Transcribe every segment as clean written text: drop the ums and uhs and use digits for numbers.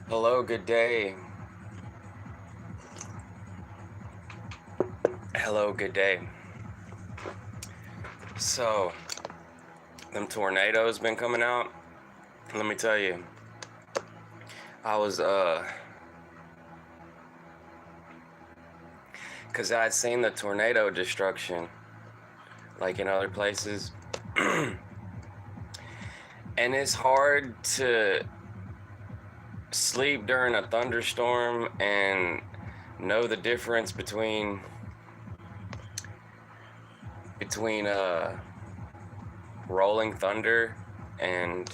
Hello, good day. Hello, good day. So, them tornadoes been coming out. Let me tell you, I was, cause I'd seen the tornado destruction, like in other places. And it's hard to sleep during a thunderstorm and know the difference between rolling thunder and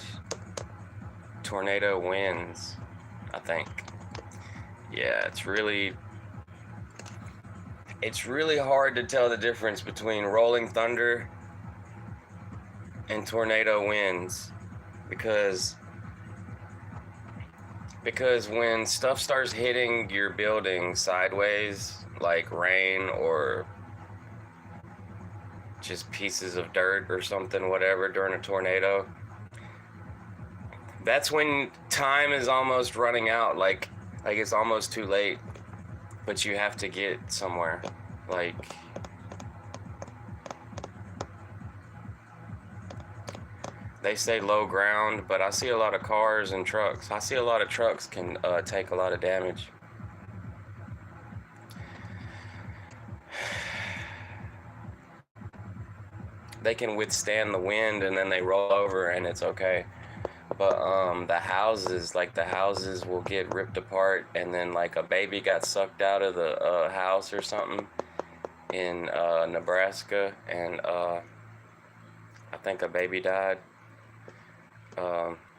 tornado winds, I think. Yeah, it's really hard to tell the difference between rolling thunder and tornado winds because because when stuff starts hitting your building sideways, like rain or just pieces of dirt or something, whatever, during a tornado, that's when time is almost running out. Like it's almost too late, but you have to get somewhere. Like they say low ground, but I see a lot of cars and trucks. I see a lot of trucks can take a lot of damage. They can withstand the wind and then they roll over and it's okay. But the houses will get ripped apart, and then like a baby got sucked out of the house or something in Nebraska, and I think a baby died.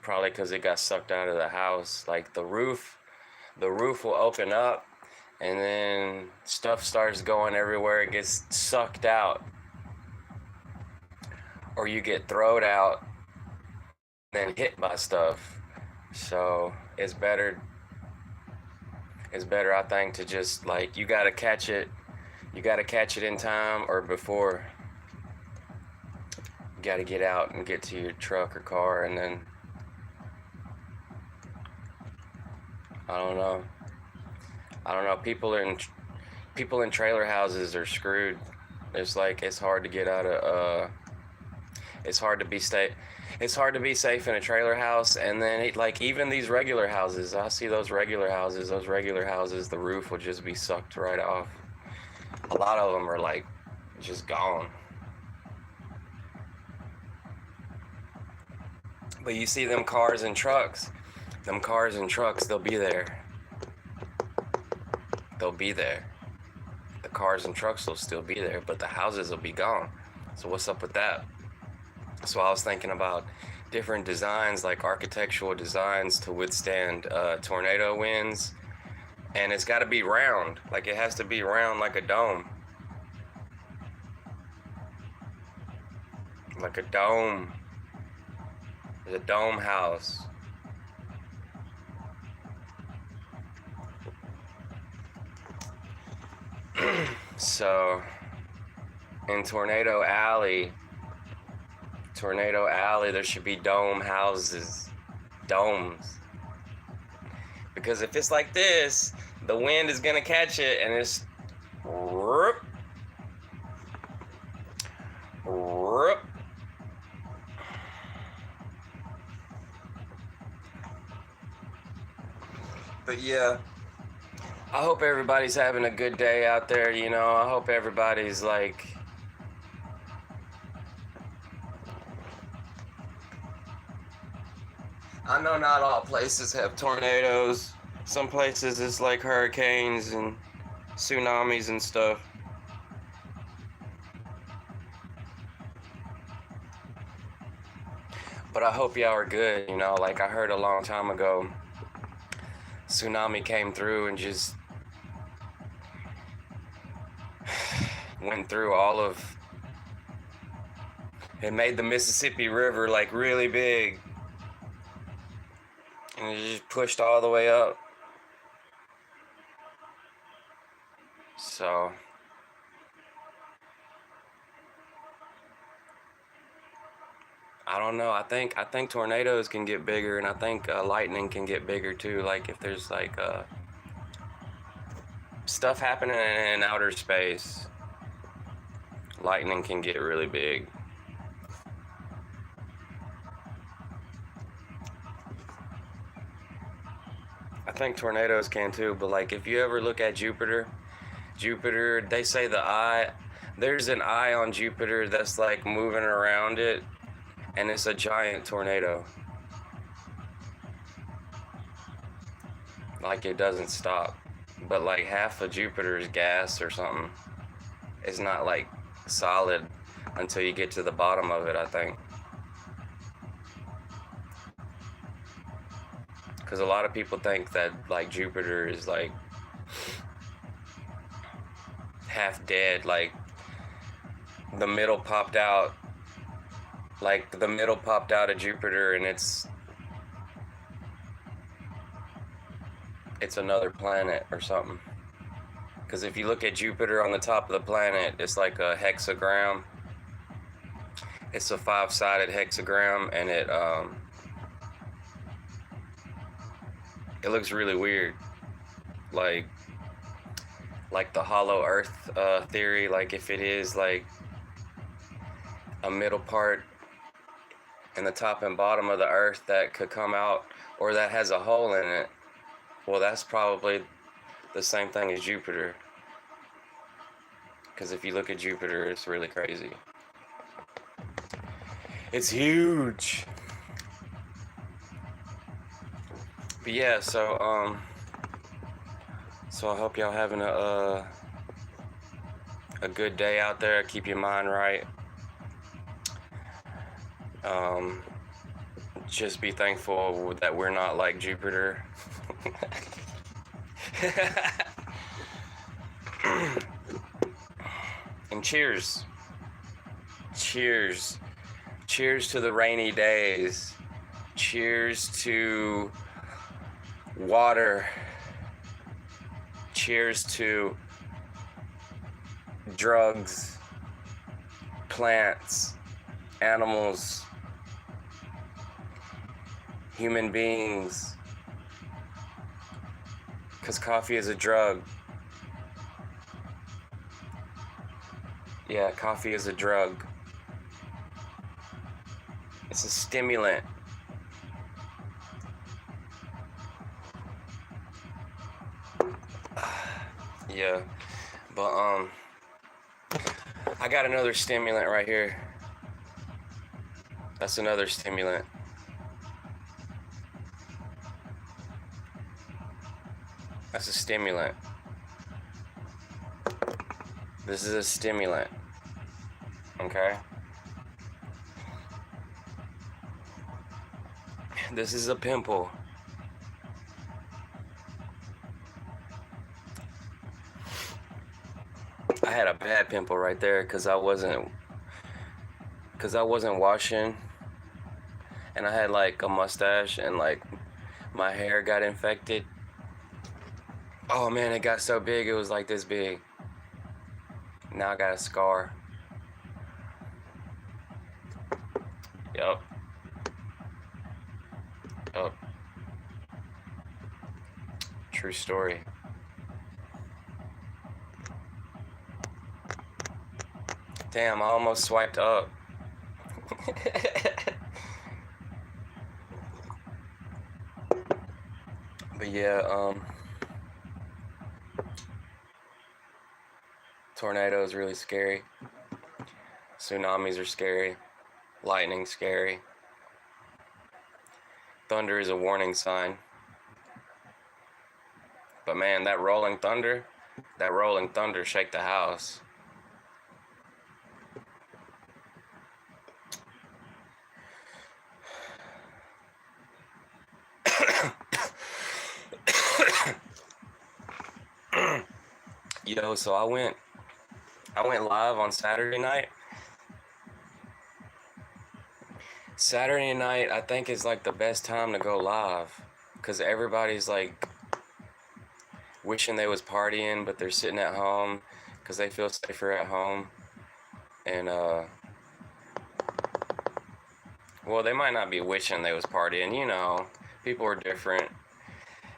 Probably because it got sucked out of the house. Like the roof will open up, and then stuff starts going everywhere. It gets sucked out, or you get thrown out, and then hit by stuff. So it's better, I think, to just like you gotta catch it. You gotta catch it in time or before. You gotta get out and get to your truck or car, and then I don't know. I don't know. People in trailer houses are screwed. It's hard to get out of it's hard to be stay it's hard to be safe in a trailer house, and then like even these regular houses, I see those regular houses, the roof will just be sucked right off. A lot of them are like just gone. But you see them cars and trucks, they'll be there. The cars and trucks will still be there, but the houses will be gone. So what's up with that? So I was thinking about different designs, like architectural designs to withstand tornado winds, and it's got to be round. Like it has to be round, like a dome, a dome house. So in Tornado Alley, there should be dome houses, domes. Because if it's like this, the wind is gonna catch it, and it's whoop, whoop. But yeah, I hope everybody's having a good day out there. I hope everybody's like, I know not all places have tornadoes. Some places it's like hurricanes and tsunamis and stuff. But I hope y'all are good. Like I heard a long time ago, tsunami came through and just went through it made the Mississippi River like really big, and it just pushed all the way up. So I don't know. I think tornadoes can get bigger, and I think lightning can get bigger too. Like if there's like stuff happening in outer space, lightning can get really big. I think tornadoes can too, but like if you ever look at Jupiter, they say there's an eye on Jupiter that's like moving around it, and it's a giant tornado. Like it doesn't stop. But like half of Jupiter's gas or something. It's not like solid until you get to the bottom of it, I think. Because a lot of people think that like Jupiter is like half dead, like the middle popped out, like the middle popped out of Jupiter, and it's another planet or something. Because if you look at Jupiter on the top of the planet, it's like a hexagram. It's a 5-sided hexagram, and it looks really weird, like the hollow Earth theory. Like if it is like a middle part and the top and bottom of the Earth that could come out, or that has a hole in it, well, that's probably the same thing as Jupiter. Because if you look at Jupiter, it's really crazy. It's huge. But yeah, so I hope y'all having a good day out there. Keep your mind right. Just be thankful that we're not like Jupiter. And cheers. Cheers. Cheers to the rainy days. Cheers to water. Cheers to drugs, plants, animals, human beings. Because coffee is a drug. Yeah, coffee is a drug. It's a stimulant. Yeah, but I got another stimulant right here. That's another stimulant. That's a stimulant. This is a stimulant. Okay? This is a pimple. I had a bad pimple right there because I wasn't washing, and I had like a mustache, and like my hair got infected. Oh man, it got so big, it was like this big. Now I got a scar. Yup. Yup. True story. Damn, I almost swiped up. But yeah, tornadoes really scary. Tsunamis are scary. Lightning scary. Thunder is a warning sign. But man, that rolling thunder shake the house. Yo, so I went live on Saturday night. Saturday night, I think, is like the best time to go live, because everybody's like wishing they was partying, but they're sitting at home because they feel safer at home. And Well, they might not be wishing they was partying, you know. People are different.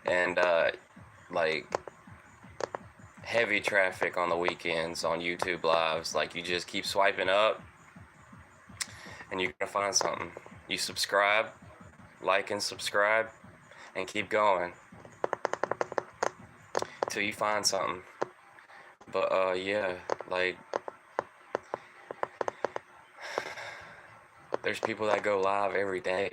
And, like, heavy traffic on the weekends on YouTube Lives. Like, you just keep swiping up and you're gonna find something. You subscribe, like and subscribe, and keep going till you find something. But, yeah, like, there's people that go live every day.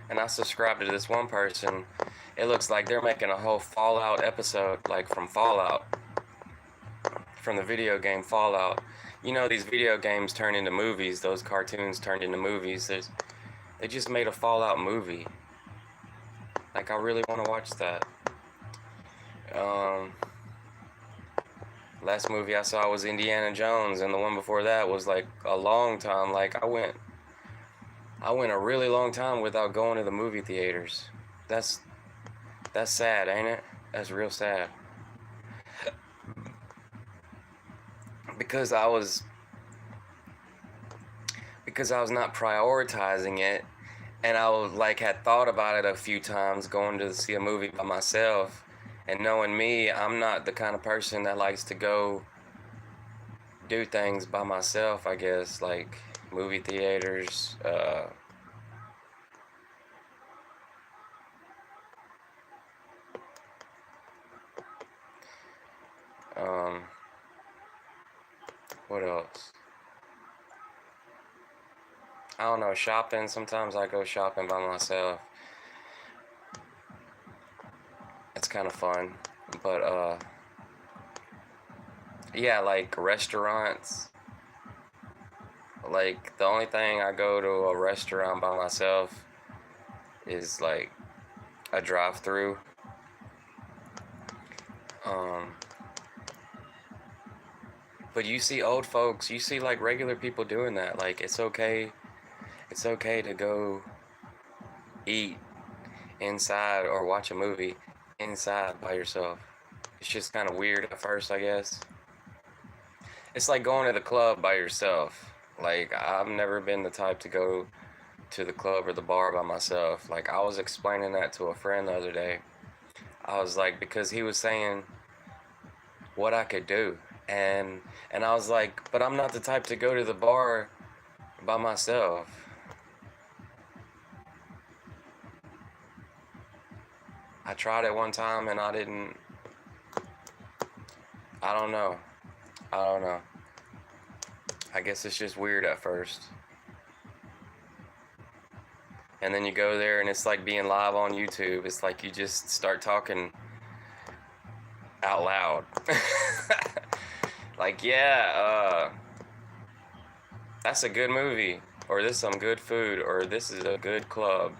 And I subscribe to this one person. It looks like they're making a whole Fallout episode, like from Fallout, from the video game Fallout. You know, these video games turn into movies, those cartoons turned into movies. They just made a Fallout movie. Like, I really want to watch that. Last movie I saw was Indiana Jones, and the one before that was like a long time. Like, I went a really long time without going to the movie theaters. That's sad, ain't it? That's real sad. Because I was not prioritizing it, and I was like had thought about it a few times going to see a movie by myself. And knowing me, I'm not the kind of person that likes to go do things by myself, I guess, like movie theaters, um, what else? I don't know, shopping. Sometimes I go shopping by myself. It's kind of fun. But, yeah, like restaurants. Like, the only thing I go to a restaurant by myself is like a drive-through. But you see old folks, you see like regular people doing that. Like, it's okay to go eat inside or watch a movie inside by yourself. It's just kind of weird at first, I guess. It's like going to the club by yourself. Like, I've never been the type to go to the club or the bar by myself. Like, I was explaining that to a friend the other day. I was like, because he was saying what I could do. And I was like, but I'm not the type to go to the bar by myself. I tried it one time and I don't know. I don't know. I guess it's just weird at first. And then you go there and it's like being live on YouTube. It's like you just start talking out loud. Like, yeah, that's a good movie, or this is some good food, or this is a good club.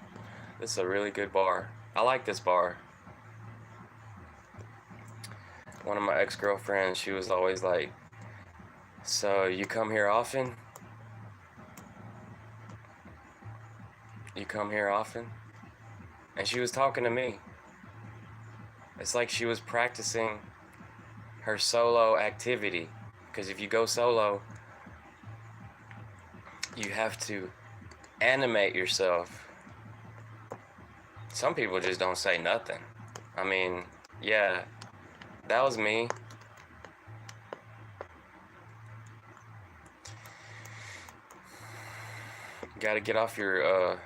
This is a really good bar. I like this bar. One of my ex-girlfriends, she was always like, so you come here often? You come here often? And she was talking to me. It's like she was practicing her solo activity. Because if you go solo, you have to animate yourself. Some people just don't say nothing. I mean, yeah, that was me. You gotta get off your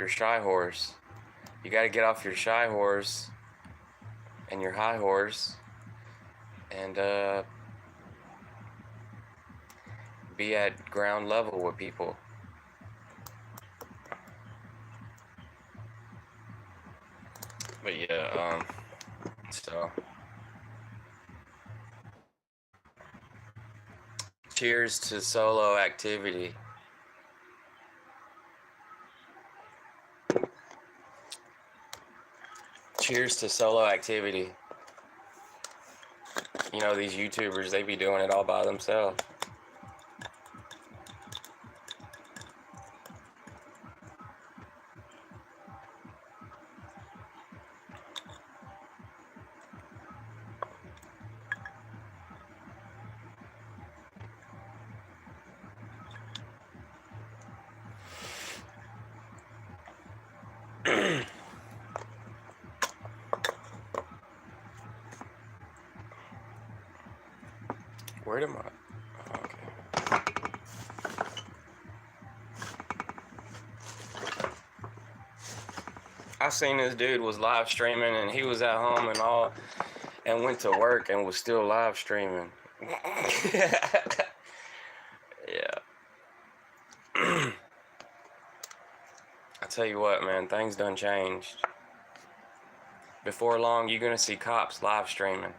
shy horse. You gotta get off your shy horse and your high horse and be at ground level with people. But yeah, so cheers to solo activity. Cheers to solo activity. You know, these YouTubers, they be doing it all by themselves. Where am I? Okay. I seen this dude was live streaming and he was at home and all and went to work and was still live streaming. Yeah. I tell you what, man, things done changed. Before long, you're gonna see cops live streaming.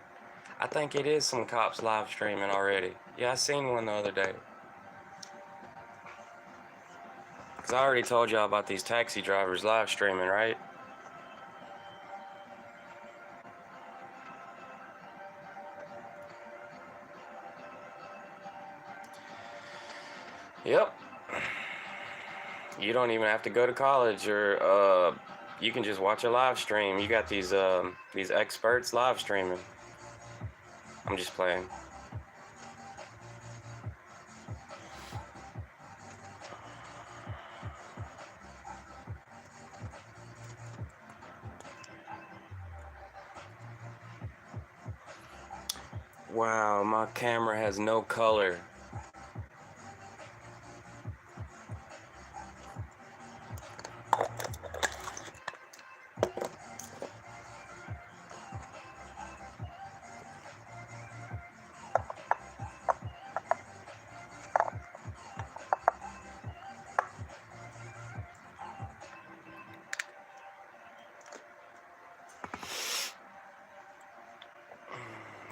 I think it is some cops live streaming already. Yeah, I seen one the other day. Cause I already told y'all about these taxi drivers live streaming, right? Yep. You don't even have to go to college, or you can just watch a live stream. You got these experts live streaming. I'm just playing. Wow, my camera has no color.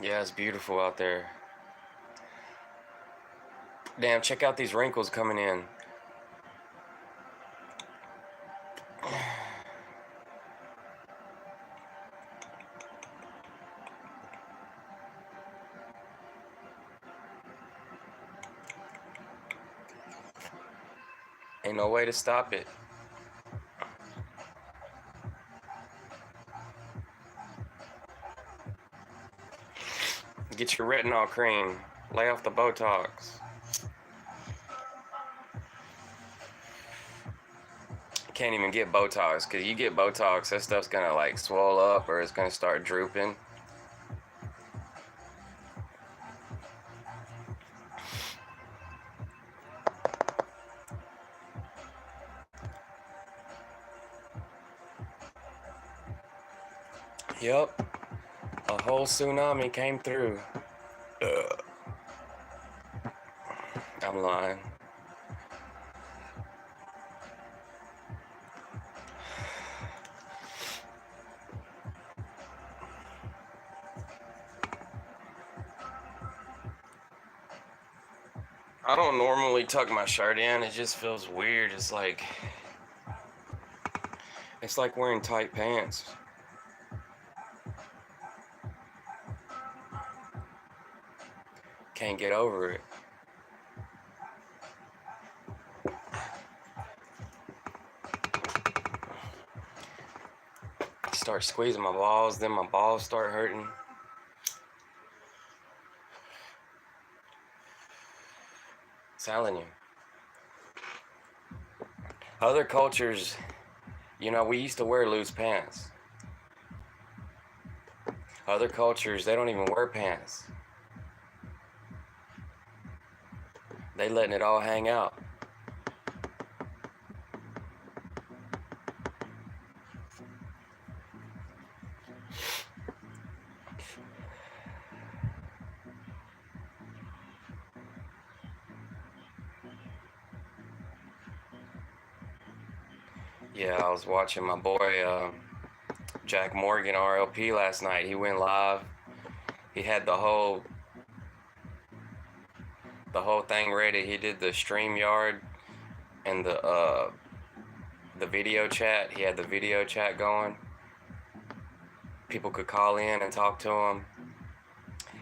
Yeah, it's beautiful out there. Damn, check out these wrinkles coming in. Ain't no way to stop it. Get your retinol cream. Lay off the Botox. Can't even get Botox, because you get Botox, that stuff's gonna like swell up or it's gonna start drooping. Yep, a whole tsunami came through. I'm lying. I don't normally tuck my shirt in. It just feels weird. It's like wearing tight pants. Can't get over it. Start squeezing my balls, then my balls start hurting. Telling you. Other cultures, you know, we used to wear loose pants. Other cultures, they don't even wear pants. They letting it all hang out. Yeah, I was watching my boy Jack Morgan RLP last night. He went live. He had the whole thing ready. He did the StreamYard and the video chat. He had the video chat going. People could call in and talk to him.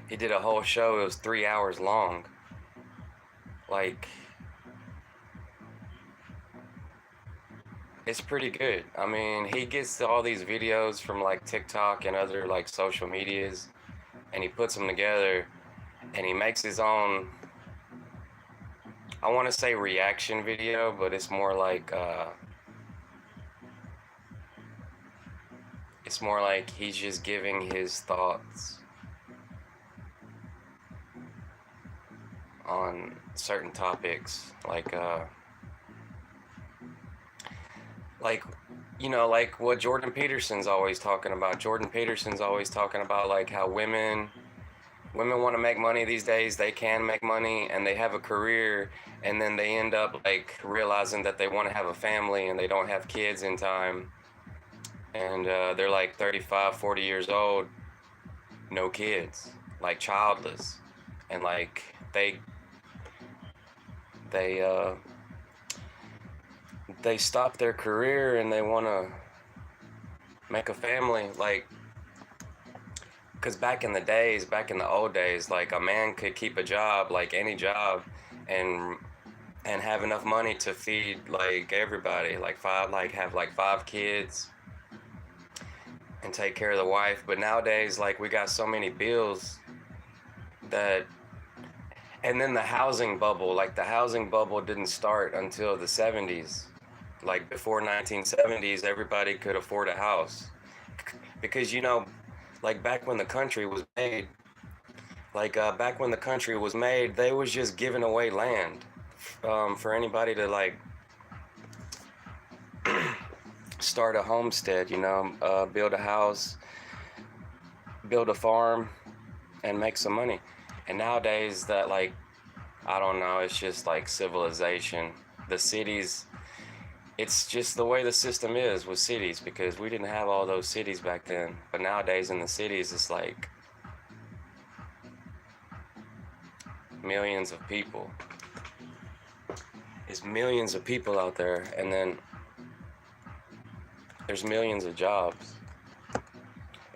He did a whole show. It was 3 hours long. Like, it's pretty good. I mean, he gets all these videos from like TikTok and other like social medias, and he puts them together, and he makes his own, I want to say reaction video, but it's more like he's just giving his thoughts. on certain topics, like like what Jordan Peterson's always talking about. Jordan Peterson's always talking about like how women want to make money these days. They can make money and they have a career, and then they end up like realizing that they want to have a family and they don't have kids in time, and they're like 35, 40 years old, no kids, like childless, and like they uh they stop their career and they want to make a family, like, because back in the old days, like a man could keep a job, like any job, and have enough money to feed like everybody, like have like 5 kids and take care of the wife. But nowadays, like, we got so many bills that, and then the housing bubble didn't start until the 70s. Like before 1970s, everybody could afford a house, because like back when the country was made, they was just giving away land, for anybody to like start a homestead, build a house, build a farm, and make some money. And nowadays, that, like, I don't know, it's just like civilization. The cities, it's just the way the system is with cities, because we didn't have all those cities back then. But nowadays in the cities, it's like millions of people. There's millions of people out there, and then there's millions of jobs.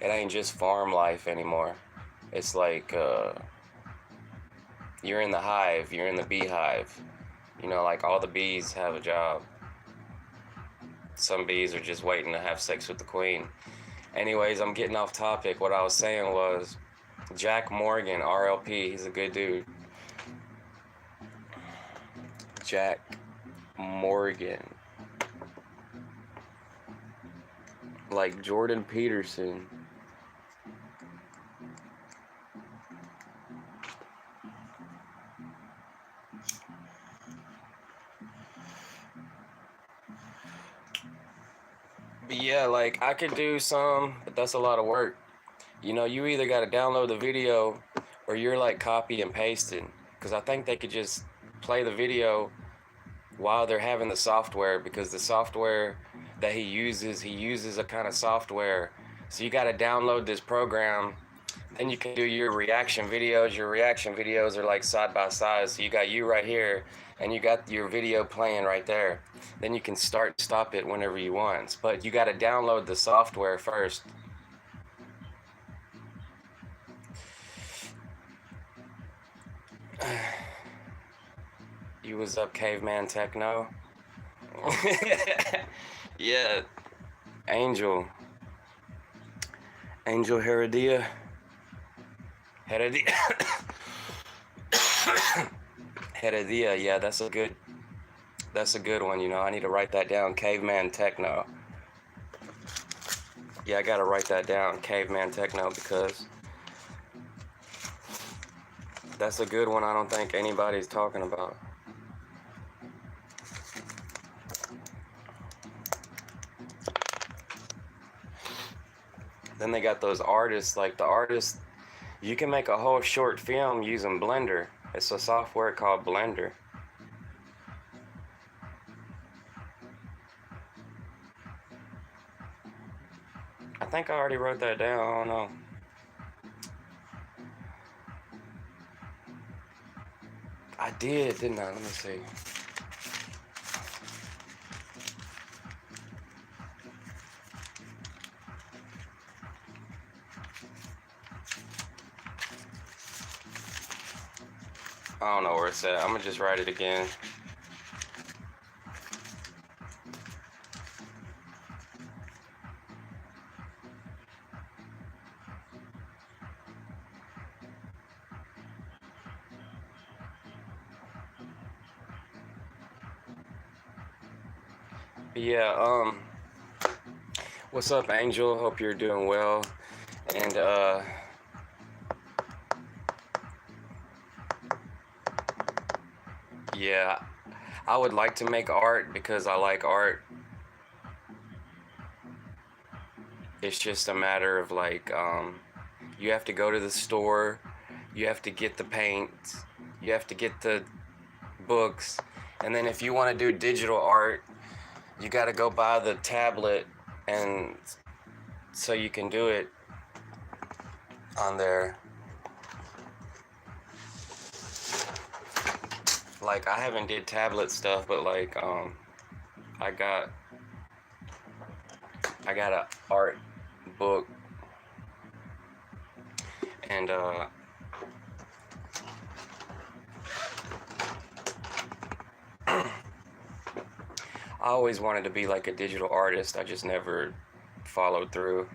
It ain't just farm life anymore. It's like you're in the hive, you're in the beehive. Like all the bees have a job. Some bees are just waiting to have sex with the queen. Anyways, I'm getting off topic. What I was saying was Jack Morgan, RLP, he's a good dude. Jack Morgan. Like Jordan Peterson. But yeah, like, I could do some, but that's a lot of work. You either got to download the video or you're like copy and pasting. Because I think they could just play the video while they're having the software, because the software that he uses a kind of software. So you got to download this program. Then you can do your reaction videos. Your reaction videos are like side by side. So you got you right here, and you got your video playing right there. Then you can stop it whenever you want. But you got to download the software first. You was up, Caveman Techno? Yeah. Angel Heredia. Heredia, yeah, that's a good one. I need to write that down. Caveman Techno. Yeah, I gotta write that down, Caveman Techno, because that's a good one. I don't think anybody's talking about. Then they got those artists, like the artists, you can make a whole short film using Blender. It's a software called Blender. I think I already wrote that down. I don't know. I did, didn't I? Let me see. I don't know where it's at. I'm gonna just write it again. Yeah, what's up, Angel? Hope you're doing well. And Yeah, I would like to make art because I like art. It's just a matter of like, you have to go to the store, you have to get the paints, you have to get the books, and then if you want to do digital art, you got to go buy the tablet, and so you can do it on there. Like I haven't did tablet stuff, but like I got a art book, and I always wanted to be like a digital artist. I just never followed through.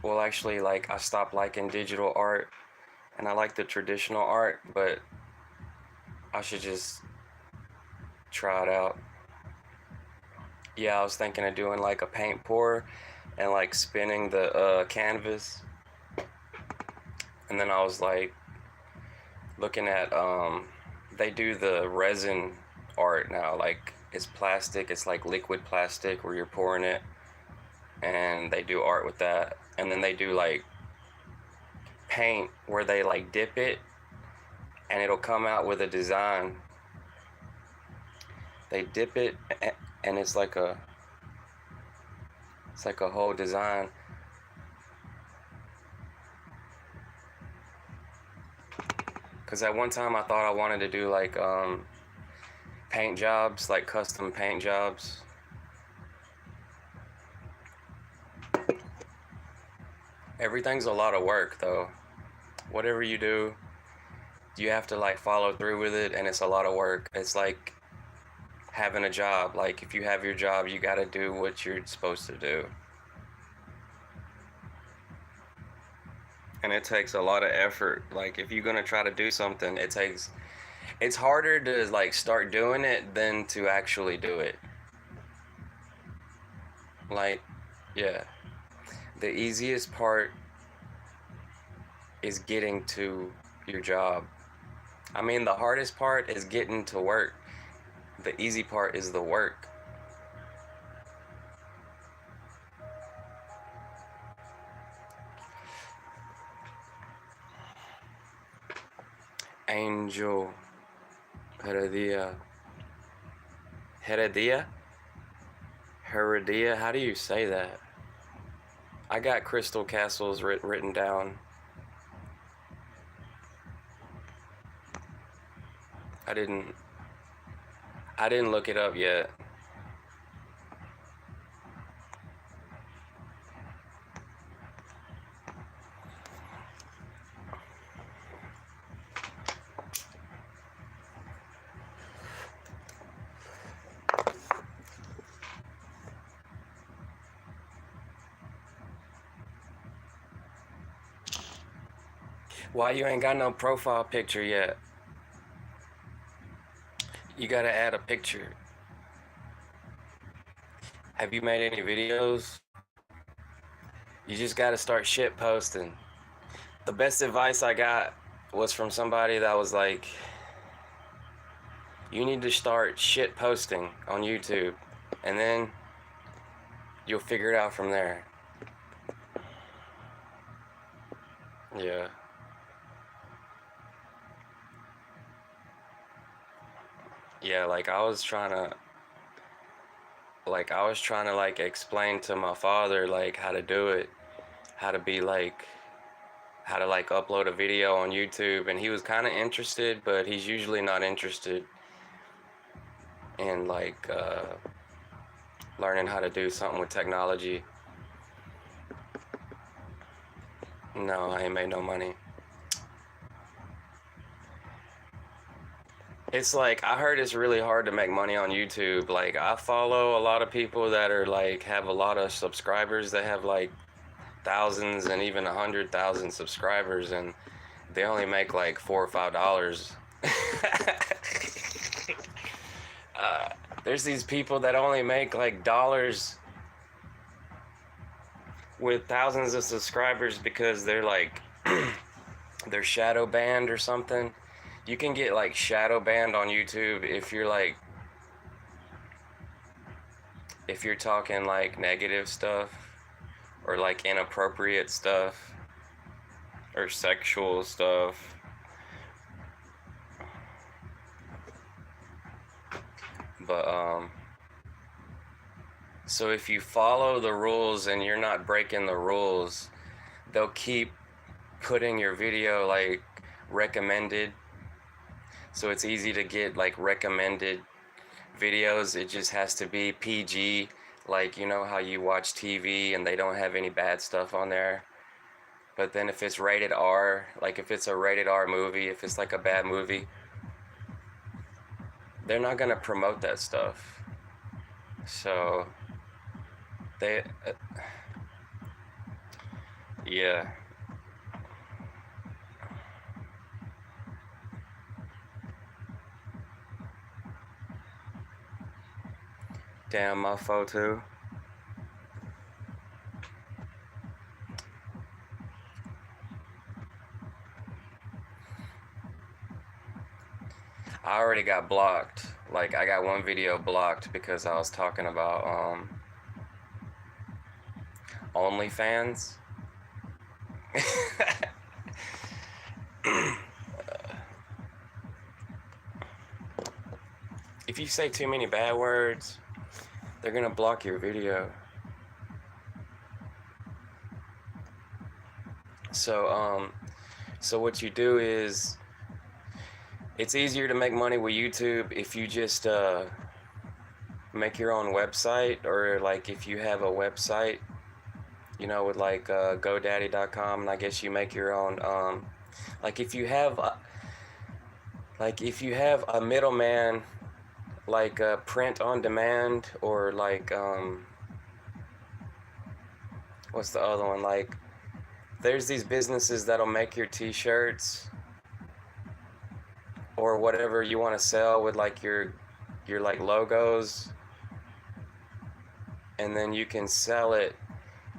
Well, actually, like I stopped liking digital art, and I like the traditional art, but I should just try it out. Yeah, I was thinking of doing like a paint pour and like spinning the canvas, and then I was like looking at they do the resin art now, like it's plastic, it's like liquid plastic where you're pouring it, and they do art with that. And then they do like paint where they like dip it and it'll come out with a design. They dip it and it's like a whole design. Cause at one time I thought I wanted to do like paint jobs, like custom paint jobs. Everything's a lot of work though. Whatever you do, you have to like follow through with it, and it's a lot of work. It's like having a job. Like if you have your job, you got to do what you're supposed to do. And it takes a lot of effort. Like if you're going to try to do something, it's harder to like start doing it than to actually do it. Like, yeah. The easiest part is getting to your job. I mean, the hardest part is getting to work. The easy part is the work. Angel Heredia. Heredia? Heredia? How do you say that? I got Crystal Castles written down. I didn't look it up yet. Why you ain't got no profile picture yet? You gotta add a picture. Have you made any videos? You just gotta start shit posting. The best advice I got was from somebody that was like, you need to start shit posting on YouTube, and then you'll figure it out from there. Yeah. Yeah, like I was trying to like explain to my father like how to do it, how to be like how to like upload a video on YouTube, and he was kind of interested, but he's usually not interested in like learning how to do something with technology. No, I ain't made no money. It's like I heard it's really hard to make money on YouTube. Like I follow a lot of people that are like have a lot of subscribers. They have like thousands and even 100,000 subscribers, and they only make like $4 or $5. There's these people that only make like dollars with thousands of subscribers because they're like they're shadow banned or something. You can get like shadow banned on YouTube if you're talking like negative stuff or like inappropriate stuff or sexual stuff. But so if you follow the rules and you're not breaking the rules, they'll keep putting your video like recommended. So it's easy to get like recommended videos. It just has to be PG, like you know how you watch TV and they don't have any bad stuff on there. But then if it's rated R, like if it's a rated R movie, if it's like a bad movie, they're not gonna promote that stuff. So they yeah. Damn, my photo. I already got blocked. Like I got one video blocked because I was talking about OnlyFans. If you say too many bad words, they're gonna block your video. So what you do is, it's easier to make money with YouTube if you just make your own website, or like if you have a website, you know, with like GoDaddy.com, and I guess you make your own. Like if you have a middleman, like print on demand, or like what's the other one? Like there's these businesses that'll make your t-shirts or whatever you want to sell with like your like logos, and then you can sell it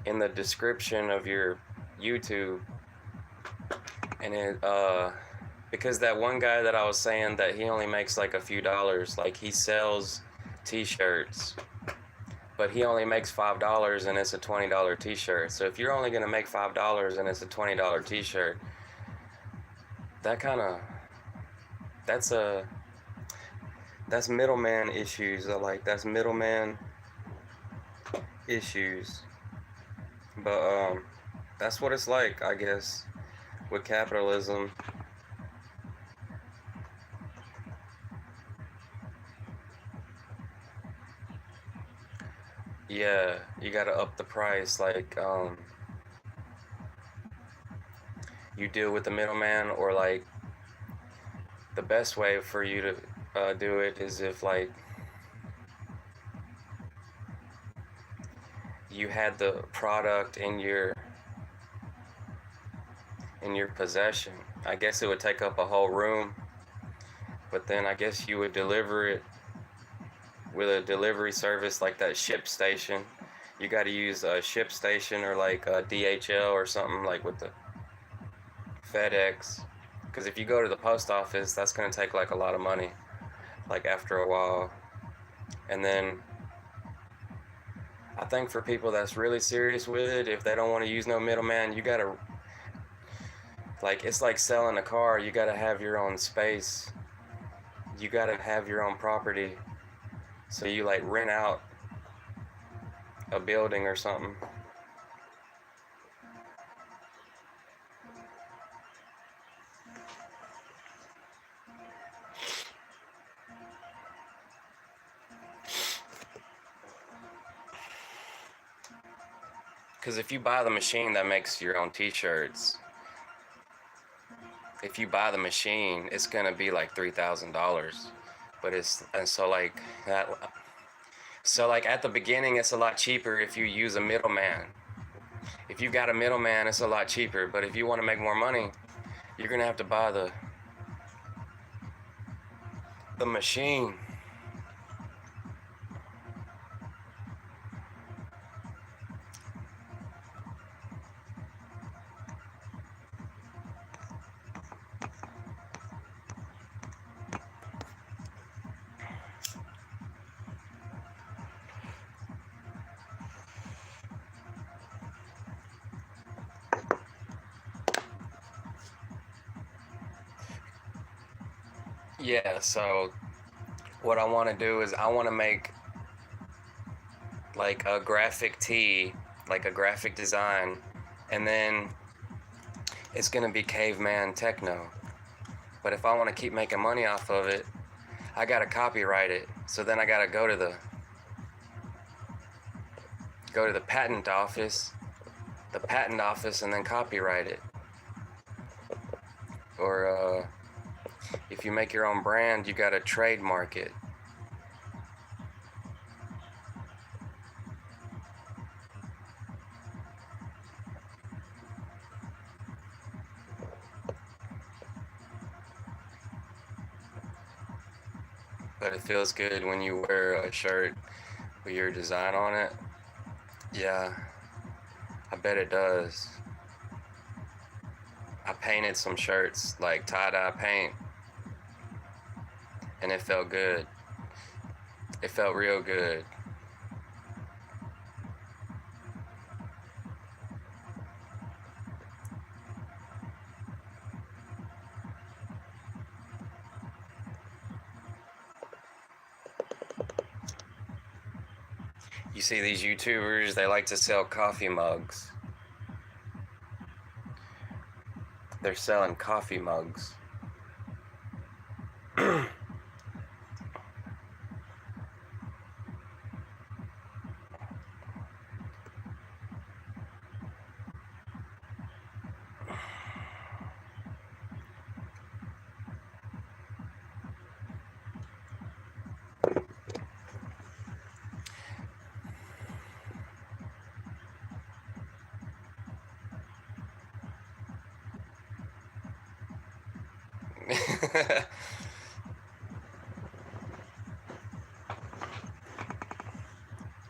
in the description of your YouTube. And it because that one guy that I was saying that he only makes like a few dollars, like he sells t-shirts, but he only makes $5 and it's a $20 t-shirt. So if you're only gonna make $5 and it's a $20 t-shirt, that kind of that's middleman issues. That's middleman issues. But that's what it's like, I guess, with capitalism. Yeah, you gotta up the price. Like you deal with the middleman, or like the best way for you to do it is if like you had the product in your possession. I guess it would take up a whole room, but then I guess you would deliver it with a delivery service like that ShipStation. You got to use a ShipStation or like a DHL or something, like with the FedEx, because if you go to the post office, that's going to take like a lot of money, like after a while. And then I think for people that's really serious with it, if they don't want to use no middleman, you got to, like, it's like selling a car. You got to have your own space. You got to have your own property. So you like rent out a building or something. Because if you buy the machine that makes your own t-shirts, if you buy the machine, it's gonna be like $3,000. But so like that. So like at the beginning, it's a lot cheaper if you use a middleman. If you got a middleman, it's a lot cheaper. But if you want to make more money, you're gonna have to buy the machine. Yeah, so what I want to do is I want to make like a graphic tee, like a graphic design, and then it's gonna be caveman techno. But if I want to keep making money off of it, I gotta copyright it. So then I gotta go to the patent office, and then copyright it. Or if you make your own brand, you gotta trademark it. But it feels good when you wear a shirt with your design on it. Yeah, I bet it does. I painted some shirts, like tie-dye paint, and it felt good. It felt real good. You see these YouTubers, they like to sell coffee mugs. They're selling coffee mugs.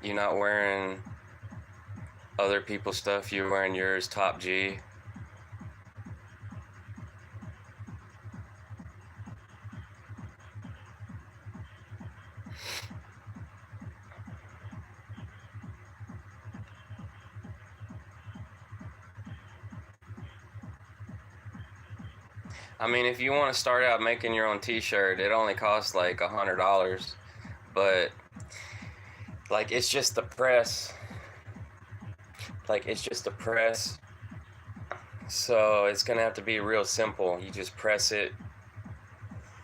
You're not wearing other people's stuff, you're wearing yours top G. I mean, if you want to start out making your own t-shirt, it only costs like $100, but like it's just the press. Like it's just a press. So it's gonna have to be real simple. You just press it,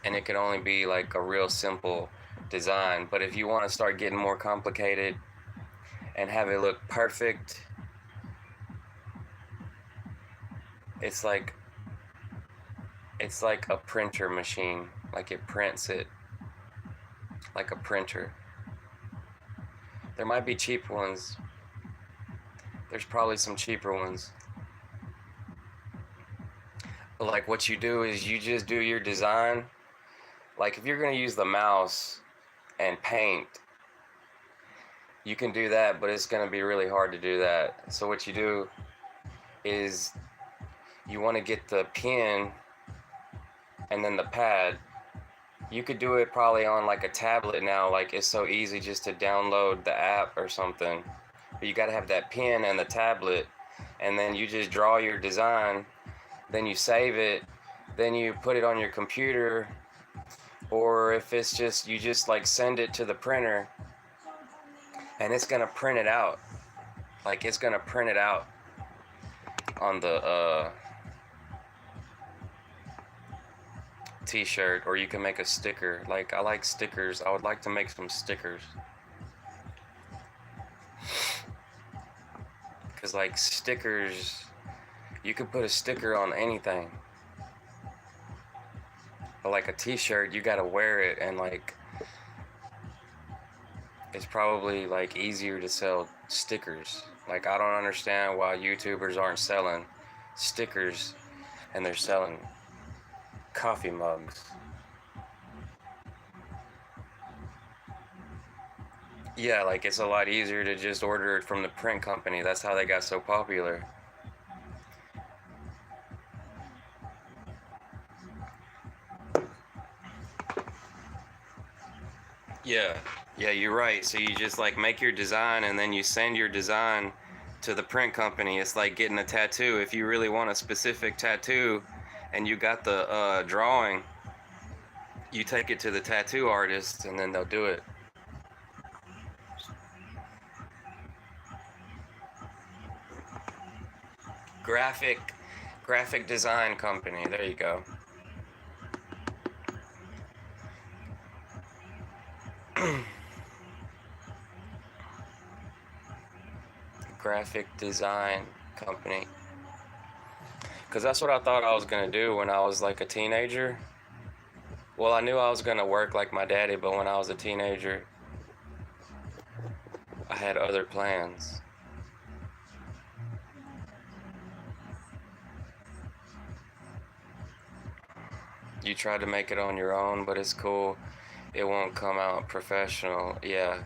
and it can only be like a real simple design. But if you want to start getting more complicated and have it look perfect, it's like a printer machine. Like it prints it like a printer. There might be cheap ones. There's probably some cheaper ones. But like what you do is you just do your design. Like if you're gonna use the mouse and paint, you can do that, but it's gonna be really hard to do that. So what you do is you want to get the pen and then the pad. You could do it probably on like a tablet now. Like it's so easy just to download the app or something. But you gotta have that pen and the tablet, and then you just draw your design, then you save it, then you put it on your computer, or if it's just, you just like send it to the printer, and it's gonna print it out. Like it's gonna print it out on the t-shirt, or you can make a sticker. Like I like stickers. I would like to make some stickers. Cause like stickers, you can put a sticker on anything. But like a t-shirt, you gotta wear it, and like it's probably like easier to sell stickers. Like I don't understand why YouTubers aren't selling stickers and they're selling coffee mugs. Yeah, like it's a lot easier to just order it from the print company. That's how they got so popular. Yeah, yeah, you're right. So you just like make your design, and then you send your design to the print company. It's like getting a tattoo. If you really want a specific tattoo and you got the drawing, You take it to the tattoo artist and then they'll do it. Graphic graphic design company. There you go. Graphic design company. Because that's what I thought I was going to do when I was like a teenager. Well, I knew I was going to work like my daddy, but when I was a teenager, I had other plans. You try to make it on your own, but it's cool. It won't come out professional. Yeah,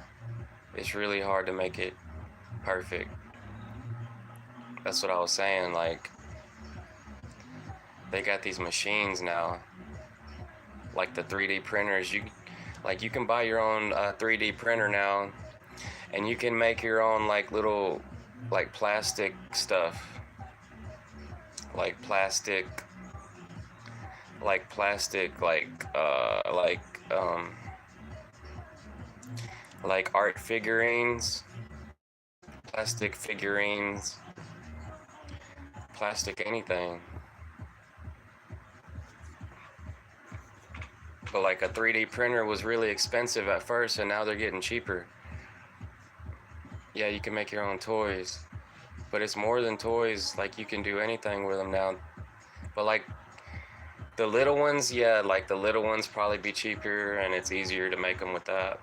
it's really hard to make it perfect. That's what I was saying. Like, they got these machines now, like the 3D printers. You can buy your own 3D printer now, and you can make your own like little, like plastic stuff, like plastic, like plastic, like art figurines, plastic figurines, plastic anything. But like a 3D printer was really expensive at first, and now they're getting cheaper. Yeah, you can make your own toys, but it's more than toys. Like, you can do anything with them now. But like the little ones, yeah, like the little ones probably be cheaper, and it's easier to make them with that.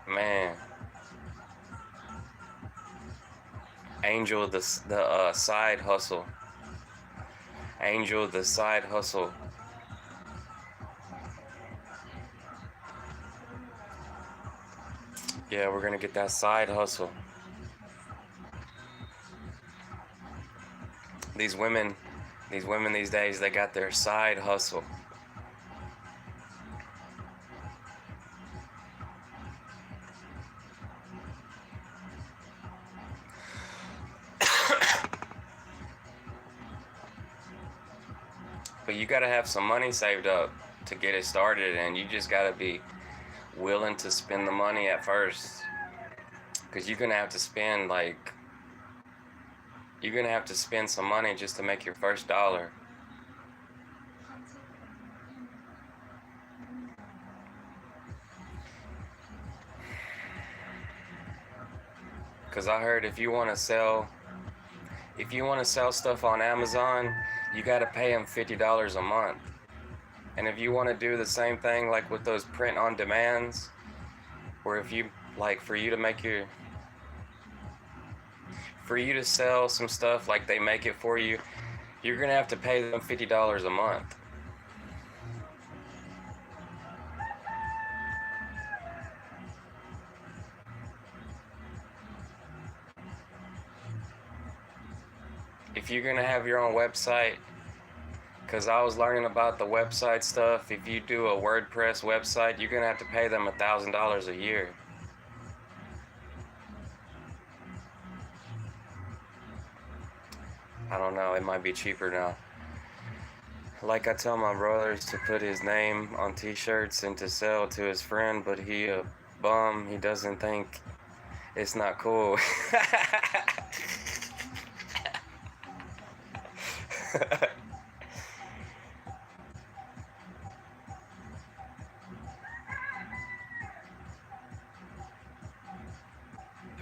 Man, Angel, the side hustle. Angel, the side hustle. Yeah, we're gonna get that side hustle. These women, these days, they got their side hustle. But you gotta have some money saved up to get it started, and you just gotta be willing to spend the money at first. Because you're gonna have to spend some money just to make your first dollar. Because I heard if you want to sell stuff on Amazon, you got to pay them $50 a month. And if you want to do the same thing like with those print on demands, where if you like for you to sell some stuff, like they make it for you, you're gonna have to pay them $50 a month. If you're gonna have your own website, because I was learning about the website stuff, if you do a WordPress website, you're gonna have to pay them $1,000 a year. I don't know, it might be cheaper now. Like, I tell my brothers to put his name on t-shirts and to sell to his friend, but he a bum. He doesn't think it's not cool.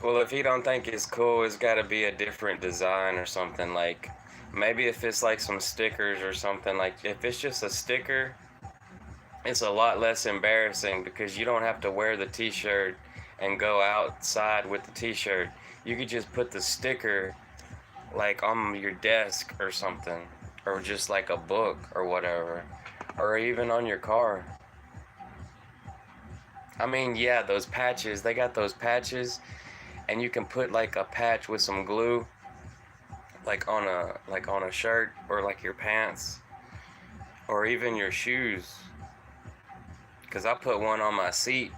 Well, if he don't think it's cool, it's got to be a different design or something. Like, maybe if it's like some stickers or something, like if it's just a sticker, it's a lot less embarrassing because you don't have to wear the t-shirt and go outside with the t-shirt. You could just put the sticker like on your desk or something, or just like a book or whatever, or even on your car. I mean, yeah, those patches, they got those patches, and you can put like a patch with some glue like on a shirt or like your pants or even your shoes. Cause I put one on my seat.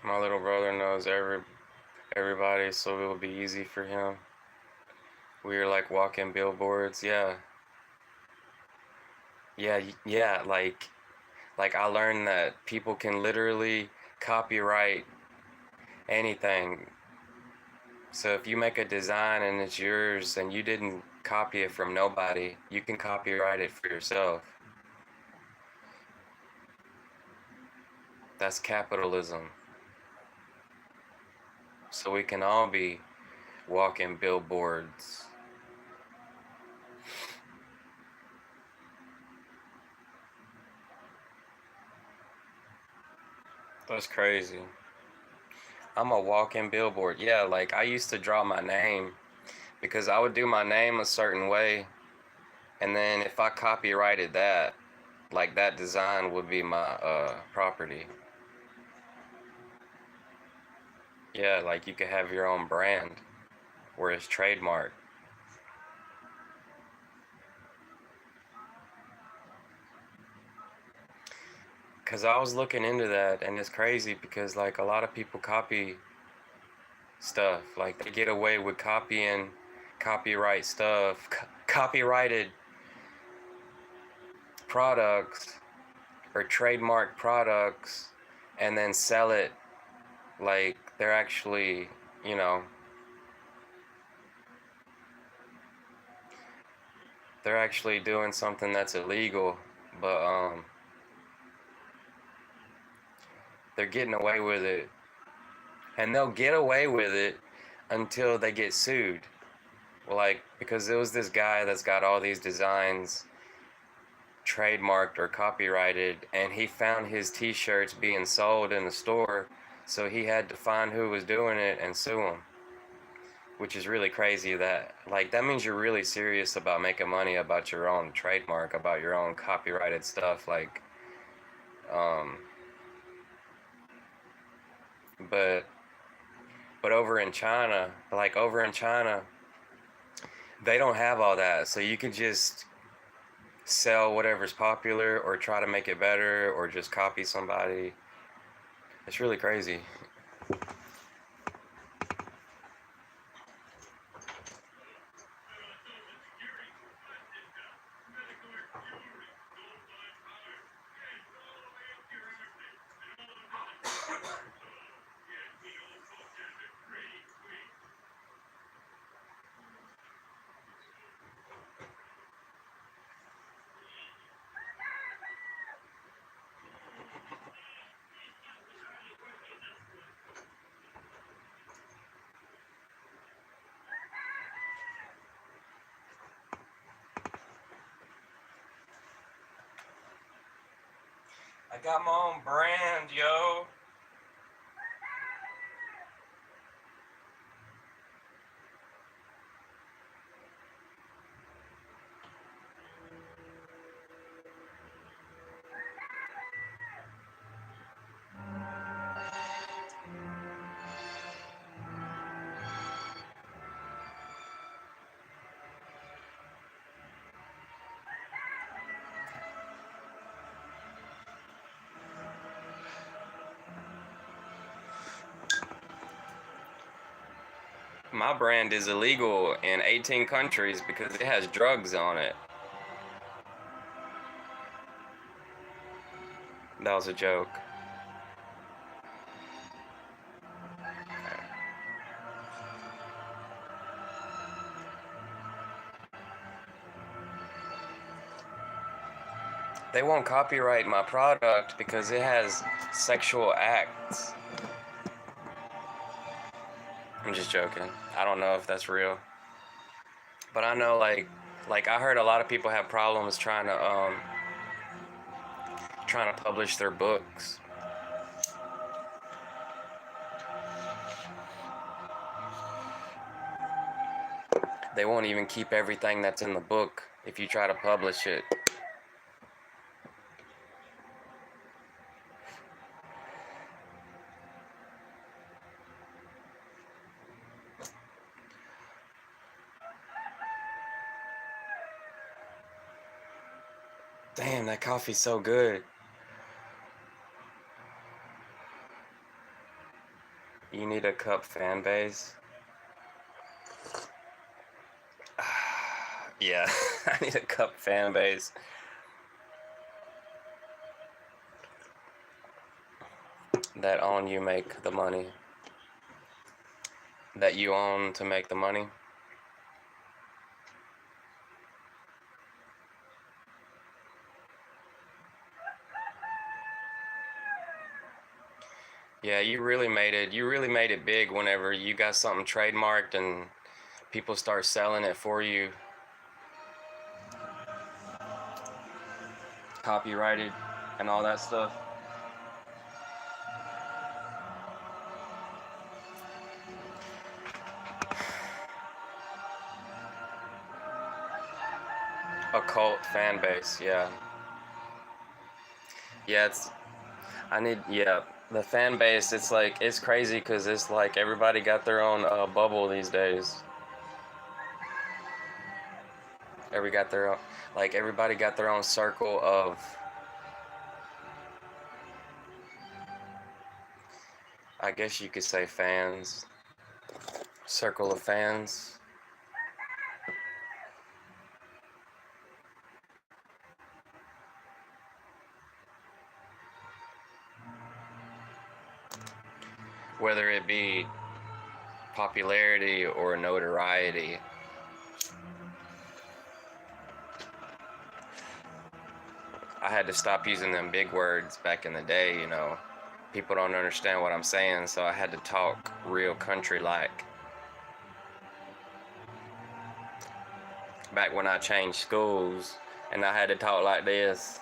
My little brother knows everybody, so it will be easy for him. We were like walking billboards. Yeah, yeah. Like I learned that people can literally copyright anything. So if you make a design and it's yours and you didn't copy it from nobody, you can copyright it for yourself. That's capitalism. So we can all be walking billboards. That's crazy. I'm a walking billboard. Yeah, like I used to draw my name because I would do my name a certain way, and then if I copyrighted that, like that design would be my property. Yeah, like you could have your own brand where it's trademarked. Cause I was looking into that and it's crazy because like a lot of people copy stuff. Like they get away with copying copyright stuff, copyrighted products or trademark products and then sell it like they're actually, you know, they're actually doing something that's illegal, but they're getting away with it. And they'll get away with it until they get sued. Like because there was this guy that's got all these designs trademarked or copyrighted and he found his t-shirts being sold in the store, so he had to find who was doing it and sue him, which is really crazy. That like that means you're really serious about making money about your own trademark, about your own copyrighted stuff, like um but over in China, they don't have all that, so you can just sell whatever's popular or try to make it better or just copy somebody. It's really crazy. I got my own brand, yo. My brand is illegal in 18 countries because it has drugs on it. That was a joke. They won't copyright my product because it has sexual acts. I'm just joking. I don't know if that's real. But I know like I heard a lot of people have problems trying to publish their books. They won't even keep everything that's in the book if you try to publish it. Damn, that coffee's so good. You need a cup fan base. Yeah, I need a cup fan base. That on you make the money. That you own to make the money. Yeah, you really made it. You really made it big whenever you got something trademarked and people start selling it for you, copyrighted and all that stuff. A cult fan base, yeah. Yeah, yeah, the fan base, it's like, it's crazy because it's like everybody got their own bubble these days. Every got their own, like everybody got their own circle of, I guess you could say fans, circle of fans. Whether it be popularity or notoriety. I had to stop using them big words back in the day, you know. People don't understand what I'm saying, so I had to talk real country-like. Back when I changed schools and I had to talk like this.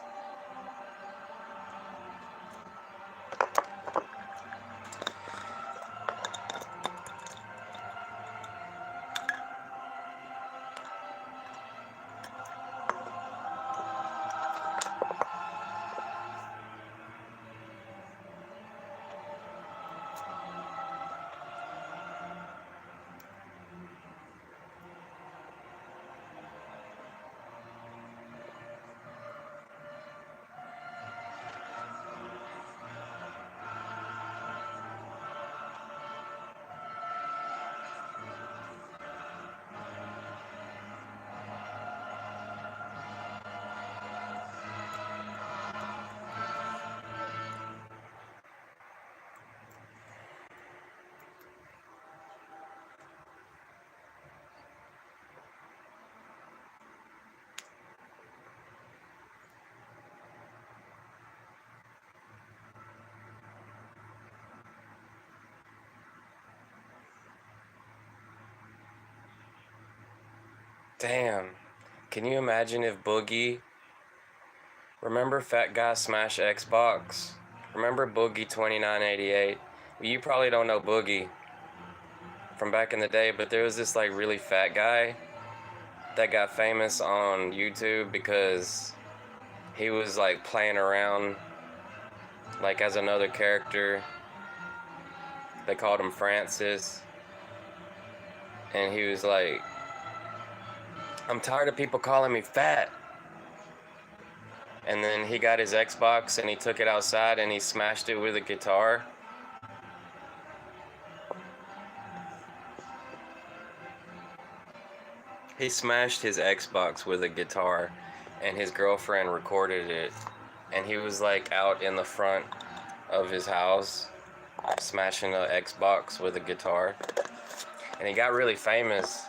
Damn. Can you imagine if Boogie, remember Fat Guy Smash Xbox? Remember Boogie 2988? Well, you probably don't know Boogie from back in the day, but there was this like really fat guy that got famous on YouTube because he was like playing around like as another character. They called him Francis. And he was like, I'm tired of people calling me fat. And then he got his Xbox and he took it outside and he smashed it with a guitar. He smashed his Xbox with a guitar and his girlfriend recorded it. And he was like out in the front of his house smashing an Xbox with a guitar. And he got really famous.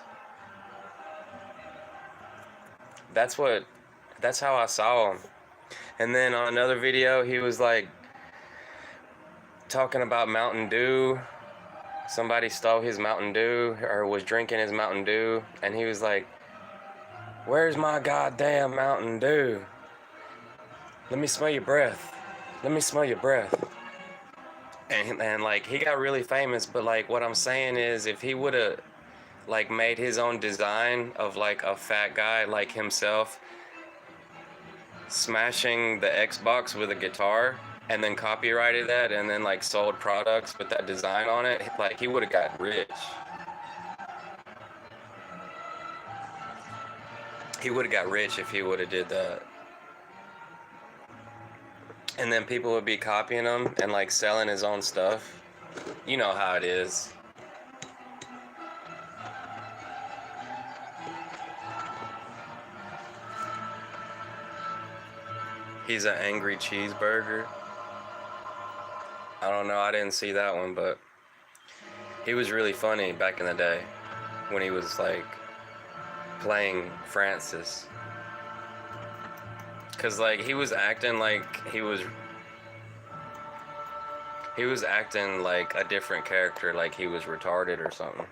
That's how I saw him. And then on another video, he was like talking about Mountain Dew. Somebody stole his Mountain Dew or was drinking his Mountain Dew. And he was like, where's my goddamn Mountain Dew? Let me smell your breath. Let me smell your breath. And like, he got really famous, but like, what I'm saying is, if he would have like made his own design of like a fat guy like himself smashing the Xbox with a guitar and then copyrighted that and then like sold products with that design on it, like he would have got rich. He would have got rich if he would have did that. And then people would be copying him and like selling his own stuff. You know how it is. He's an angry cheeseburger. I don't know, I didn't see that one, but he was really funny back in the day when he was like playing Francis. Cause like he was acting like he was acting like a different character, like he was retarded or something.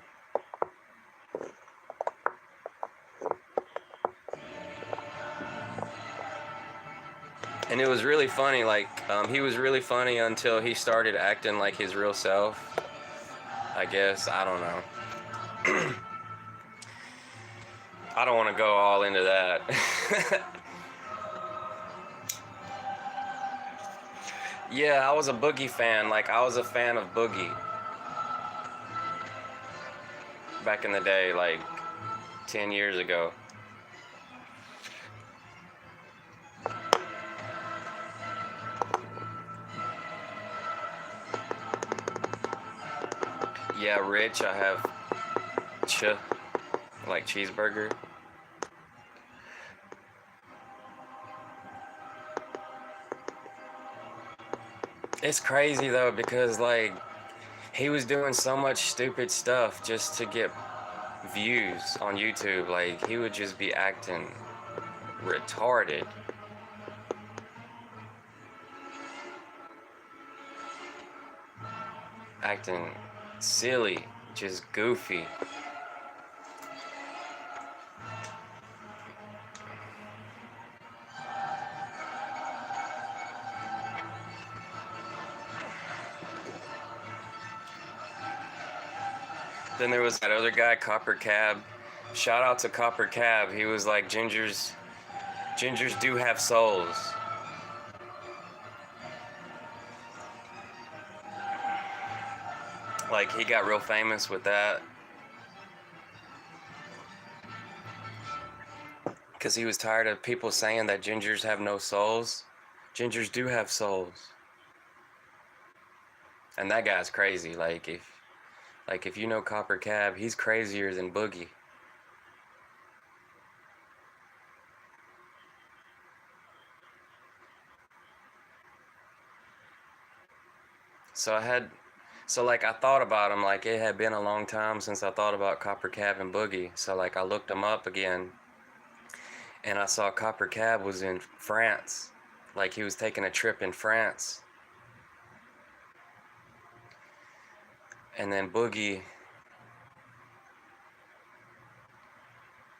And it was really funny, like he was really funny until he started acting like his real self. I guess, I don't know. I don't want to go all into that. Yeah, I was a Boogie fan. Like, I was a fan of Boogie back in the day, like 10 years ago. Yeah, Rich, I have like cheeseburger. It's crazy though, because like he was doing so much stupid stuff just to get views on YouTube. Like, he would just be acting retarded. Acting silly, just goofy. Then there was that other guy, Copper Cab. Shout out to Copper Cab. He was like, gingers do have souls. Like, he got real famous with that. Because he was tired of people saying that gingers have no souls. Gingers do have souls. And that guy's crazy. Like if you know Copper Cab, he's crazier than Boogie. So like I thought about him, like it had been a long time since I thought about Copper Cab and Boogie. So like I looked him up again, and I saw Copper Cab was in France. Like he was taking a trip in France. And then Boogie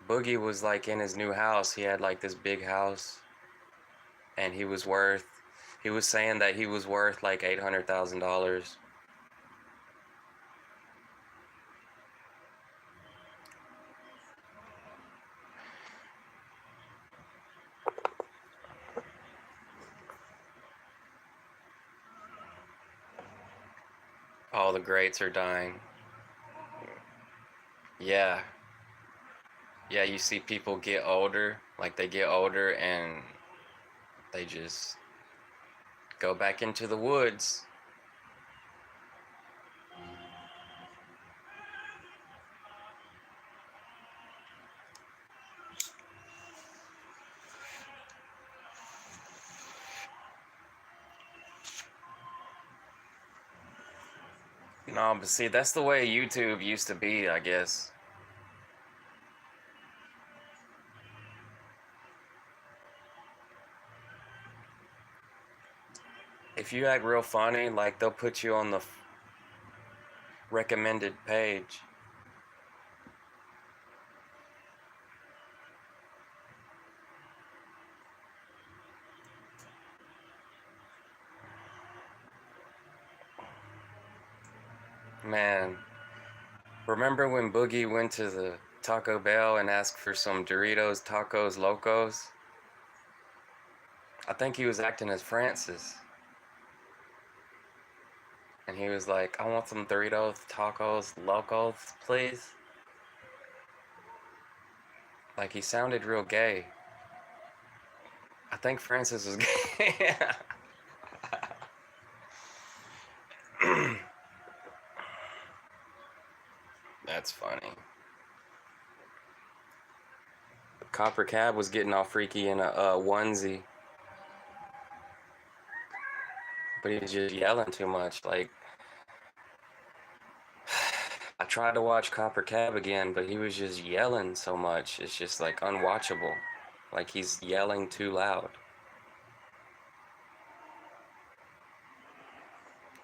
was like in his new house. He had like this big house, and he was saying that he was worth like $800,000. All the greats are dying. Yeah. Yeah, you see people get older, like they get older and they just go back into the woods. No, but see, that's the way YouTube used to be, I guess. If you act real funny, like they'll put you on the recommended page. Man, remember when Boogie went to the Taco Bell and asked for some Doritos Tacos Locos? I think he was acting as Francis. And he was like, I want some Doritos Tacos Locos, please. Like, he sounded real gay. I think Francis was gay. That's funny. Copper Cab was getting all freaky in a onesie, but he was just yelling too much. Like, I tried to watch Copper Cab again, but he was just yelling so much. It's just like unwatchable. Like he's yelling too loud.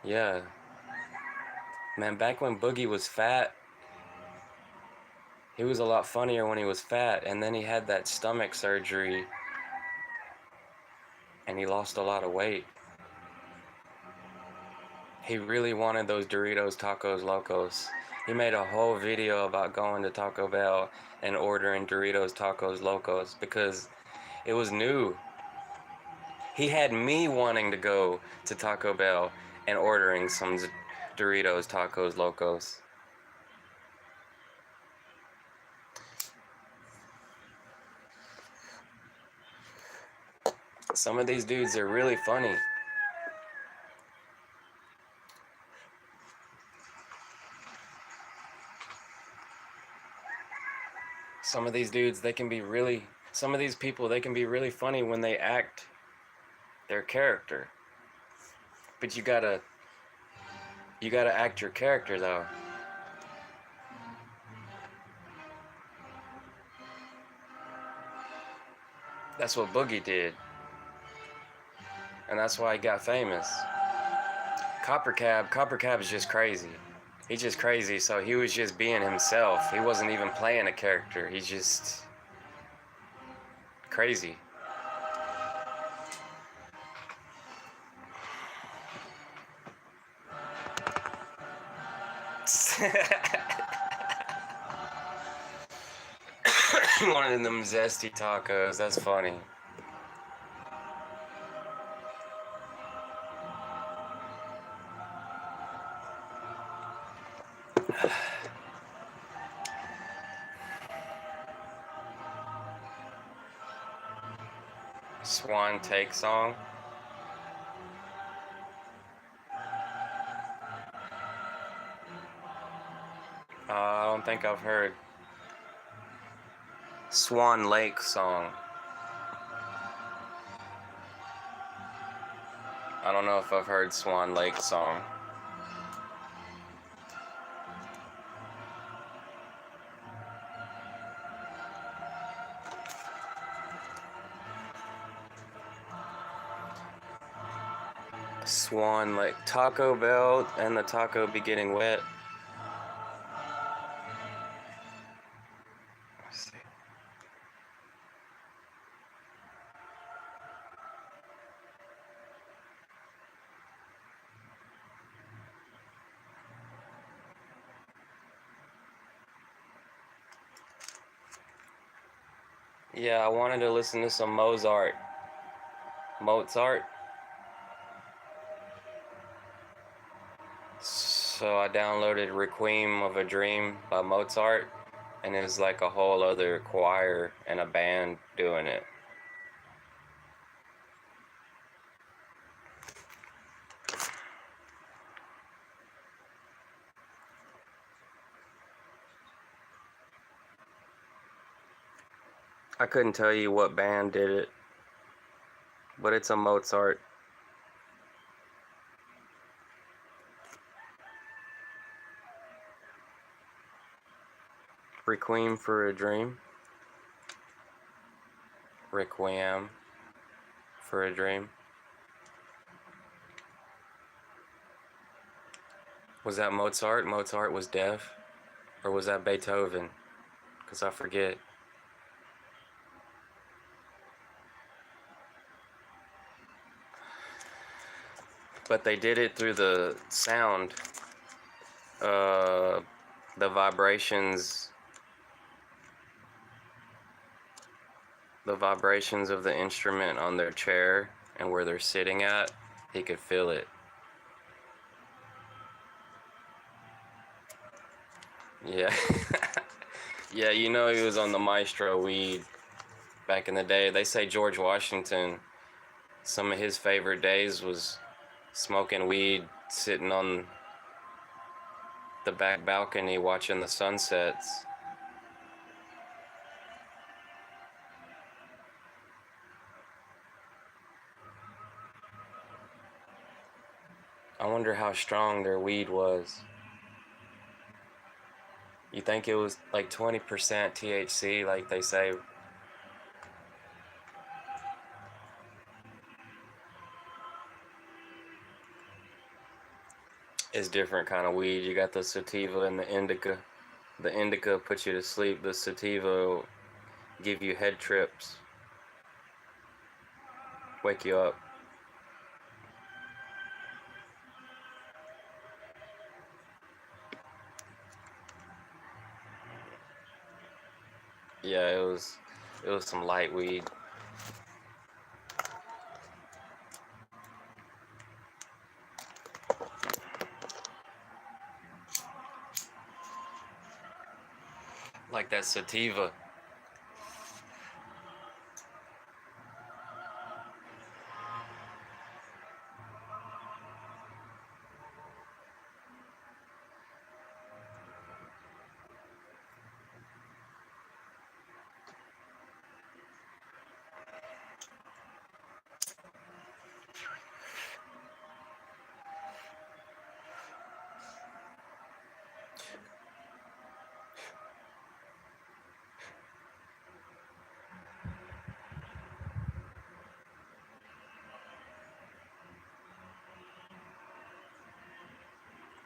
Yeah. Man, back when Boogie was fat, he was a lot funnier when he was fat, and then he had that stomach surgery and he lost a lot of weight. He really wanted those Doritos Tacos Locos. He made a whole video about going to Taco Bell and ordering Doritos Tacos Locos because it was new. He had me wanting to go to Taco Bell and ordering some Doritos Tacos Locos. Some of these dudes are really funny. Some of these dudes, they can be really, some of these people, they can be really funny when they act their character. But you gotta act your character though. That's what Boogie did. And that's why he got famous. Copper Cab is just crazy. He's just crazy, so he was just being himself. He wasn't even playing a character. He's just crazy. One of them zesty tacos. That's funny. Swan Take song. I don't think I've heard. Swan Lake song. I don't know if I've heard Swan Lake song. Swan Lake. Taco Bell and the taco be getting wet. Let's see. Yeah, I wanted to listen to some Mozart. So I downloaded Requiem of a Dream by Mozart, and it's like a whole other choir and a band doing it. I couldn't tell you what band did it, but it's a Mozart. Requiem for a Dream. Requiem for a Dream. Was that Mozart? Mozart was deaf? Or was that Beethoven? Because I forget. But they did it through the sound. The vibrations. The vibrations of the instrument on their chair and where they're sitting at, he could feel it. Yeah. Yeah, you know he was on the Maestro weed back in the day. They say George Washington, some of his favorite days was smoking weed, sitting on the back balcony watching the sunsets. I wonder how strong their weed was. You think it was like 20% THC, like they say? It's different kind of weed. You got the sativa and the indica. The indica puts you to sleep. The sativa will give you head trips, wake you up. Yeah, it was some light weed. Like that sativa.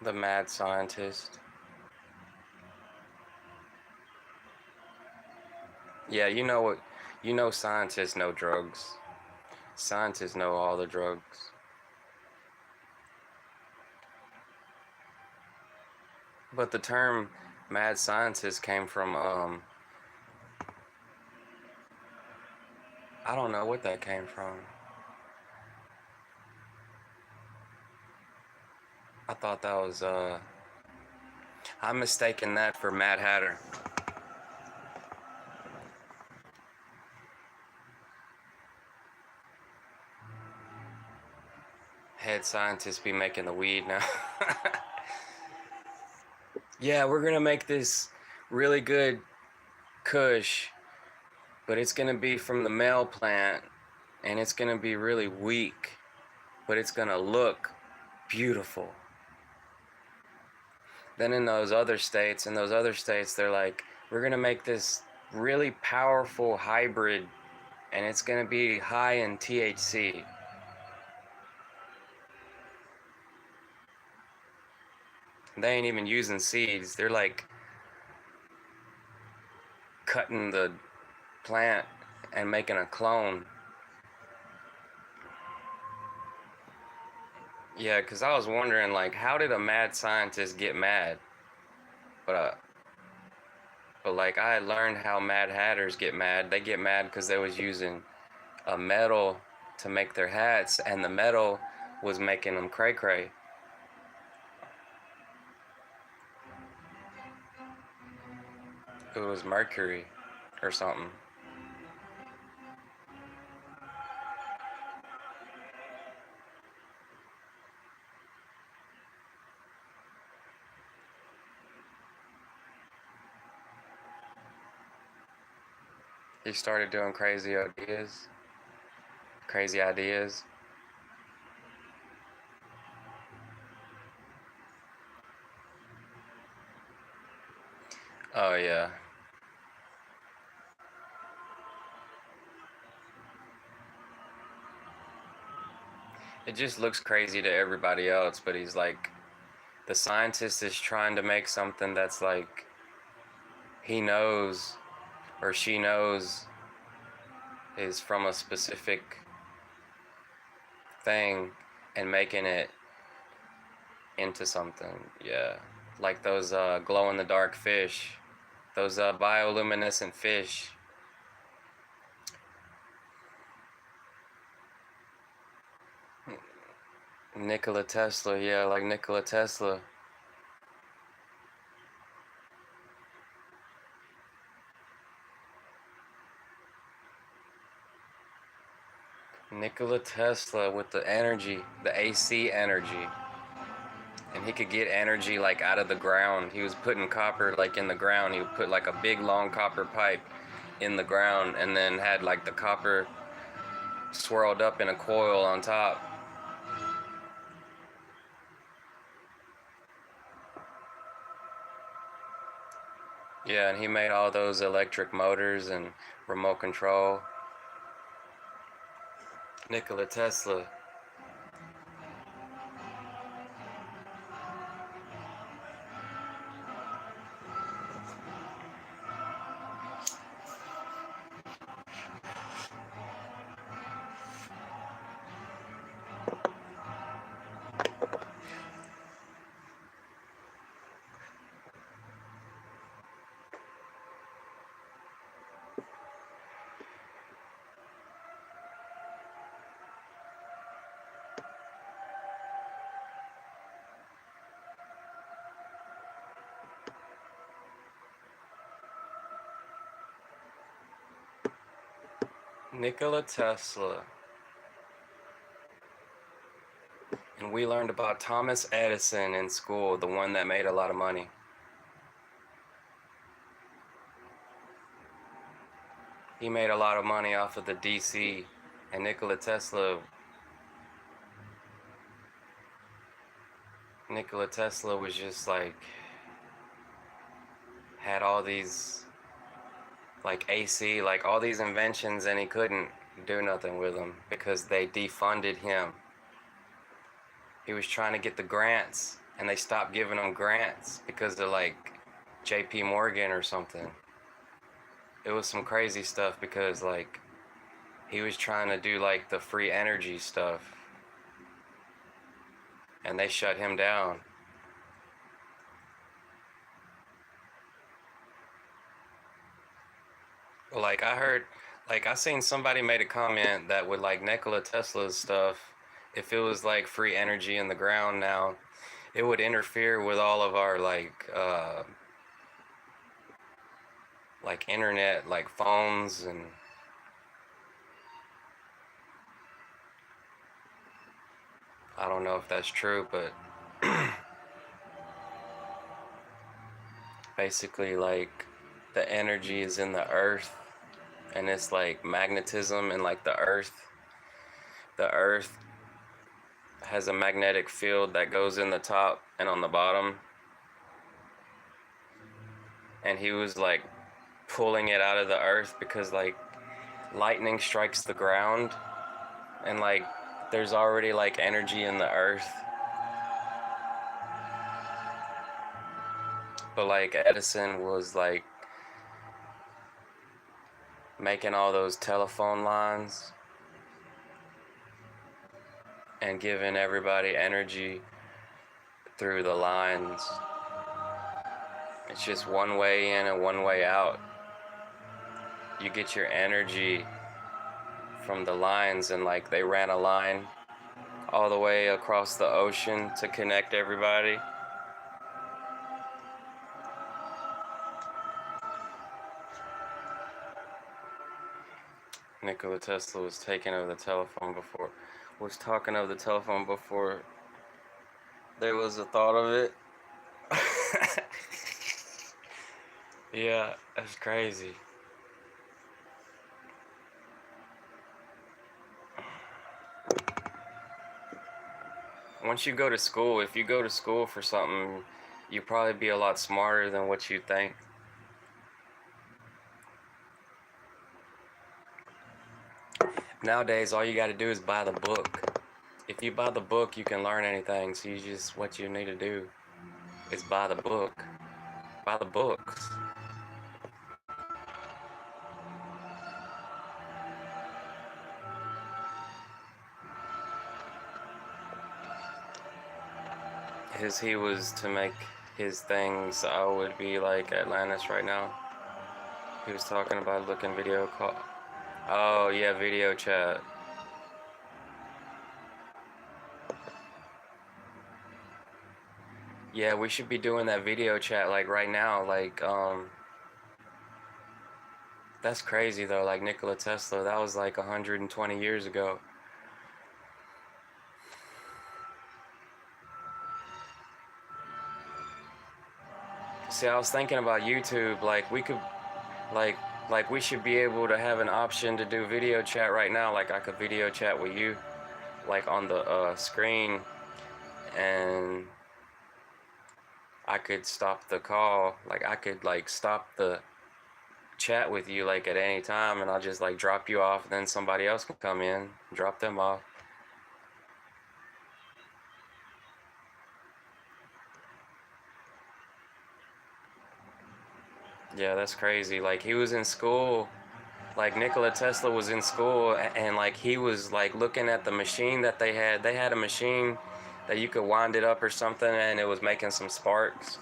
The mad scientist. Yeah, you know what? You know scientists know drugs. Scientists know all the drugs. But the term mad scientist came from I don't know what that came from. I thought that was I'm mistaking that for Mad Hatter. Head scientists be making the weed now. Yeah, we're gonna make this really good kush, but it's gonna be from the male plant and it's gonna be really weak, but it's gonna look beautiful. Then in those other states, they're like, we're gonna make this really powerful hybrid and it's gonna be high in THC. They ain't even using seeds. They're like cutting the plant and making a clone. Yeah, because I was wondering, like, how did a mad scientist get mad? But, uh, but like, I had learned how Mad Hatters get mad. They get mad because they was using a metal to make their hats, and the metal was making them cray cray. It was mercury or something. He started doing crazy ideas. Oh yeah, it just looks crazy to everybody else, but he's like, the scientist is trying to make something that's like he knows or she knows is from a specific thing and making it into something. Yeah, like those glow in the dark fish, those bioluminescent fish. Nikola Tesla, yeah, like Nikola Tesla. Nikola Tesla with the energy, the AC energy. and he could get energy like out of the ground. He was putting copper like in the ground. He would put like a big long copper pipe in the ground and then had like the copper swirled up in a coil on top. Yeah, and he made all those electric motors and remote control. Nikola Tesla. Nikola Tesla. And we learned about Thomas Edison in school, the one that made a lot of money. He made a lot of money off of the DC, and Nikola Tesla was just like, had all these like AC, like all these inventions, and he couldn't do nothing with them because they defunded him. He was trying to get the grants, and they stopped giving him grants because of like JP Morgan or something. It was some crazy stuff because like he was trying to do like the free energy stuff, and they shut him down. Like I heard, like I seen somebody made a comment that with like Nikola Tesla's stuff, if it was like free energy in the ground now, it would interfere with all of our like internet, like phones, and I don't know if that's true, but basically like the energy is in the earth, and it's like magnetism, and like the earth has a magnetic field that goes in the top and on the bottom, and he was like pulling it out of the earth because like lightning strikes the ground, and like there's already like energy in the earth, but like Edison was like making all those telephone lines and giving everybody energy through the lines. It's just one way in and one way out. You get your energy from the lines, and like they ran a line all the way across the ocean to connect everybody. Nikola Tesla was taking over the telephone before, was talking of the telephone before there was a thought of it. Yeah, that's crazy. Once you go to school, if you go to school for something, you probably be a lot smarter than what you think. Nowadays, all you got to do is buy the book. If you buy the book, you can learn anything. So what you need to do is buy the book. Buy the books. He was to make his things, I would be like Atlantis right now. He was talking about looking video call. Oh yeah, video chat. Yeah, we should be doing that video chat like right now. Like that's crazy though. Like Nikola Tesla, that was like 120 years ago. See, I was thinking about YouTube. Like we could, like, like we should be able to have an option to do video chat right now. Like I could video chat with you, like on the screen, and I could stop the call. Like I could like stop the chat with you like at any time, and I'll just like drop you off, and then somebody else can come in, drop them off. Yeah, that's crazy. Like he was in school, like Nikola Tesla was in school, and like he was like looking at the machine that they had. They had a machine that you could wind it up or something, and it was making some sparks.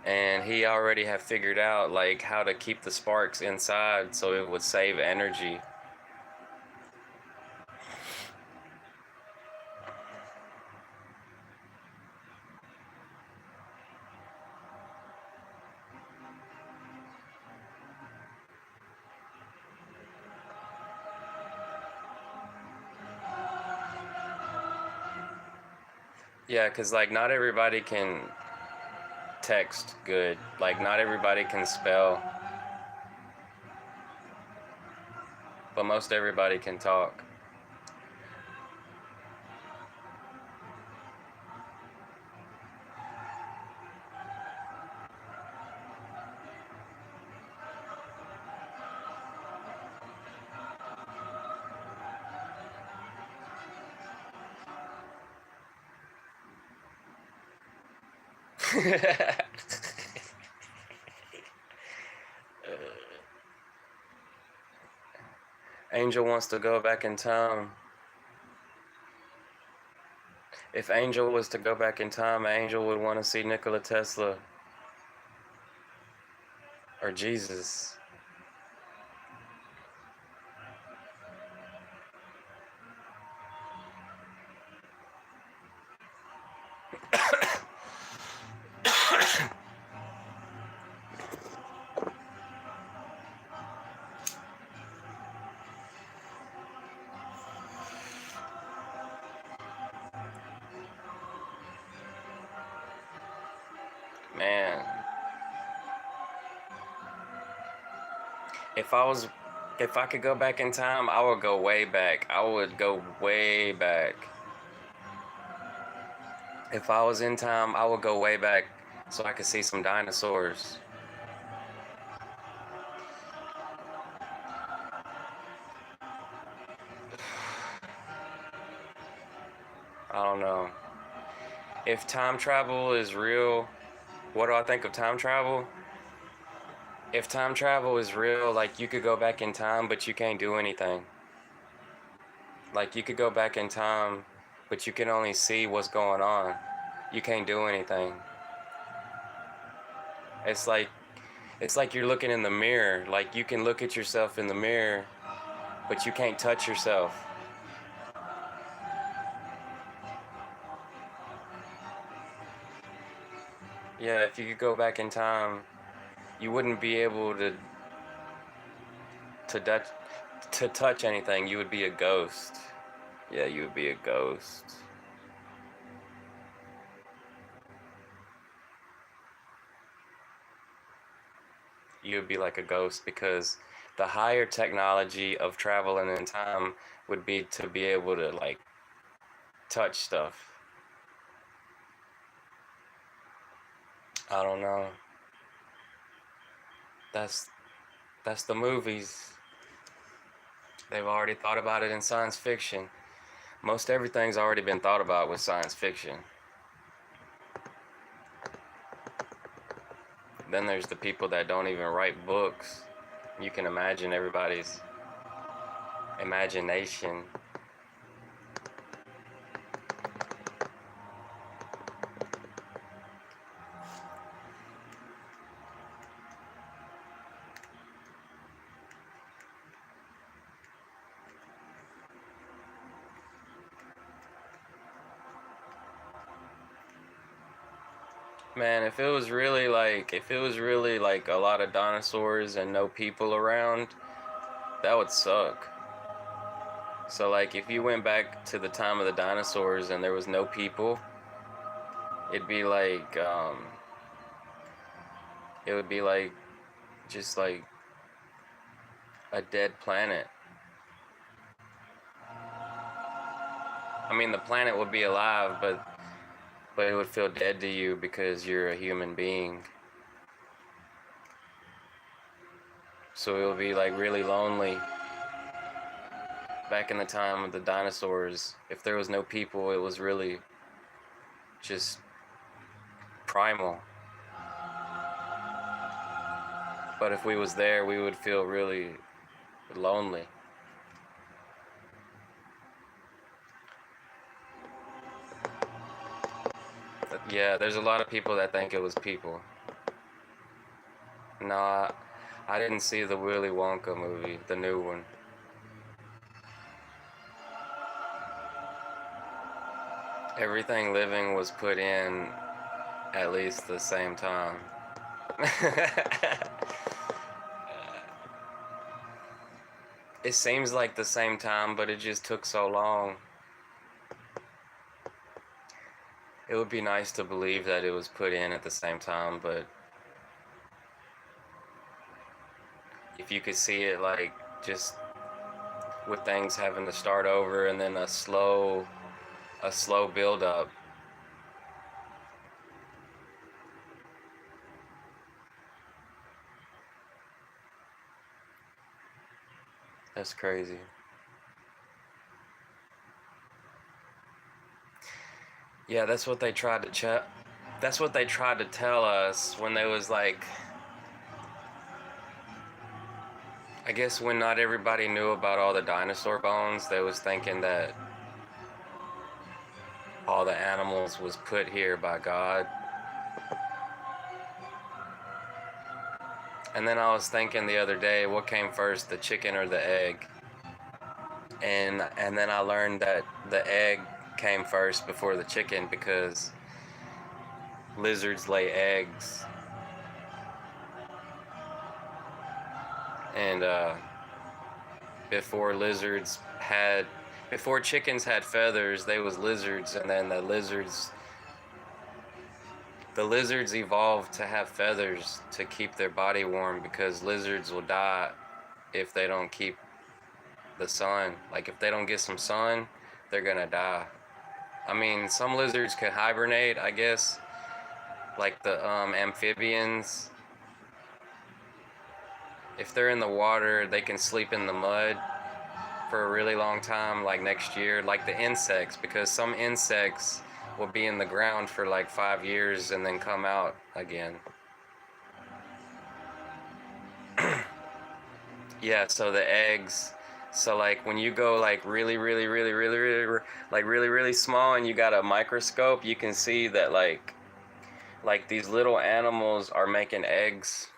And he already had figured out like how to keep the sparks inside so it would save energy. Yeah, because like not everybody can text good. Like not everybody can spell, but most everybody can talk. Angel wants to go back in time. If Angel was to go back in time, Angel would want to see Nikola Tesla or Jesus. Man, if I was, if I could go back in time, I would go way back. I would go way back. If I was in time, I would go way back so I could see some dinosaurs. I don't know. If time travel is real, what do I think of time travel? If time travel is real, like you could go back in time, but you can't do anything. Like you could go back in time, but you can only see what's going on. You can't do anything. It's like it's like you're looking in the mirror. Like you can look at yourself in the mirror, but you can't touch yourself. Yeah, if you could go back in time, you wouldn't be able to touch to touch anything. You would be a ghost. Yeah, you would be a ghost. You would be like a ghost because the higher technology of traveling in time would be to be able to like touch stuff. I don't know. That's that's the movies. They've already thought about it in science fiction. Most everything's already been thought about with science fiction. Then there's the people that don't even write books. You can imagine everybody's imagination. Man, if it was really like a lot of dinosaurs and no people around, that would suck. So like if you went back to the time of the dinosaurs and there was no people, it'd be like It would be like just like a dead planet. I mean, the planet would be alive, but it would feel dead to you because you're a human being. So it would be like really lonely. Back in the time of the dinosaurs, if there was no people, it was really just primal. But if we was there, we would feel really lonely. But yeah, there's a lot of people that think it was people. Nah, I didn't see the Willy Wonka movie, the new one. Everything living was put in at least the same time. It seems like the same time, but it just took so long. It would be nice to believe that it was put in at the same time, but if you could see it like just with things having to start over and then a slow build up. That's crazy. Yeah, that's what they tried to tell us when they was like, I guess when not everybody knew about all the dinosaur bones, they was thinking that all the animals was put here by God. And then I was thinking the other day, what came first, the chicken or the egg? And then I learned that the egg came first before the chicken because lizards lay eggs. And before lizards had before chickens had feathers, they was lizards, and then the lizards evolved to have feathers to keep their body warm because lizards will die if they don't keep the sun. Like if they don't get some sun, they're gonna die. I mean, some lizards can hibernate, I guess, like the amphibians. If they're in the water, they can sleep in the mud for a really long time, like next year, like the insects, because some insects will be in the ground for like 5 years and then come out again. Yeah, so the eggs. So like when you go like really, really, really, really, really, like really, really small, and you got a microscope, you can see that like these little animals are making eggs.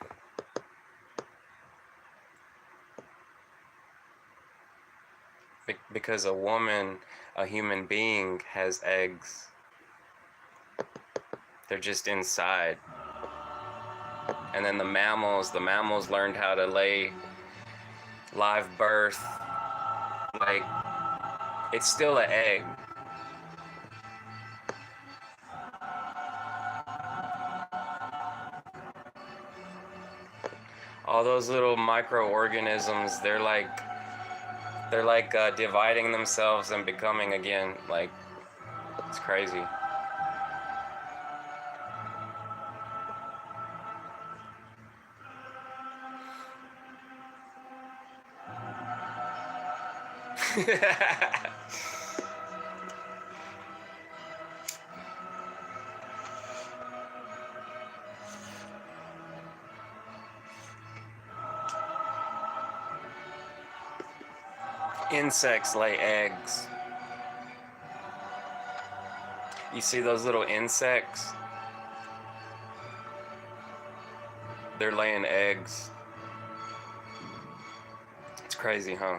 Because a human being has eggs. They're just inside. And then the mammals learned how to lay live birth. Like, it's still an egg. All those little microorganisms, they're like dividing themselves and becoming again. Like, it's crazy. Insects lay eggs. You see those little insects? They're laying eggs. It's crazy, huh?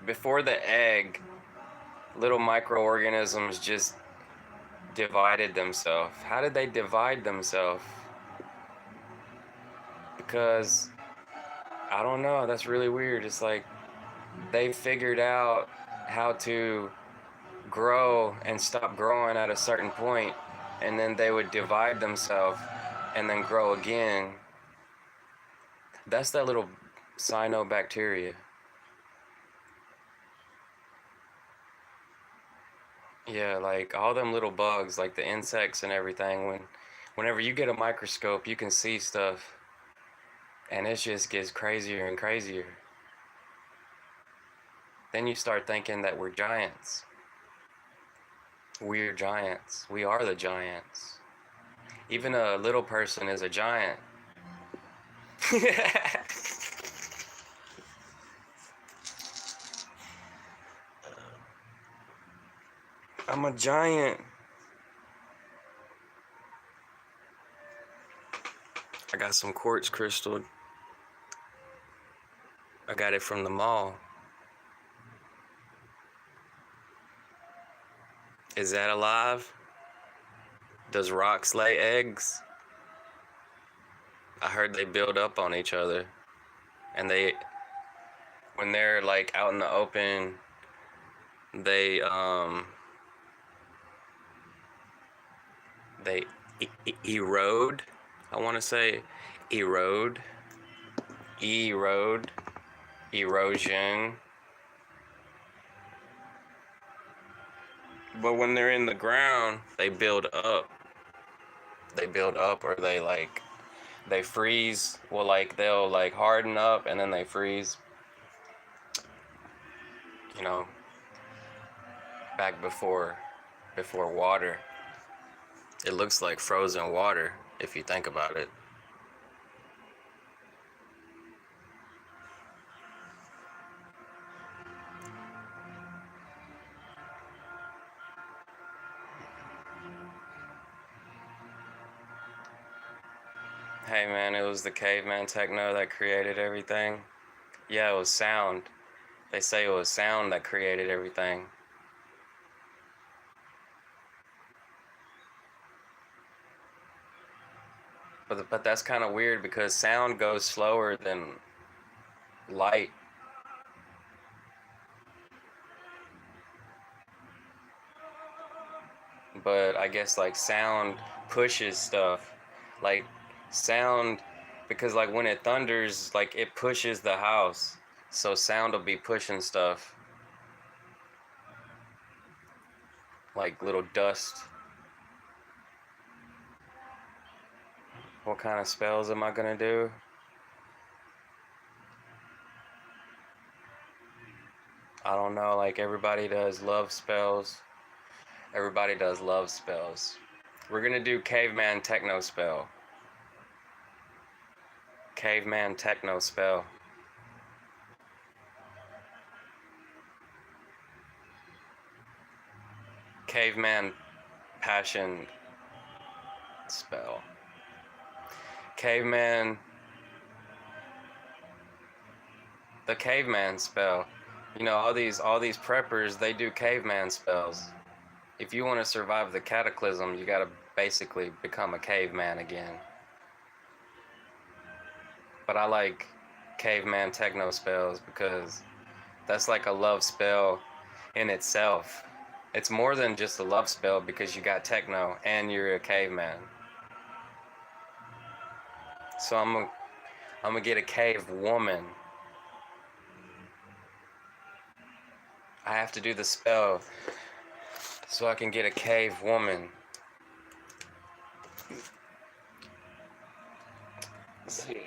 Before the egg, little microorganisms just divided themselves. How did they divide themselves? Because I don't know, that's really weird. It's like they figured out how to grow and stop growing at a certain point. and then they would divide themselves and then grow again. That's that little cyanobacteria. Yeah, like all them little bugs, like the insects and everything, whenever you get a microscope, you can see stuff and it just gets crazier and crazier. Then you start thinking that we're giants. We're giants. We are the giants. Even a little person is a giant. I'm a giant. I got some quartz crystal. I got it from the mall. Is that alive? Does rocks lay eggs? I heard they build up on each other. And when they're like out in the open, they erode. I want to say erode. Erosion. But when they're in the ground, they build up. They build up, or they freeze. Well, like they'll like harden up and then they freeze. You know, back before water. It looks like frozen water if you think about it. Hey man, it was the caveman techno that created everything. Yeah, it was sound. They say it was sound that created everything. But that's kind of weird because sound goes slower than light. But I guess like sound pushes stuff. Like sound, because like when it thunders, like it pushes the house. So sound will be pushing stuff. Like little dust. What kind of spells am I gonna do? I don't know, like everybody does love spells. Everybody does love spells. We're gonna do caveman techno spell. Caveman techno spell. Caveman passion spell. Caveman. The caveman spell. You know, all these preppers, they do caveman spells. If you want to survive the cataclysm, you gotta basically become a caveman again. But I like caveman techno spells because that's like a love spell in itself. It's more than just a love spell because you got techno and you're a caveman. So I'm gonna get a cave woman. I have to do the spell so I can get a cave woman. Let's see.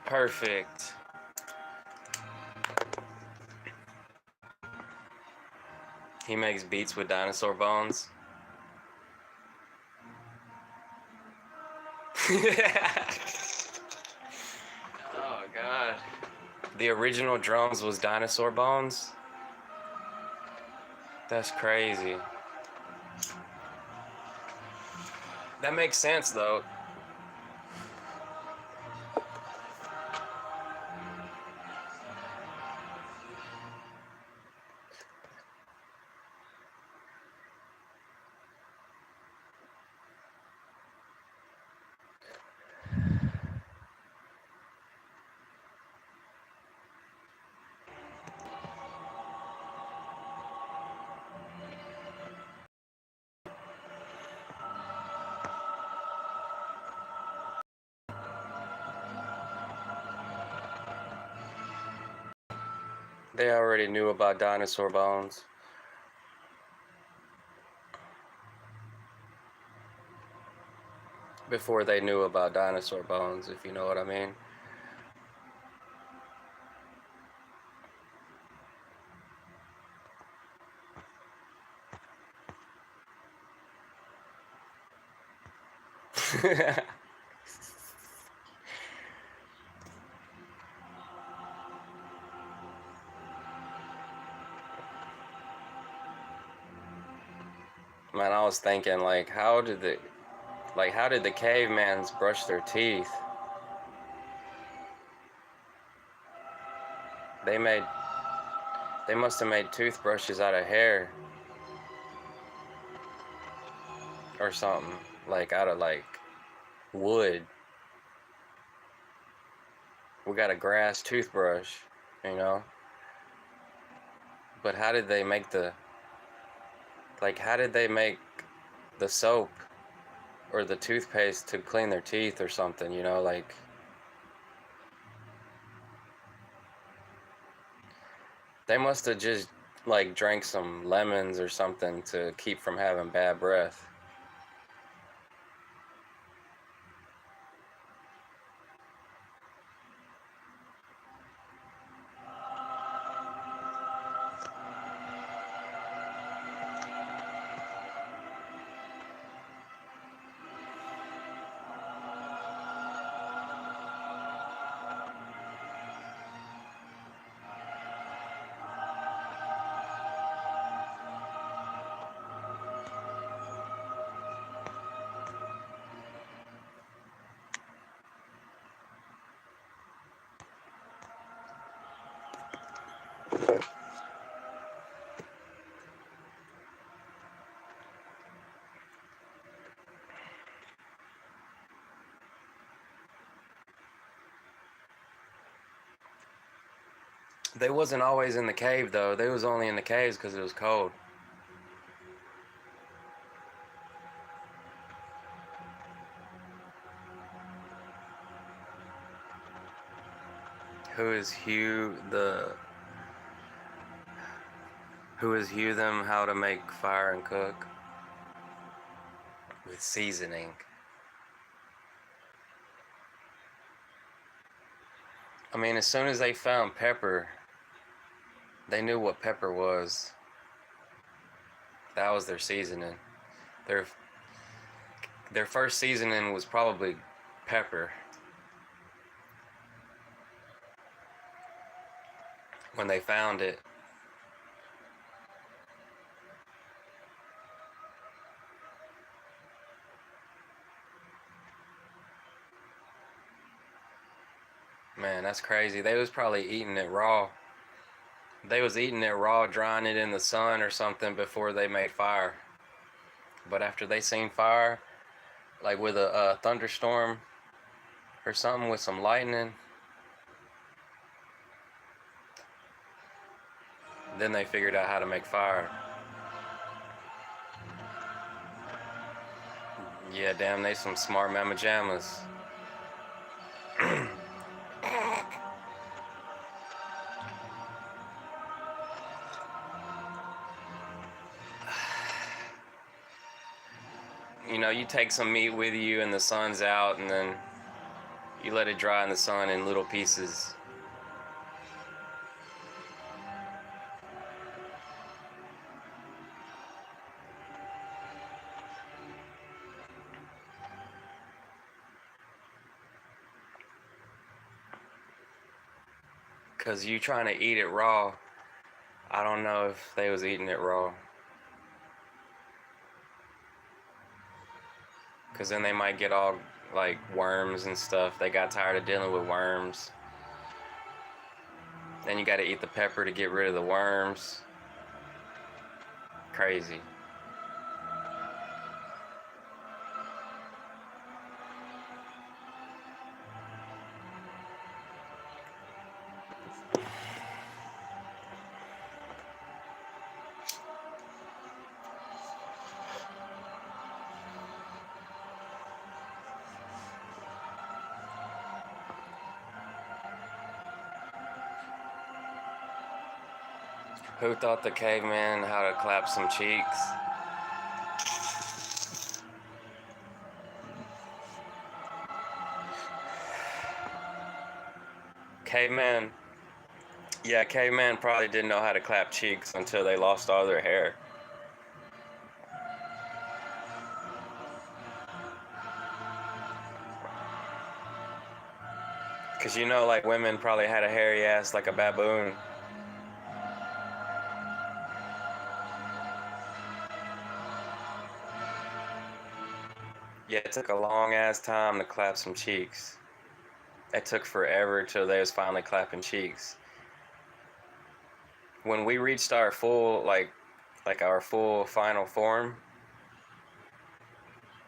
Perfect. He makes beats with dinosaur bones. Oh god. The original drums was dinosaur bones? That's crazy. That makes sense though. They already knew about dinosaur bones. Before they knew about dinosaur bones, if you know what I mean. Man, I was thinking like how did the cavemans brush their teeth? They made they must have made toothbrushes out of hair or something, like out of like wood. We got a grass toothbrush, you know? But how did they make how did they make the soap or the toothpaste to clean their teeth or something, you know? Like, they must have just like drank some lemons or something to keep from having bad breath. They wasn't always in the cave though. They was only in the caves because it was cold. Who is Hugh the Who is Hugh them how to make fire and cook with seasoning? I mean, as soon as they found pepper, they knew what pepper was. That was their seasoning. Their their first seasoning was probably pepper when they found it. Man, that's crazy. They was probably eating it raw. They was eating it raw, drying it in the sun or something before they made fire. But after they seen fire, like with a thunderstorm or something with some lightning, then they figured out how to make fire. Yeah, damn, they some smart mamma jammas. You know, you take some meat with you and the sun's out, and then you let it dry in the sun in little pieces. Cause you trying to eat it raw. I don't know if they was eating it raw. Because then they might get all like worms and stuff. They got tired of dealing with worms. Then you got to eat the pepper to get rid of the worms. Crazy. Who taught the caveman how to clap some cheeks? Caveman. Yeah, caveman probably didn't know how to clap cheeks until they lost all their hair. Cause you know, like women probably had a hairy ass like a baboon. Yeah, it took a long ass time to clap some cheeks. It took forever till they was finally clapping cheeks. When we reached our full like our full final form,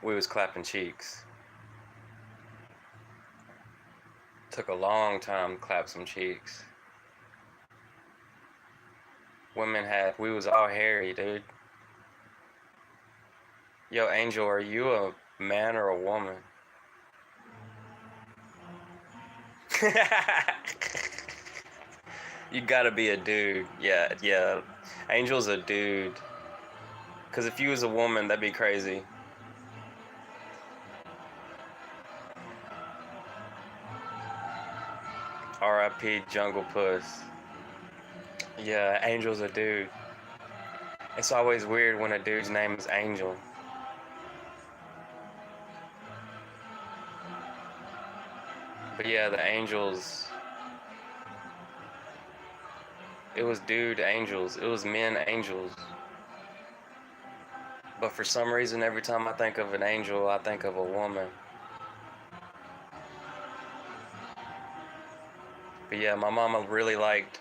we was clapping cheeks. Took a long time to clap some cheeks. We was all hairy, dude. Yo, Angel, are you a man or a woman? You gotta be a dude. Yeah, yeah. Angel's a dude. Cause if you was a woman, that'd be crazy. R.I.P. Jungle Puss. Yeah, Angel's a dude. It's always weird when a dude's name is Angel. But yeah, the Angels. It was dude angels. It was men angels. But for some reason, every time I think of an angel, I think of a woman. But yeah, my mama really liked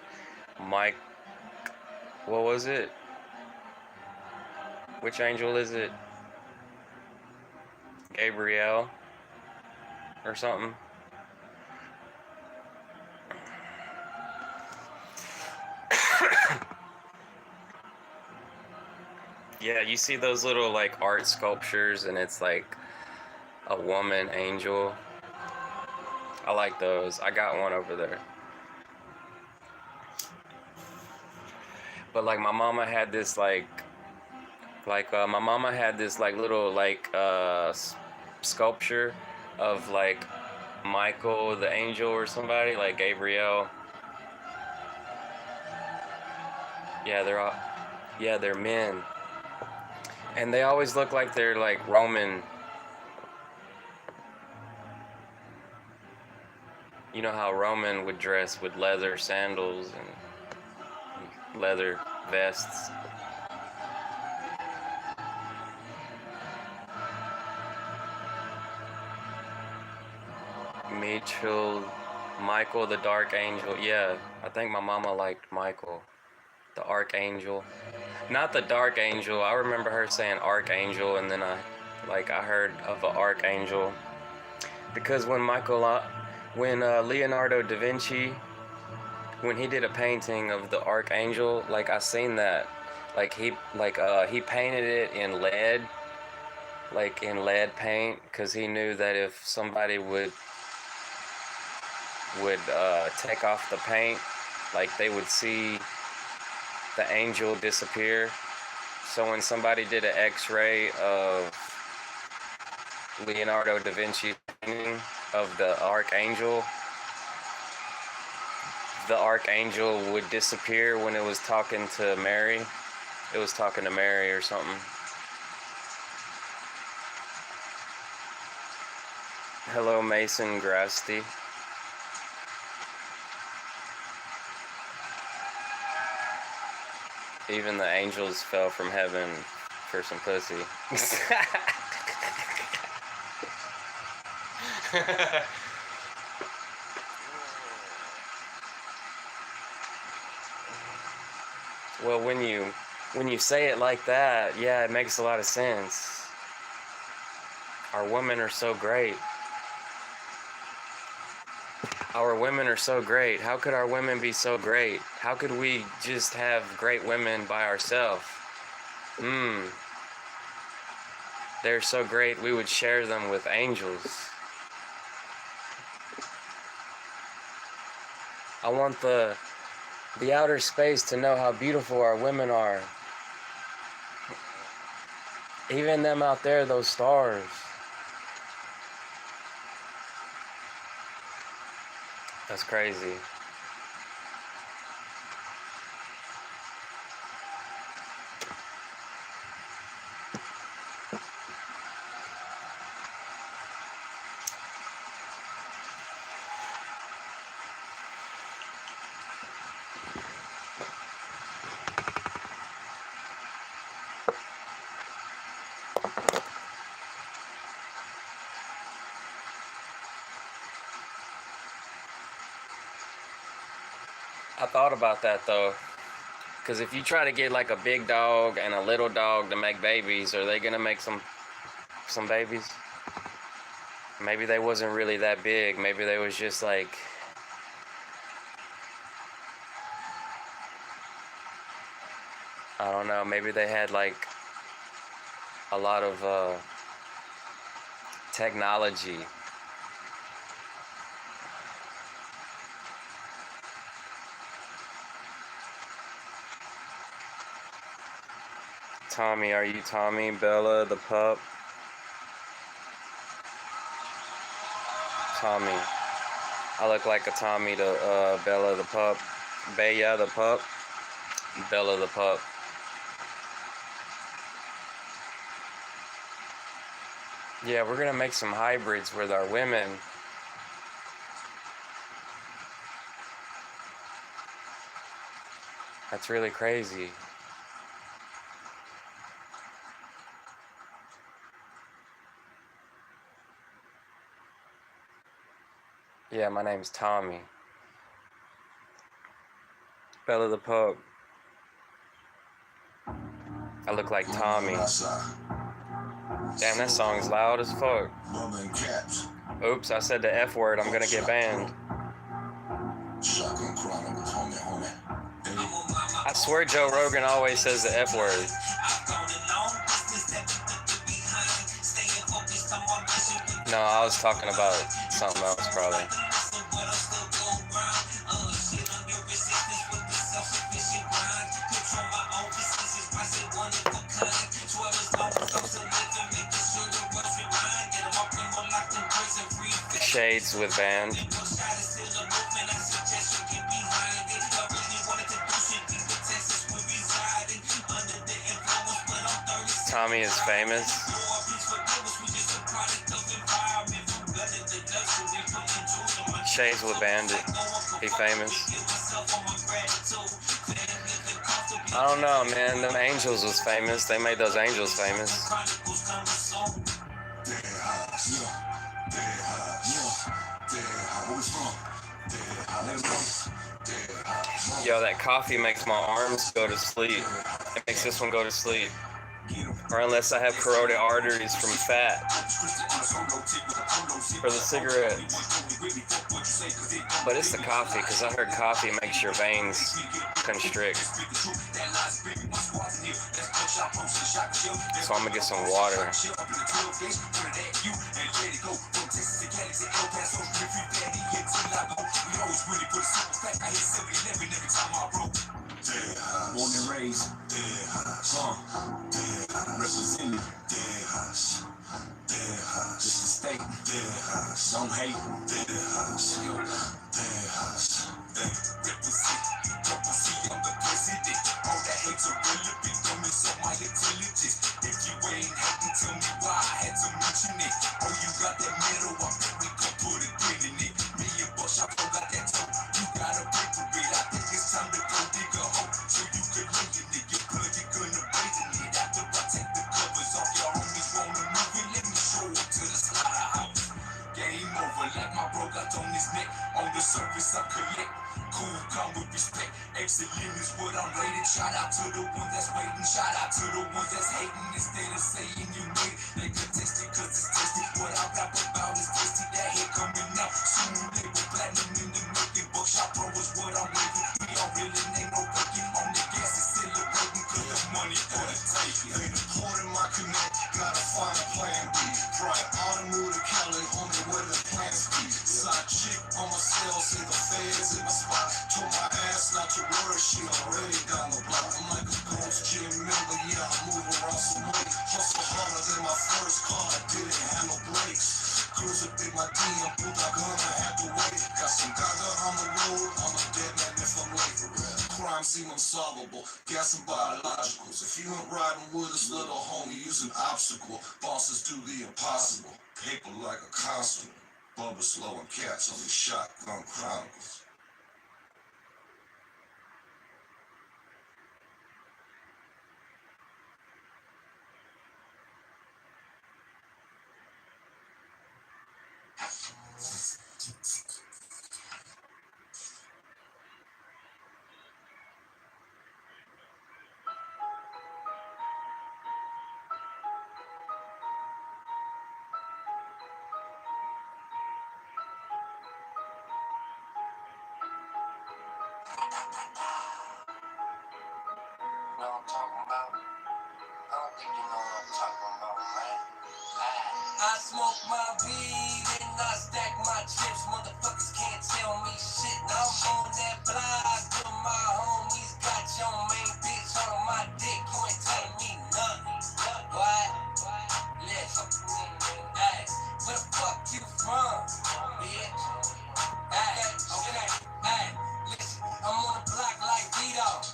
Mike. What was it? Which angel is it? Gabrielle or something? Yeah, you see those little like art sculptures and it's like a woman angel. I like those. I got one over there. But like my mama had this my mama had this like little sculpture of like Michael the angel or somebody like Gabrielle. They're men. And they always look like they're like Roman. You know how Roman would dress with leather sandals and leather vests. Michael the Dark Angel. Yeah, I think my mama liked Michael, the Archangel. Not the Dark Angel. I remember her saying Archangel, and then I heard of an Archangel because when Leonardo da Vinci, when he did a painting of the Archangel, like I seen that, he painted it in lead, like in lead paint, because he knew that if somebody would take off the paint, like they would see the angel disappear. So when somebody did an X-ray of Leonardo da Vinci painting of the Archangel would disappear when it was talking to Mary. It was talking to Mary or something. Hello, Mason Grasty. Even the angels fell from heaven for some pussy. Well, when you say it like that, yeah, it makes a lot of sense. Our women are so great. Our women are so great. How could our women be so great? How could we just have great women by ourselves? They're so great we would share them with angels. I want the outer space to know how beautiful our women are. Even them out there, those stars. That's crazy. I thought about that though. Because if you try to get like a big dog and a little dog to make babies, are they gonna make some babies? Maybe they wasn't really that big. Maybe they was just like, I don't know, maybe they had like a lot of technology. Tommy, are you Tommy? Bella the pup? Tommy. I look like a Tommy to Bella the pup. Bella the pup. Bella the pup. Yeah, we're gonna make some hybrids with our women. That's really crazy. Yeah, my name's Tommy. Bella the pup. I look like Tommy. Damn, that song's loud as fuck. Oops, I said the F word. I'm gonna get banned. I swear Joe Rogan always says the F word. No, I was talking about something else probably. Shades with band. Tommy is famous. Shades with Bandit. He famous. I don't know, man. Them Angels was famous. They made those Angels famous. Yo, that coffee makes my arms go to sleep. It makes this one go to sleep. Or unless I have corroded arteries from fat. For the cigarettes. But it's the coffee, because I heard coffee makes your veins constrict. So I'm gonna get some water. Born and raised, represented, just the state, don't hate, represent, I'm the president, all that hate's irrelevant, don't insult my intelligence, if you ain't happy, tell me why I had to mention it, oh you got that metal, I bet we can put a pin in it, $1,000,000, I got that toe, you gotta pay for it, I think it's time to go dig a hole, so you could lay in it, your blood, you're gonna bathe in it, after I take the covers off, your homies wanna move it, let me show up to the slaughterhouse, game over. Excellent is what I'm rated. Shout out to the ones that's waiting. Shout out to the ones that's hating. Instead of saying you made it, they can taste it cause it's tasty. What I rap about is tasty. That hit coming out soon. They were platinum in the making. Buckshot Pro is what I'm waiting. We all really ain't no faking. On the gas is celebrating cause the money for the taking. Ain't a part of my connect. Gotta find a plan B. Bright autumn move to Cali. Homie, where the plans be. Side chick on my cell. See the feds in the spot. Told my ass not to worry. She already down the block. I'm like a ghost gym member. Yeah, I move around some way. Hustle harder than my first car. I didn't have no brakes. Cruise up in my DM. Puta gonna have to wait. Got some gaga on the road. I'm a dead man if I'm late for real. Crime seem unsolvable. Got some biologicals. If you ain't riding with us, little homie, use an obstacle. Bosses do the impossible. Paper like a constable. Bubba Slow and Cats on the Shotgun Chronicles. Know what I'm talking about? I don't think you know what I'm talking about, man. I smoke my weed and I stack my chips. Motherfuckers can't tell me shit. I'm on that block with my homies. Got your main bitch on my dick. You ain't telling me nothing. What? Listen. Hey, where the fuck you from, bitch? Hey, okay. Hey, listen. I'm on the block like Vito.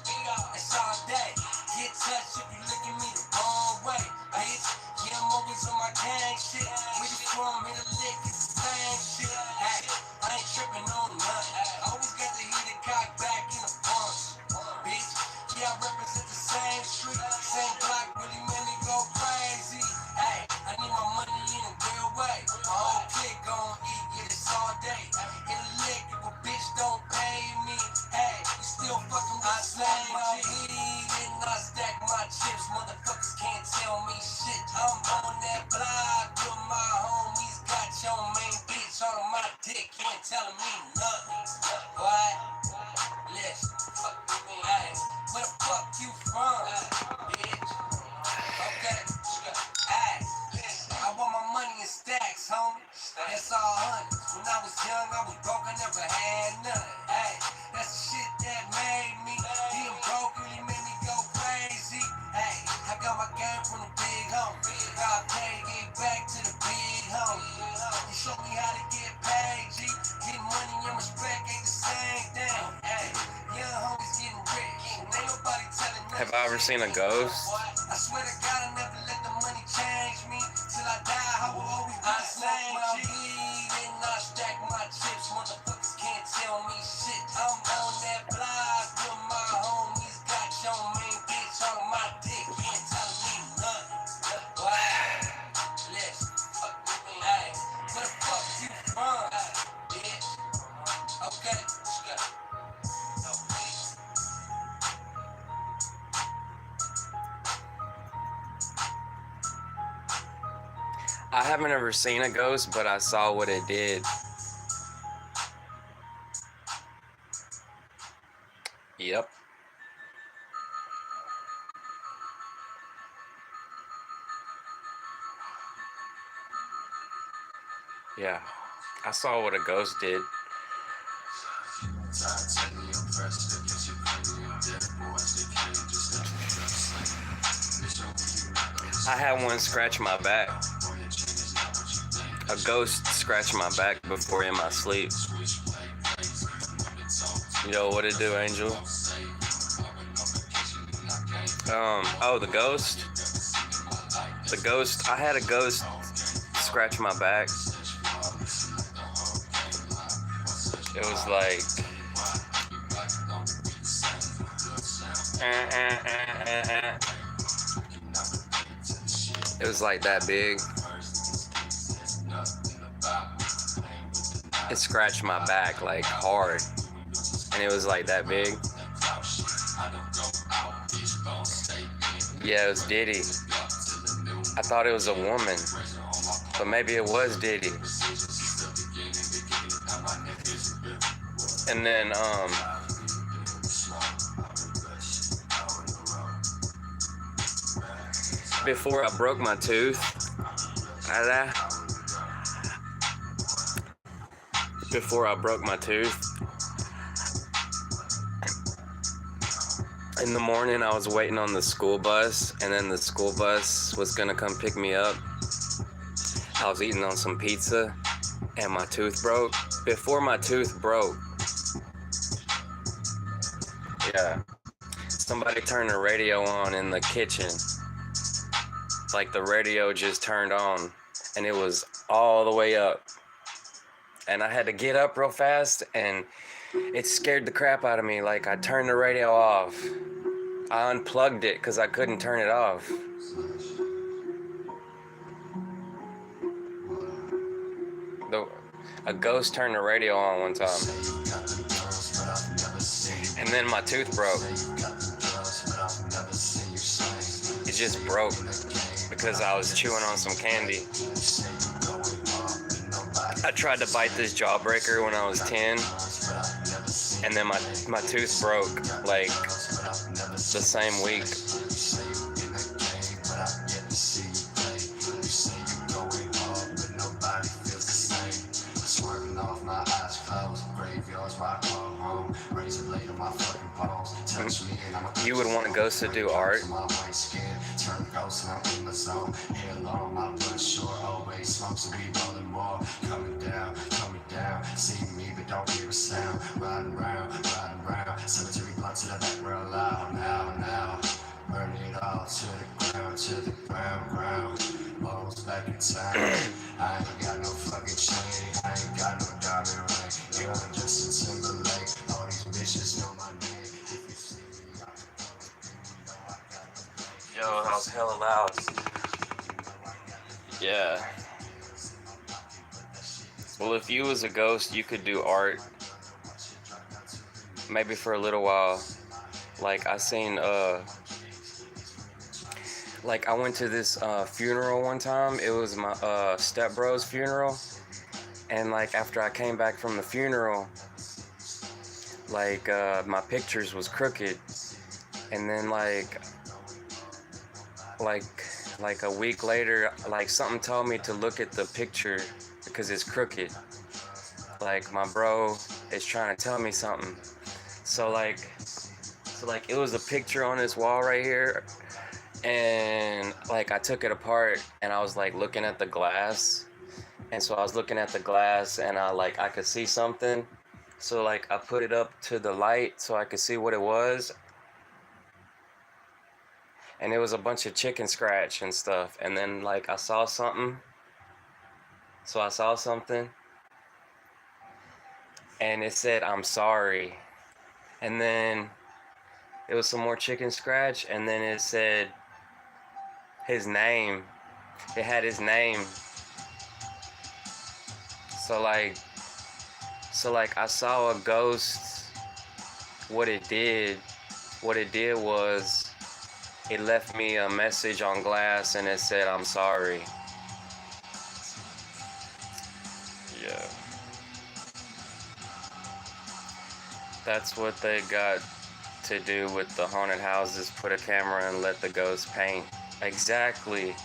It's all day. Get touched if you look at me the wrong way, bitch. Yeah, I'm always on my gang shit. Where you from? In the lick, it's the same shit. Hey, I ain't tripping on nothing. Always got the heat and cock back in the bunch, bitch. Yeah, I represent the same street, same block. Really made me go crazy. Hey, I need my money in a real way. My whole clique gon' eat, yeah, it's all day. In the lick, if a bitch don't pay me, hey, you still fucking with the same shit. And I stack my chips, motherfuckers can't tell me shit. I'm on that block with my homies. Got your main bitch on my dick, you ain't telling me nothing. What? Listen, hey, where the fuck you from, bitch? Okay, hey, I want my money in stacks, homie. That's all hundreds. When I was young, I was broke, I never had nothing. Hey, that's the shit that made me. Being broke really made me go crazy. Hey, I got my game from the big homie. Got paid, get back to the big homie. You showed me how to get paid, G. Getting money and respect ain't the same thing. Hey, young homies getting rich. And ain't nobody telling nothing. Have I ever seen a ghost? I swear to God, I never let the money change me. Till I die, I will always be the same. I weed and I stack my chips. Motherfuckers can't tell me shit. I'm on that block with my homies. Got your main bitch on my dick. You ain't telling me nothing. What? Listen. Hey, where the fuck you from, bitch? Okay. I haven't ever seen a ghost, but I saw what it did. Yep. Yeah. I saw what a ghost did. I had one scratch my back. A ghost scratched my back before in my sleep. You know what it do, Angel? Oh, the ghost? The ghost, I had a ghost scratch my back. It was like... It was like that big. It scratched my back like hard. And it was like that big. Yeah, it was Diddy. I thought it was a woman, but maybe it was Diddy. And then, before I broke my tooth, in the morning I was waiting on the school bus, and then the school bus was gonna come pick me up. I was eating on some pizza, and my tooth broke. Before my tooth broke, yeah, somebody turned the radio on in the kitchen. Like the radio just turned on, and it was all the way up. And I had to get up real fast, and it scared the crap out of me. Like, I turned the radio off. I unplugged it because I couldn't turn it off. A ghost turned the radio on one time. And then my tooth broke. It just broke because I was chewing on some candy. I tried to bite this jawbreaker when I was 10, and then my tooth broke like the same week. You would want ghosts to do art? See me, but don't hear a sound. Riding round, cemetery blood to the background loud. Now, burn it all to the ground. Bones back in time. I ain't got no fucking chain. I ain't got no diamond ring. You know, Justin Timberlake. All these bitches know my name. If you see me, I Yo, that was hella loud. Yeah. Well, if you was a ghost, you could do art. Maybe for a little while. Like, I seen, like, I went to this funeral one time. It was my stepbro's funeral. And, like, after I came back from the funeral, like, my pictures was crooked. And then, like a week later, like, something told me to look at the picture because it's crooked. Like, my bro is trying to tell me something. So like it was a picture on this wall right here, and like I took it apart and I was like looking at the glass, and so I was looking at the glass and I could see something. So like I put it up to the light so I could see what it was, and it was a bunch of chicken scratch and stuff. And then like I saw something. So I saw something, and it said, "I'm sorry." And then it was some more chicken scratch, and then it said his name. It had his name. So like I saw a ghost. What it did was it left me a message on glass, and it said, "I'm sorry." Yeah. That's what they got to do with the haunted houses. Put a camera and let the ghost paint. Exactly.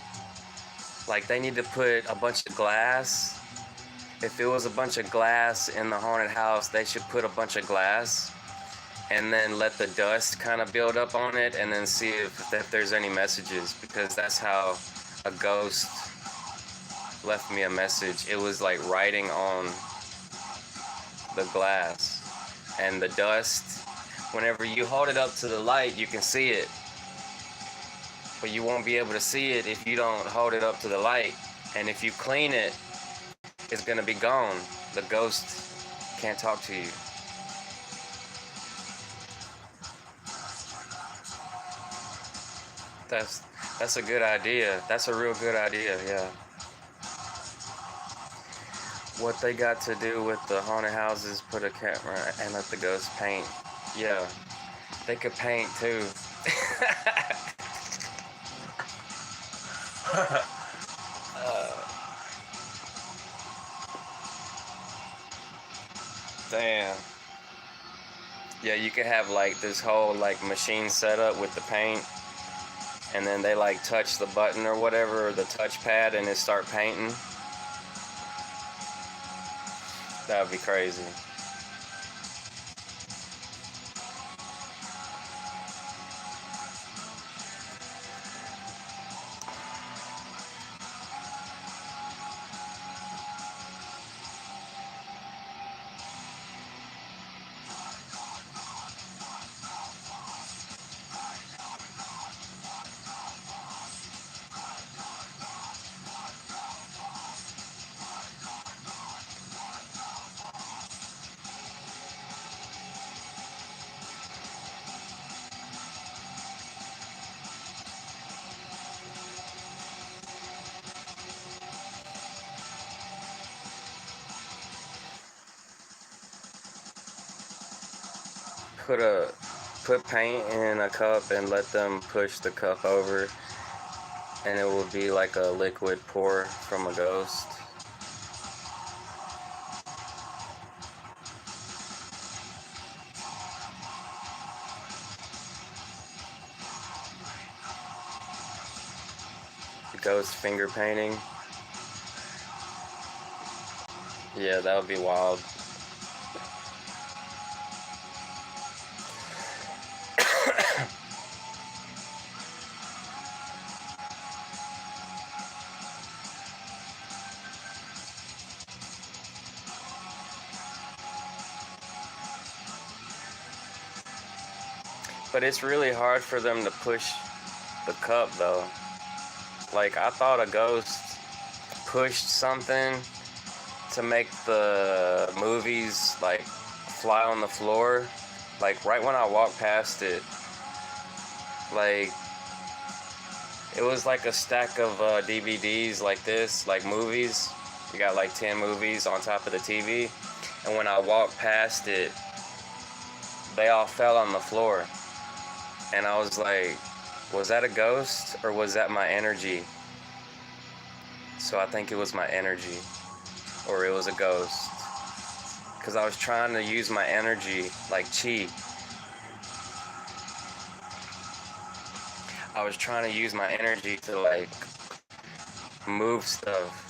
Like, they need to put a bunch of glass. If it was a bunch of glass in the haunted house, they should put a bunch of glass and then let the dust kind of build up on it, and then see if there's any messages, because that's how a ghost left me a message. It was like writing on the glass, and the dust, whenever you hold it up to the light, you can see it, but you won't be able to see it if you don't hold it up to the light. And if you clean it, it's gonna be gone. The ghost can't talk to you. That's a good idea. That's a real good idea, yeah. What they got to do with the haunted houses, put a camera and let the ghost paint. Yeah, they could paint too. Damn. Yeah, you could have like this whole like machine setup with the paint, and then they like touch the button or whatever, or the touchpad, and it start painting. That would be crazy. Put paint in a cup and let them push the cup over, and it will be like a liquid pour from a ghost. Ghost finger painting. Yeah, that would be wild. But it's really hard for them to push the cup though. Like, I thought a ghost pushed something to make the movies like fly on the floor. Like right when I walked past it, like it was like a stack of DVDs like this, like movies. You got like 10 movies on top of the TV, and when I walked past it, they all fell on the floor. And I was like, was that a ghost or was that my energy? So I think it was my energy, or it was a ghost, because I was trying to use my energy like chi. I was trying to use my energy to like move stuff.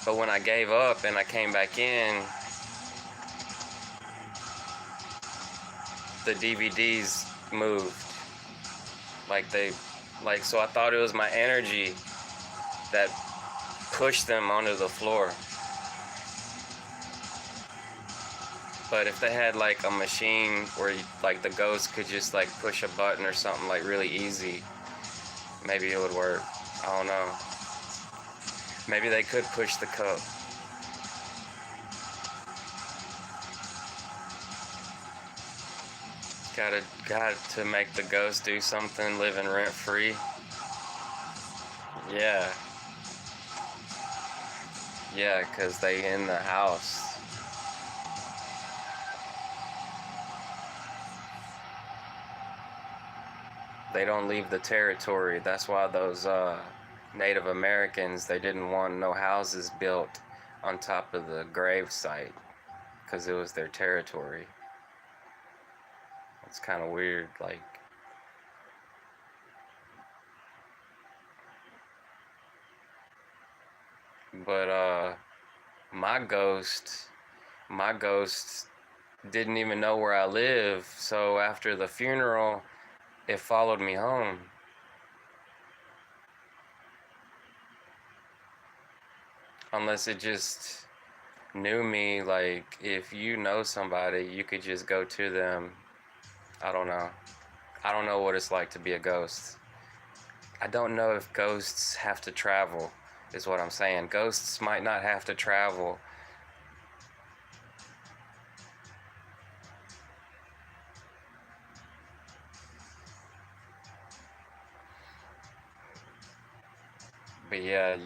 But when I gave up and I came back in, the DVDs moved. So I thought it was my energy that pushed them onto the floor. But if they had like a machine where like the ghost could just like push a button or something like really easy, maybe it would work. I don't know. Maybe they could push the cup. Got to make the ghost do something, living rent free. Yeah. Yeah, 'cause they in the house. They don't leave the territory. That's why those Native Americans, they didn't want no houses built on top of the grave site, because it was their territory. It's kind of weird, like. But my ghost didn't even know where I live, so after the funeral, it followed me home. Unless it just knew me, like if you know somebody, you could just go to them. I don't know. I don't know what it's like to be a ghost. I don't know if ghosts have to travel, is what I'm saying. Ghosts might not have to travel. But yeah,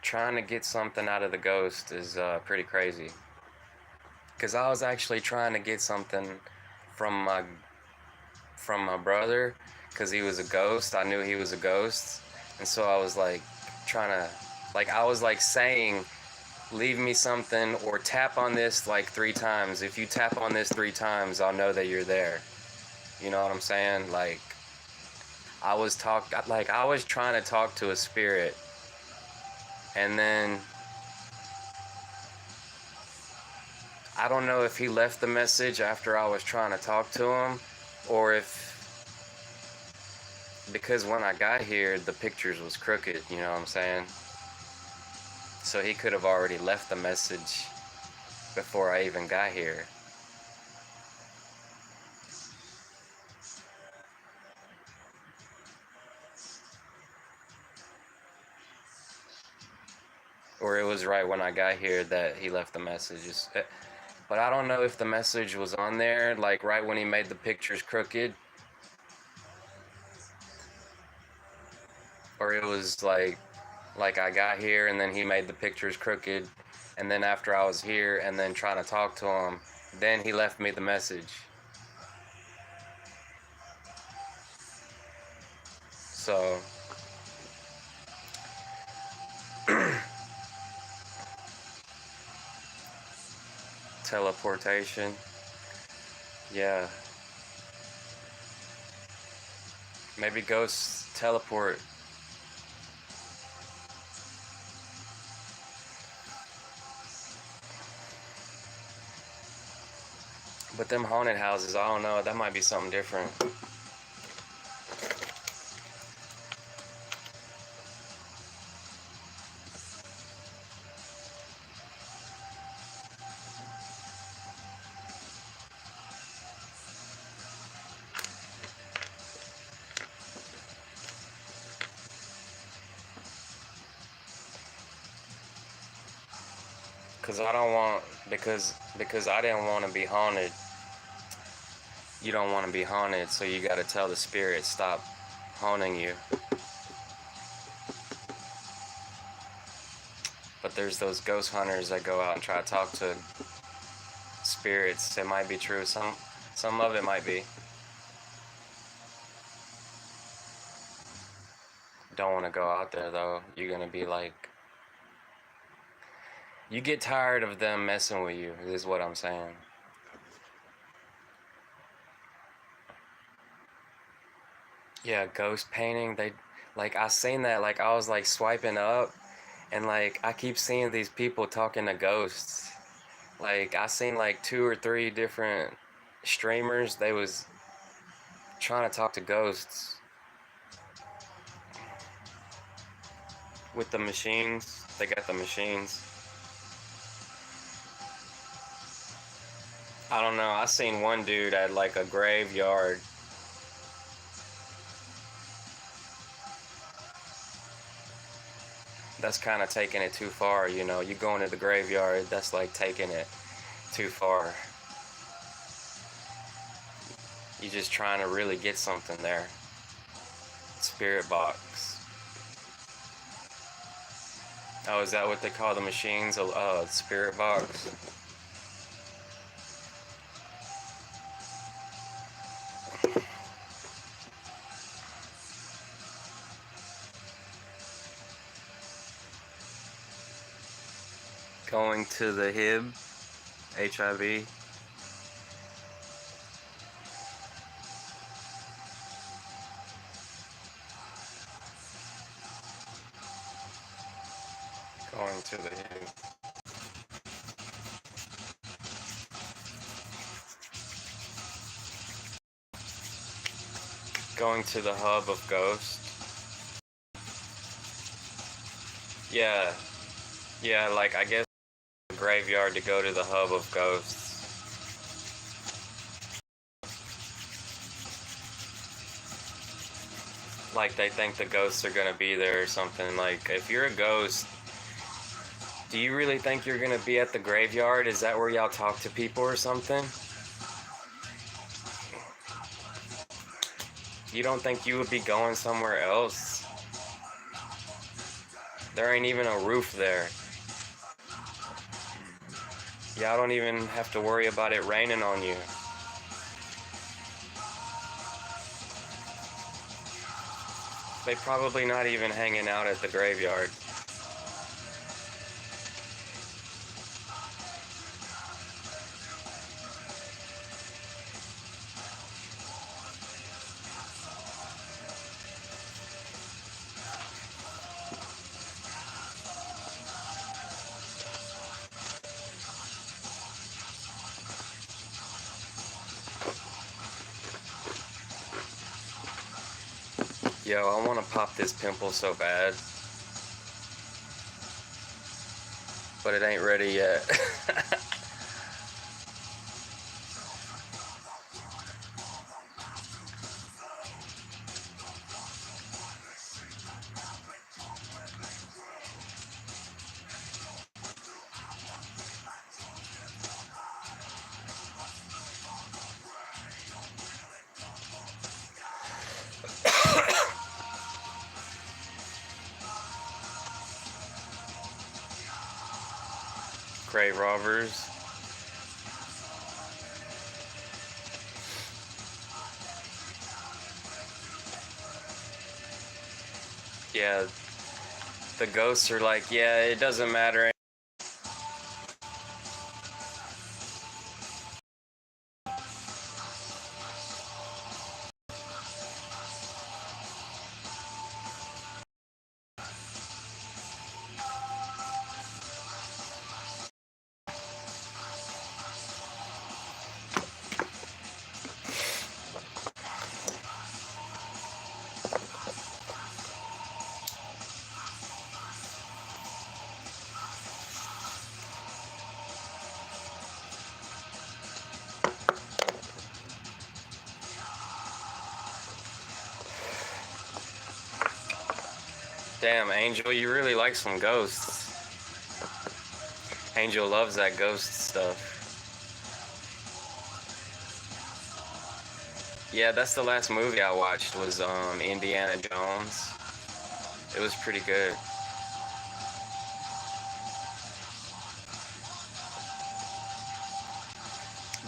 trying to get something out of the ghost is pretty crazy. Because I was actually trying to get something from my brother, because he was a ghost. I knew he was a ghost. And so I was like trying to, like, I was like saying, leave me something or tap on this like 3 times. If you tap on this 3 times, I'll know that you're there. You know what I'm saying? Like, I was trying to talk to a spirit. And then I don't know if he left the message after I was trying to talk to him, or if, because when I got here, the pictures was crooked, you know what I'm saying? So he could have already left the message before I even got here. Or it was right when I got here that he left the messages. But I don't know if the message was on there, like right when he made the pictures crooked. Or it was like I got here and then he made the pictures crooked. And then after I was here and then trying to talk to him, then he left me the message. So teleportation. Yeah. Maybe ghosts teleport. But them haunted houses, I don't know, that might be something different. Cause I don't want, because I didn't want to be haunted. You don't want to be haunted, so you got to tell the spirit stop haunting you. But there's those ghost hunters that go out and try to talk to spirits. It might be true. Some of it might be. Don't want to go out there though. You're gonna be like, you get tired of them messing with you, is what I'm saying. Yeah, ghost painting, like, I seen that, like, I was like swiping up and like I keep seeing these people talking to ghosts. Like, I seen like 2 or 3 different streamers, they was trying to talk to ghosts with the machines. They got the machines. I don't know, I seen one dude at like a graveyard. That's kind of taking it too far, you know. You go into the graveyard, that's like taking it too far. You're just trying to really get something there. Spirit box. Oh, is that what they call the machines? Spirit box. Going to the HIB, HIV. Going to the HIB. Going to the hub of ghosts. Yeah. Yeah, like, I guess graveyard to go to the hub of ghosts. Like, they think the ghosts are gonna be there or something. Like, if you're a ghost, do you really think you're gonna be at the graveyard? Is that where y'all talk to people or something? You don't think you would be going somewhere else? There ain't even a roof there. Y'all don't even have to worry about it raining on you. They probably not even hanging out at the graveyard. Yo, I want to pop this pimple so bad. But it ain't ready yet. Grave robbers. Yeah, the ghosts are like, yeah, it doesn't matter. Damn, Angel, you really like some ghosts. Angel loves that ghost stuff. Yeah, that's the last movie I watched was Indiana Jones. It was pretty good.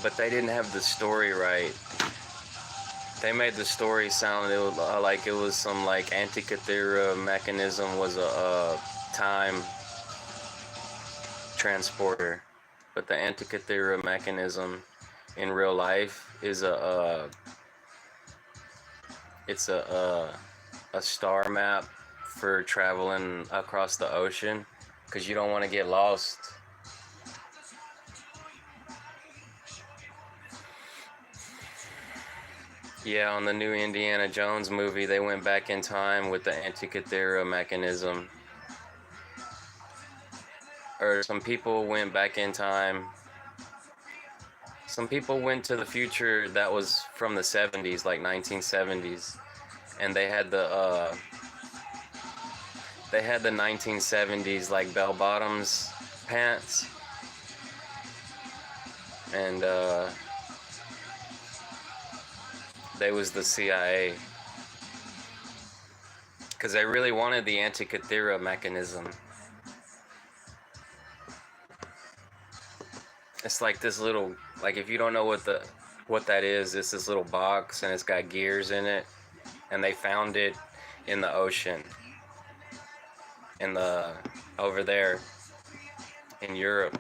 But they didn't have the story right. They made the story sound like it was some like Antikythera mechanism was a time transporter, but the Antikythera mechanism in real life is it's a star map for traveling across the ocean because you don't want to get lost. Yeah, on the new Indiana Jones movie, they went back in time with the Antikythera mechanism. Or some people went back in time. Some people went to the future that was from the 70s, like 1970s, and they had the 1970s like bell bottoms pants, and they was the CIA because they really wanted the Antikythera mechanism. It's like this little, like if you don't know what that is, it's this little box and it's got gears in it, and they found it in the ocean, over there in Europe.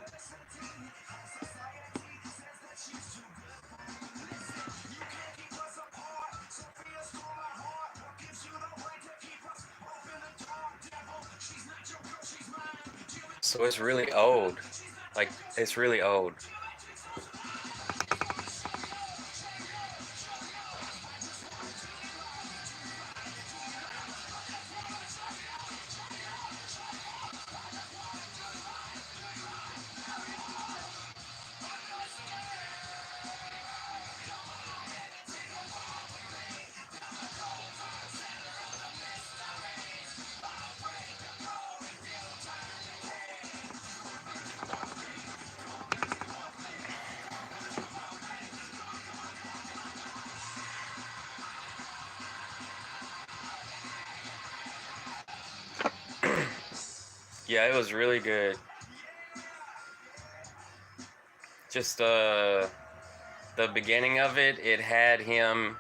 So it's really old. Like it's really old. Yeah, it was really good. Just the beginning of it, it had him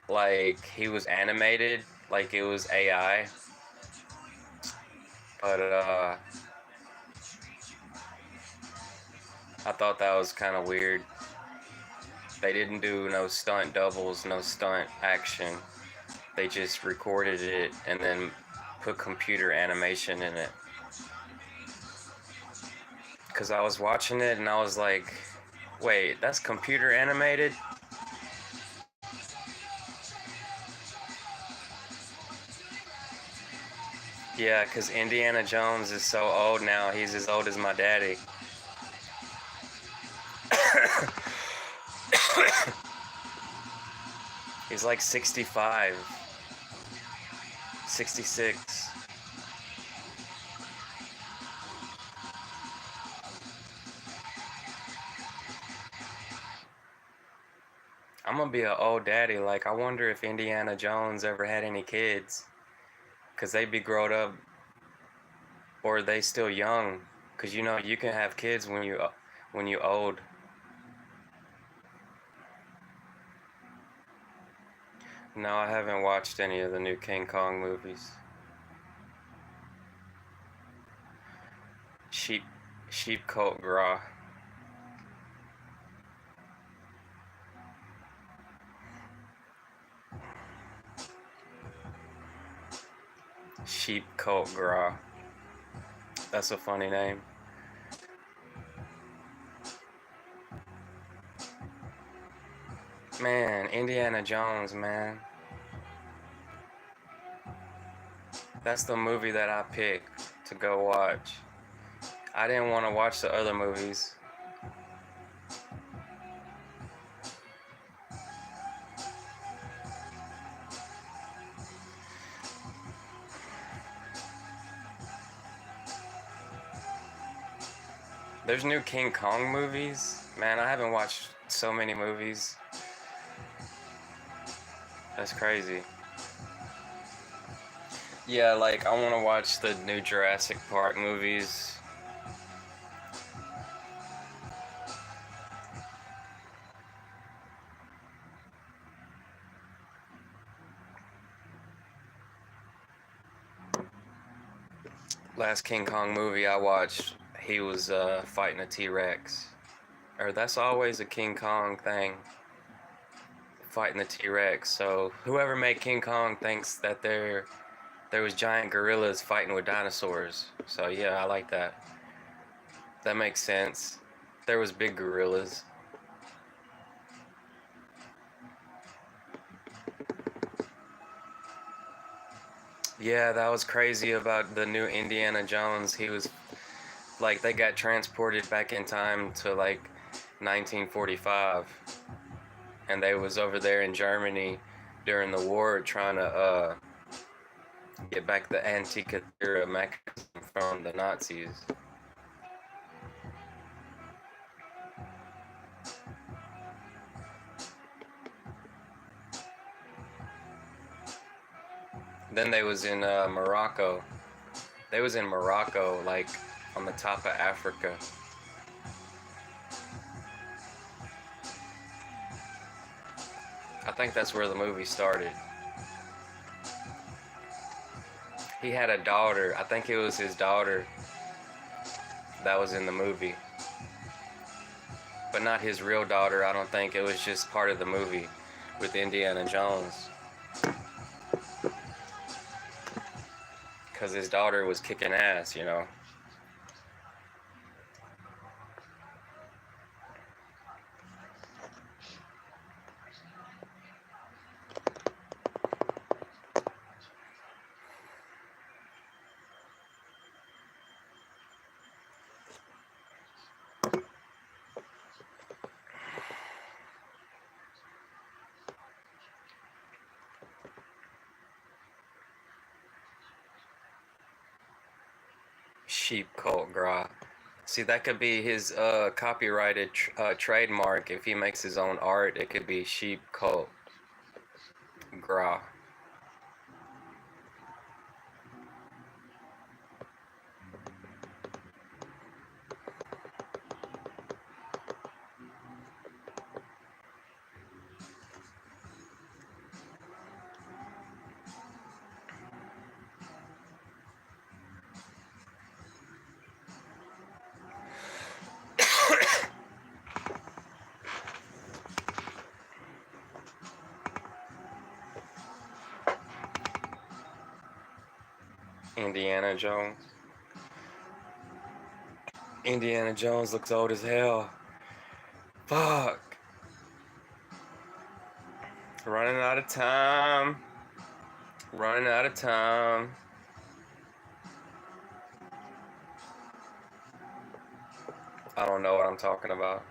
like he was animated, like it was AI. But I thought that was kind of weird. They didn't do no stunt doubles, no stunt action. They just recorded it and then put computer animation in it. Because I was watching it and I was like, wait, that's computer animated? Yeah, because Indiana Jones is so old now. He's as old as my daddy. He's like 65, 66. I'm gonna be an old daddy. Like, I wonder if Indiana Jones ever had any kids. Because they be grown up, or they still young. Because you know, you can have kids when you old. No, I haven't watched any of the new King Kong movies. Sheep, Sheepcoat Gras. Sheepcoat Gras. That's a funny name. Man, Indiana Jones, man. That's the movie that I picked to go watch. I didn't want to watch the other movies. There's new King Kong movies. Man, I haven't watched so many movies. That's crazy. Yeah, like I want to watch the new Jurassic Park movies. Last King Kong movie I watched, he was fighting a T-Rex. Or that's always a King Kong thing, fighting the T-Rex. So whoever made King Kong thinks that there was giant gorillas fighting with dinosaurs. So yeah, I like that. That makes sense. There was big gorillas. Yeah, that was crazy about the new Indiana Jones. He was like, they got transported back in time to like 1945, and they was over there in Germany during the war trying to get back the Antikythera mechanism from the Nazis. Then they was in Morocco. They was in Morocco, like on the top of Africa. I think that's where the movie started. He had a daughter. I think it was his daughter that was in the movie. But not his real daughter, I don't think. It was just part of the movie with Indiana Jones. Because his daughter was kicking ass, you know. Sheepcoat Gras. See, that could be his copyrighted trademark. If he makes his own art, it could be Sheepcoat Gras. Indiana Jones. Indiana Jones looks old as hell. Fuck. Running out of time. Running out of time. I don't know what I'm talking about.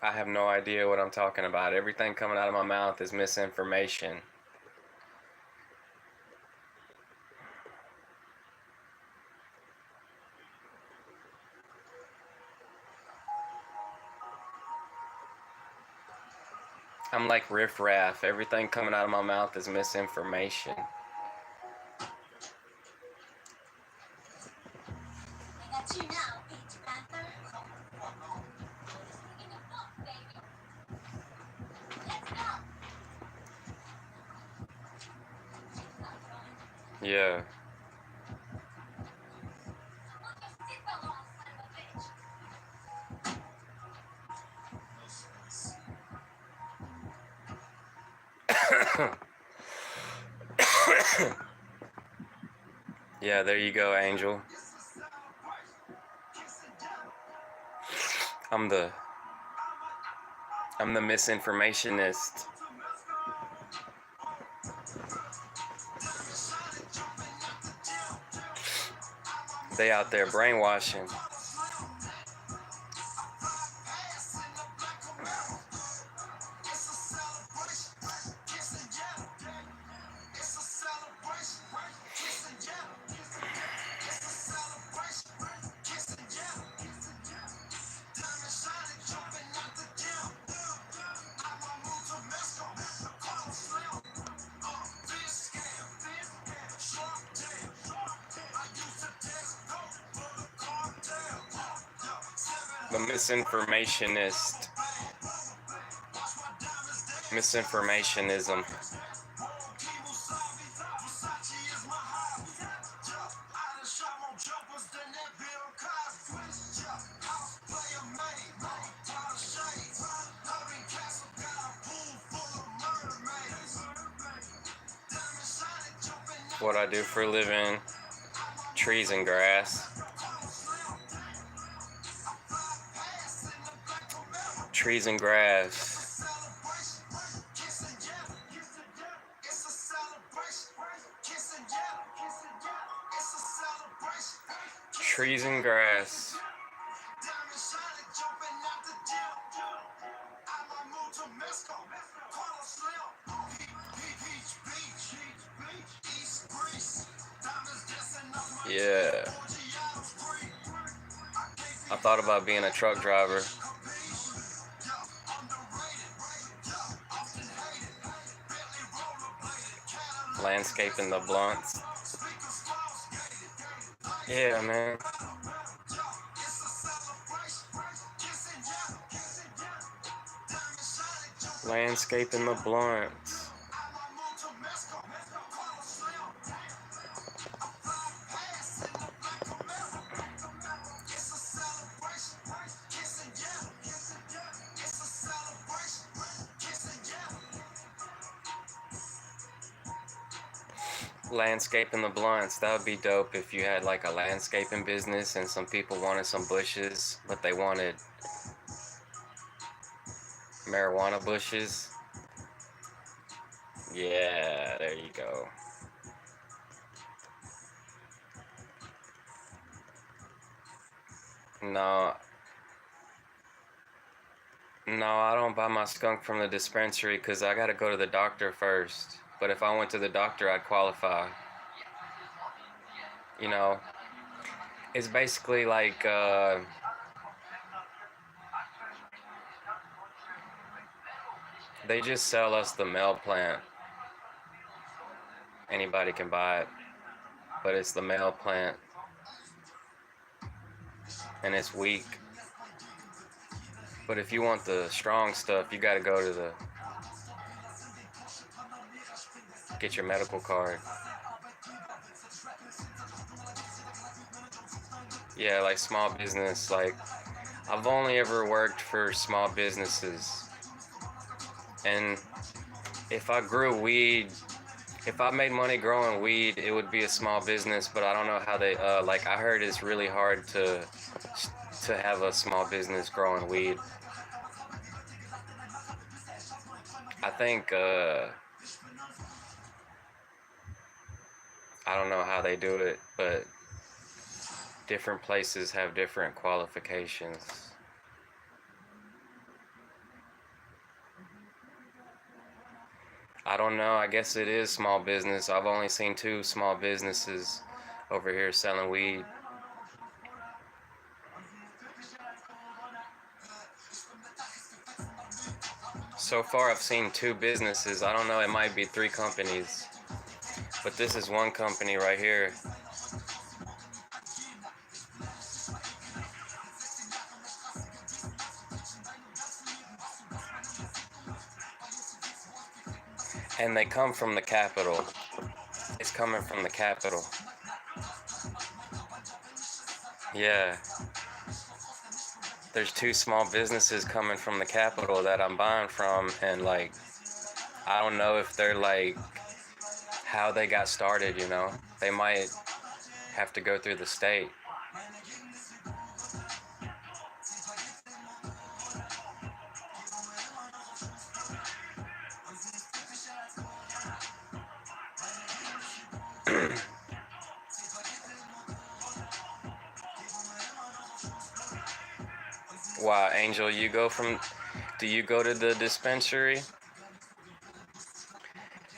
I have no idea what I'm talking about. Everything coming out of my mouth is misinformation. I'm like Riff Raff. Everything coming out of my mouth is misinformation. Yeah. Yeah, there you go, Angel. I'm the misinformationist. They out there brainwashing. The misinformationist. Misinformationism. What I do for a living, trees and grass. Trees and grass. Trees and grass. Yeah. I thought about being a truck driver. Landscaping the blunts. Yeah, man. Landscaping the blunts. Landscaping the blunts. That would be dope if you had like a landscaping business and some people wanted some bushes, but they wanted marijuana bushes. Yeah, there you go. No, I don't buy my skunk from the dispensary because I gotta go to the doctor first. But if I went to the doctor, I'd qualify. You know, it's basically like, they just sell us the male plant. Anybody can buy it, but it's the male plant. And it's weak. But if you want the strong stuff, you gotta go to the, get your medical card. Yeah, like small business, like I've only ever worked for small businesses. And if I grew weed, if I made money growing weed, it would be a small business. But I don't know how they like. I heard it's really hard to have a small business growing weed. I think I don't know how they do it, but different places have different qualifications. I don't know. I guess it is small business. I've only seen 2 small businesses over here selling weed. So far, I've seen 2 businesses. I don't know. It might be 3 companies, but this is one company right here. And they come from the capital. It's coming from the capital. Yeah. There's 2 small businesses coming from the capital that I'm buying from, and like, I don't know if they're like how they got started, you know? They might have to go through the state. Wow, Angel, do you go to the dispensary?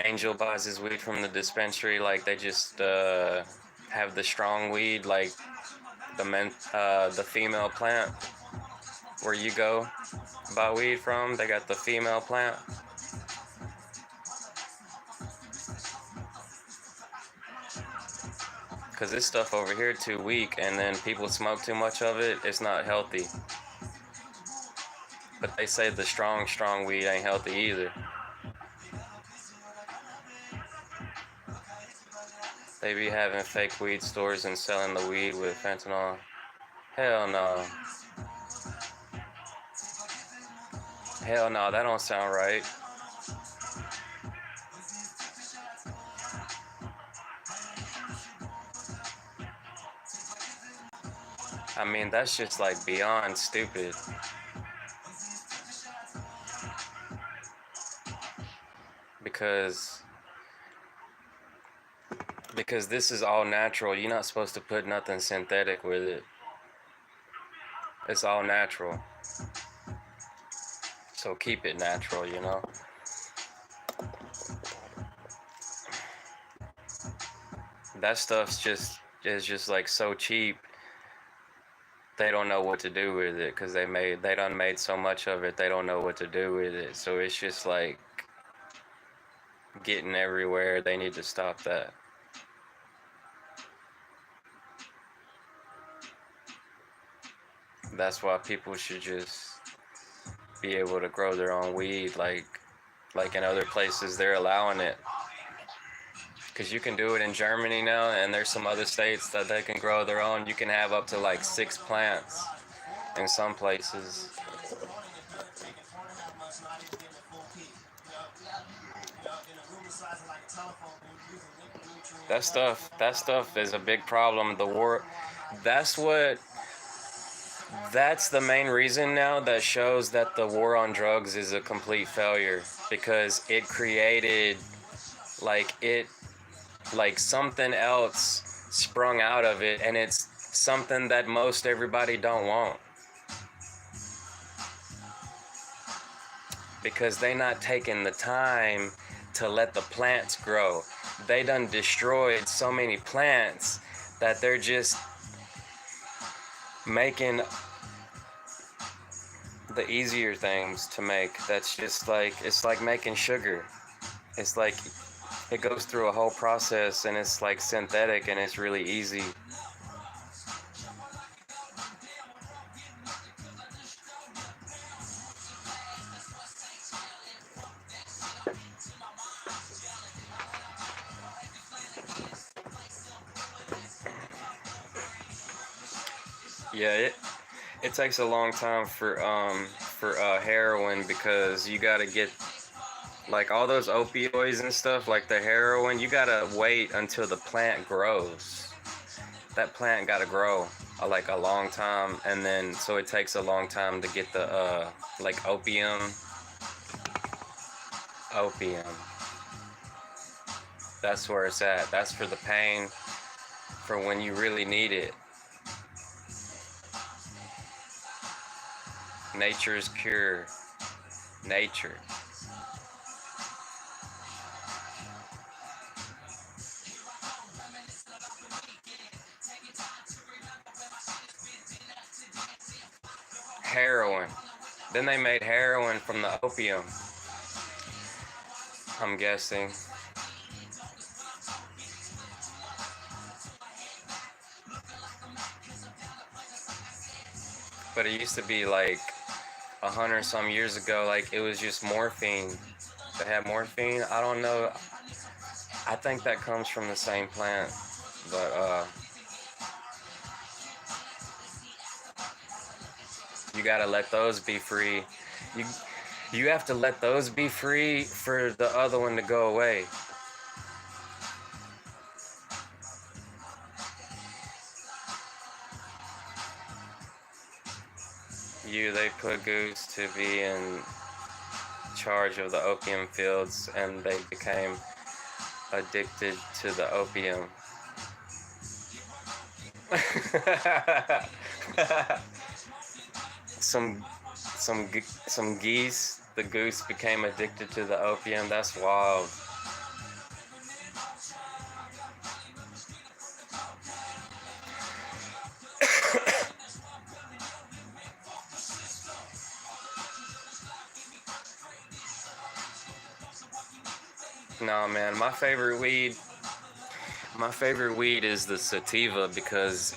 Angel buys his weed from the dispensary, like they just have the strong weed, like the female plant where you go buy weed from. They got the female plant. Cause this stuff over here too weak, and then people smoke too much of it. It's not healthy. But they say the strong weed ain't healthy either. They be having fake weed stores and selling the weed with fentanyl. Hell no. Hell no, that don't sound right. I mean, that's just like beyond stupid. Because this is all natural. You're not supposed to put nothing synthetic with it. It's all natural. So keep it natural, you know? That stuff's is just like so cheap. They don't know what to do with it because they done made so much of it. They don't know what to do with it. So it's just like getting everywhere. They need to stop that. That's why people should just be able to grow their own weed, like in other places they're allowing it. Because you can do it in Germany now, and there's some other states that they can grow their own. You can have up to like 6 plants in some places. That stuff is a big problem. The war, that's the main reason now that shows that the war on drugs is a complete failure, because it created like something else sprung out of it, and it's something that most everybody don't want, because they not taking the time to let the plants grow. They done destroyed so many plants that they're just making the easier things to make. That's just like, it's like making sugar. It's like it goes through a whole process, and it's like synthetic, and it's really easy. Yeah, it takes a long time for heroin, because you got to get Like all those opioids and stuff, like the heroin, you gotta wait until the plant grows. That plant gotta grow like a long time, and then so it takes a long time to get the like opium. That's where it's at. That's for the pain, for when you really need it. Nature's cure. Nature. Heroin. Then they made heroin from the opium, I'm guessing. But it used to be like 100 some years ago, like it was just morphine. They had morphine. I don't know. I think that comes from the same plant, but you gotta let those be free. You you have to let those be free for the other one to go away. They put Goose to be in charge of the opium fields, and they became addicted to the opium. some some geese, the goose became addicted to the opium. That's wild. No, man, my favorite weed is the sativa because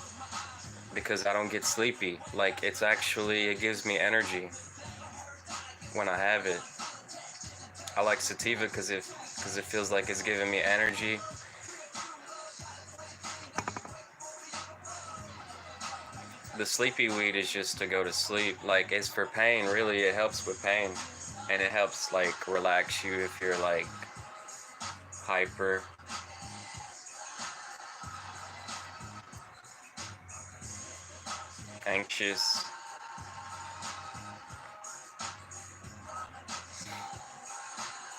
I don't get sleepy. Like it gives me energy when I have it. I like sativa because it feels like it's giving me energy. The sleepy weed is just to go to sleep. Like it's for pain, really. It helps with pain, and it helps like relax you if you're like hyper. Anxious.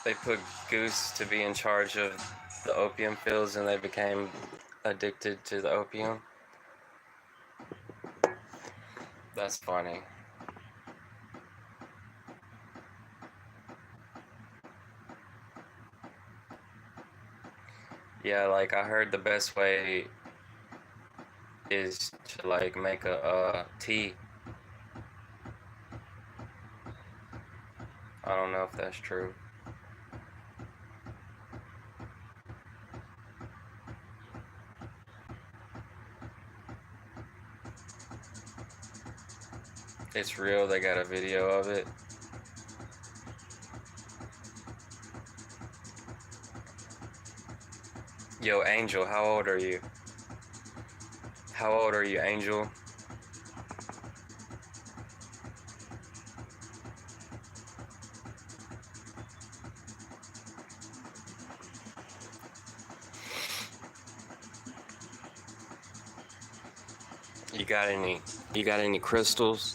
They put Goose to be in charge of the opium fields, and they became addicted to the opium. That's funny. Yeah, like I heard the best way is to like make a tea. I don't know if that's true. It's real. They got a video of it. Yo, Angel, how old are you? How old are you, Angel? You got any? You got any crystals?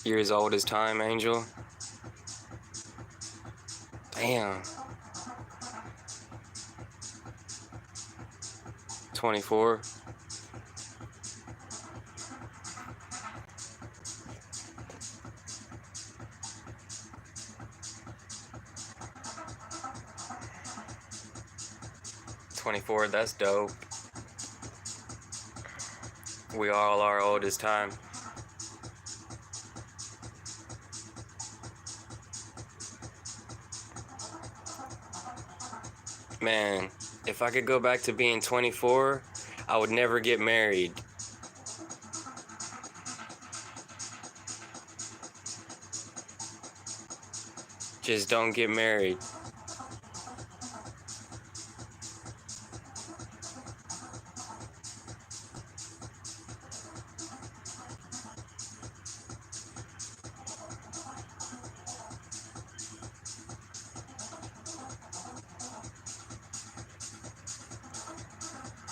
You're as old as time, Angel? Damn. 24? '24, that's dope. We all are old as time. Man, if I could go back to being 24, I would never get married. Just don't get married.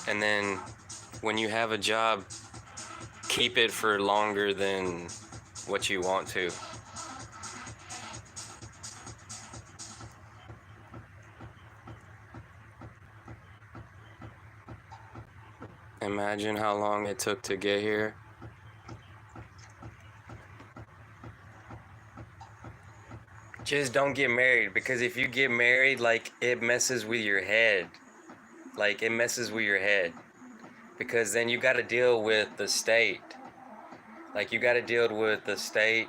And then when you have a job, keep it for longer than what you want to. Imagine how long it took to get here. Just don't get married, because if you get married, like, it messes with your head. Like, it messes with your head. Because then you got to deal with the state. Like, you got to deal with the state.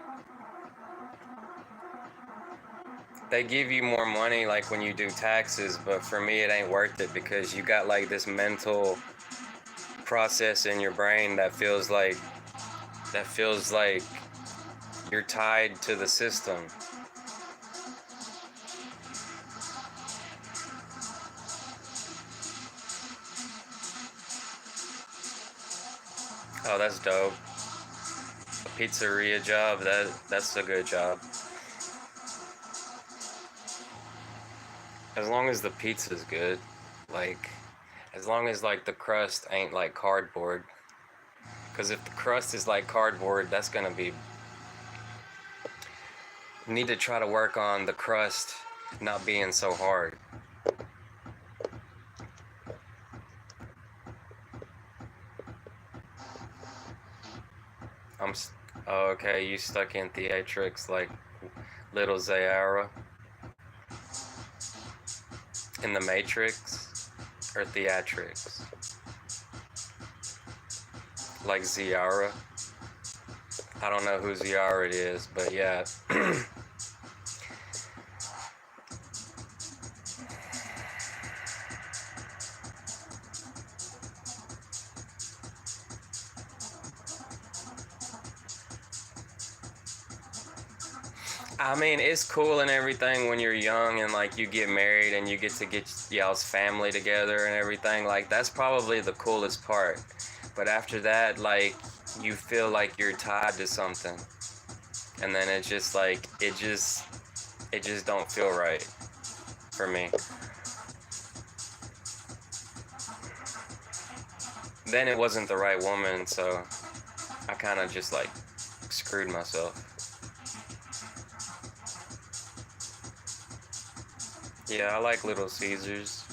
They give you more money, like, when you do taxes, but for me, it ain't worth it, because you got, like, this mental process in your brain that feels like you're tied to the system. Oh, that's dope. A pizzeria job, that's a good job. As long as the pizza's good. Like, as long as, like, the crust ain't like cardboard. Because if the crust is like cardboard, that's gonna be... Need to try to work on the crust not being so hard. Oh, okay, you stuck in theatrics like little Zayara in the Matrix, or theatrics like Ziara. I don't know who Ziara it is, but yeah. I mean, it's cool and everything when you're young and, like, you get married and you get to get y'all's family together and everything. Like, that's probably the coolest part. But after that, like, you feel like you're tied to something. And then it's just like, it just don't feel right for me. Then it wasn't the right woman, so I kind of just, like, screwed myself. Yeah, I like Little Caesars.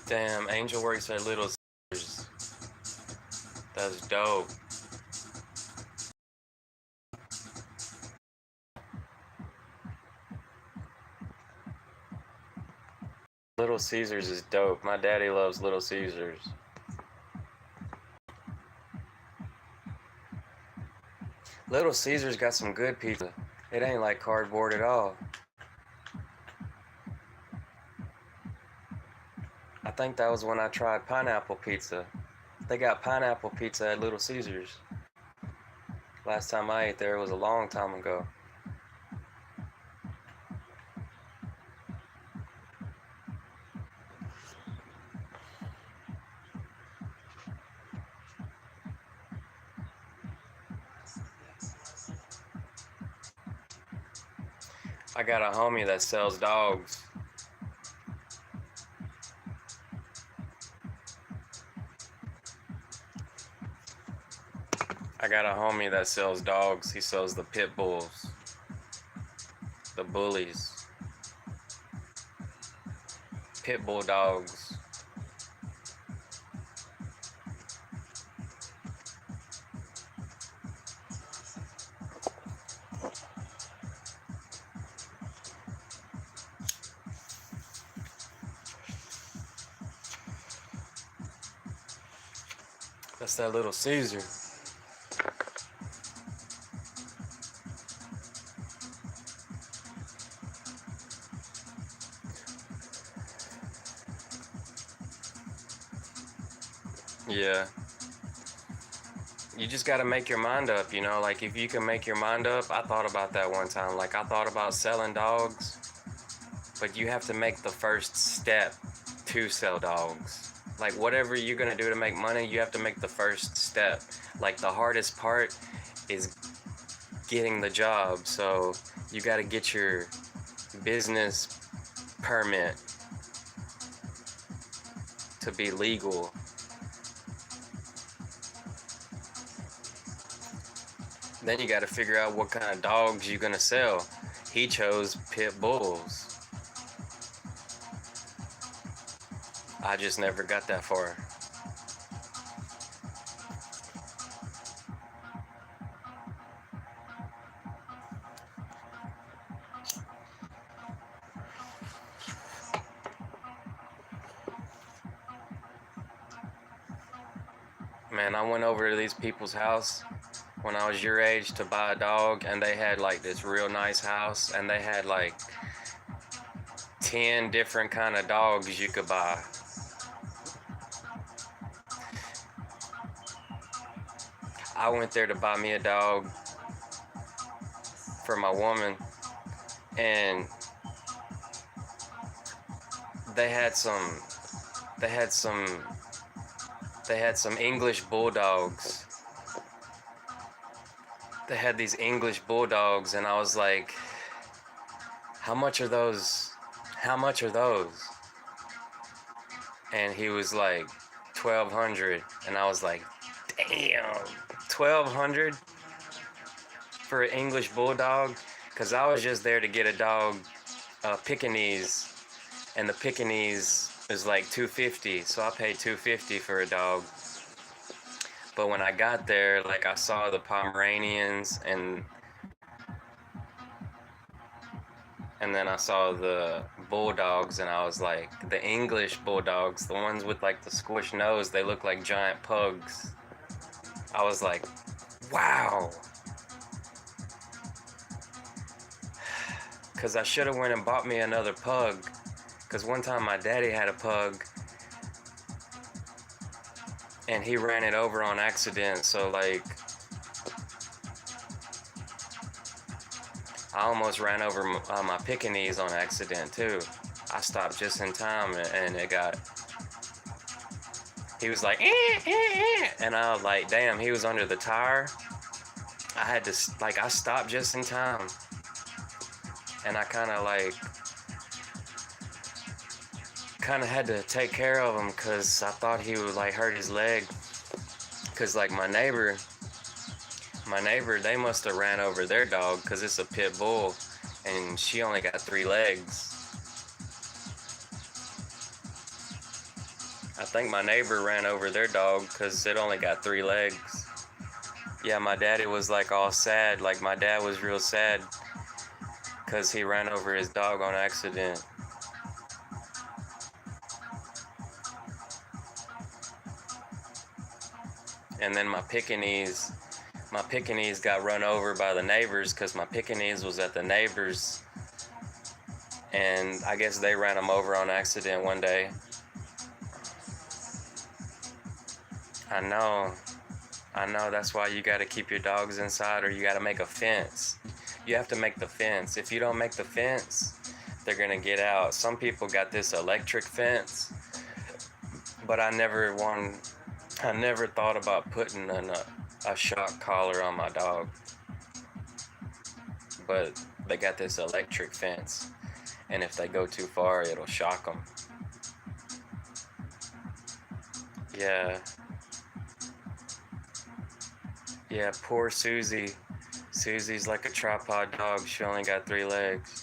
Damn, Angel works at Little Caesars. That's dope. Little Caesars is dope. My daddy loves Little Caesars. Little Caesars got some good pizza. It ain't like cardboard at all. I think that was when I tried pineapple pizza. They got pineapple pizza at Little Caesars. Last time I ate there was a long time ago. I got a homie that sells dogs. I got a homie that sells dogs. He sells the pit bulls, the bullies, pit bull dogs. That's that Little Caesar. Yeah. You just got to make your mind up, you know? Like, if you can make your mind up, I thought about that one time. Like, I thought about selling dogs, but you have to make the first step to sell dogs. Like whatever you're gonna do to make money, you have to make the first step. Like the hardest part is getting the job. So you got to get your business permit to be legal. Then you got to figure out what kind of dogs you're gonna sell. He chose pit bulls. I just never got that far. Man, I went over to these people's house when I was your age to buy a dog, and they had like this real nice house, and they had like 10 different kind of dogs you could buy. I went there to buy me a dog for my woman, and they had some they had some they had some English bulldogs. They had these English bulldogs, and I was like, how much are those? How much are those? And he was like, 1,200. And I was like, damn, 1,200 for an English bulldog? Because I was just there to get a dog, Pekingese, and the Pekingese is like 250, so I paid 250 for a dog. But when I got there, like I saw the Pomeranians, and then I saw the bulldogs, and I was like, the English bulldogs, the ones with like the squished nose, they look like giant pugs. I was like, wow. Because I should have went and bought me another pug. Because one time my daddy had a pug, and he ran it over on accident. So like, I almost ran over my Pekingese on accident too. I stopped just in time, and it got, he was like, and I was like, damn, he was under the tire. I had to, like, I stopped just in time. And I kind of had to take care of him, because I thought he would like hurt his leg. Because like my neighbor, they must have ran over their dog, because it's a pit bull, and she only got 3 legs. I think my neighbor ran over their dog because it only got 3 legs. Yeah, my daddy was like all sad. Like my dad was real sad because he ran over his dog on accident. And then my Pekingese got run over by the neighbors, because my Pekingese was at the neighbors, and I guess they ran him over on accident one day. I know, that's why you got to keep your dogs inside, or you got to make a fence. You have to make the fence. If you don't make the fence, they're gonna get out. Some people got this electric fence, but I never thought about putting a shock collar on my dog. But they got this electric fence, and if they go too far, it'll shock them. Yeah, poor Susie. Susie's like a tripod dog. She only got 3 legs.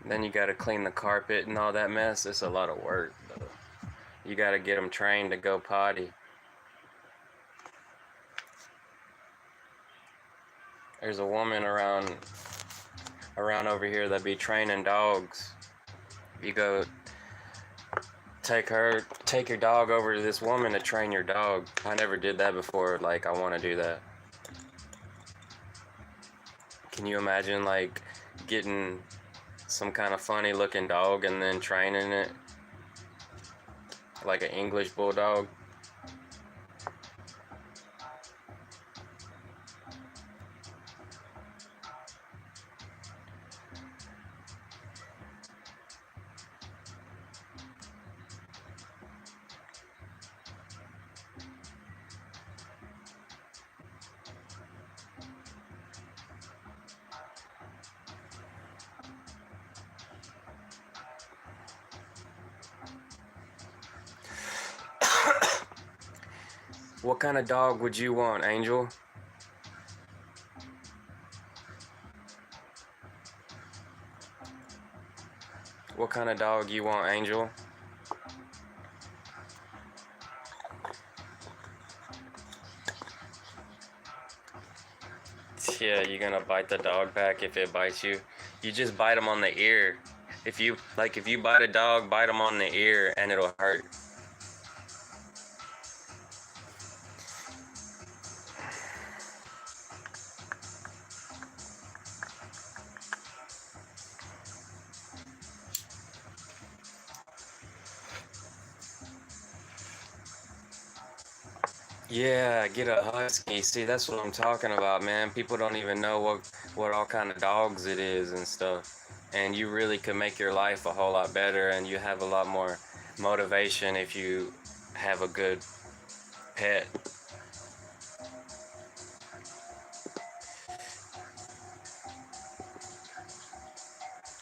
Then you gotta clean the carpet and all that mess. It's a lot of work, though. You gotta get them trained to go potty. There's a woman around over here that be training dogs. You go take your dog over to this woman to train your dog. I never did that before. Like, I want to do that. Can you imagine, like, getting some kind of funny looking dog and then training it like an English bulldog? What kind of dog would you want, Angel? What kind of dog you want, Angel? Yeah, you're gonna bite the dog back if it bites you. You just bite them on the ear. If you bite a dog, bite them on the ear and it'll hurt. Yeah, get a husky. See, that's what I'm talking about, man. People don't even know what all kind of dogs it is and stuff. And you really could make your life a whole lot better, and you have a lot more motivation if you have a good pet.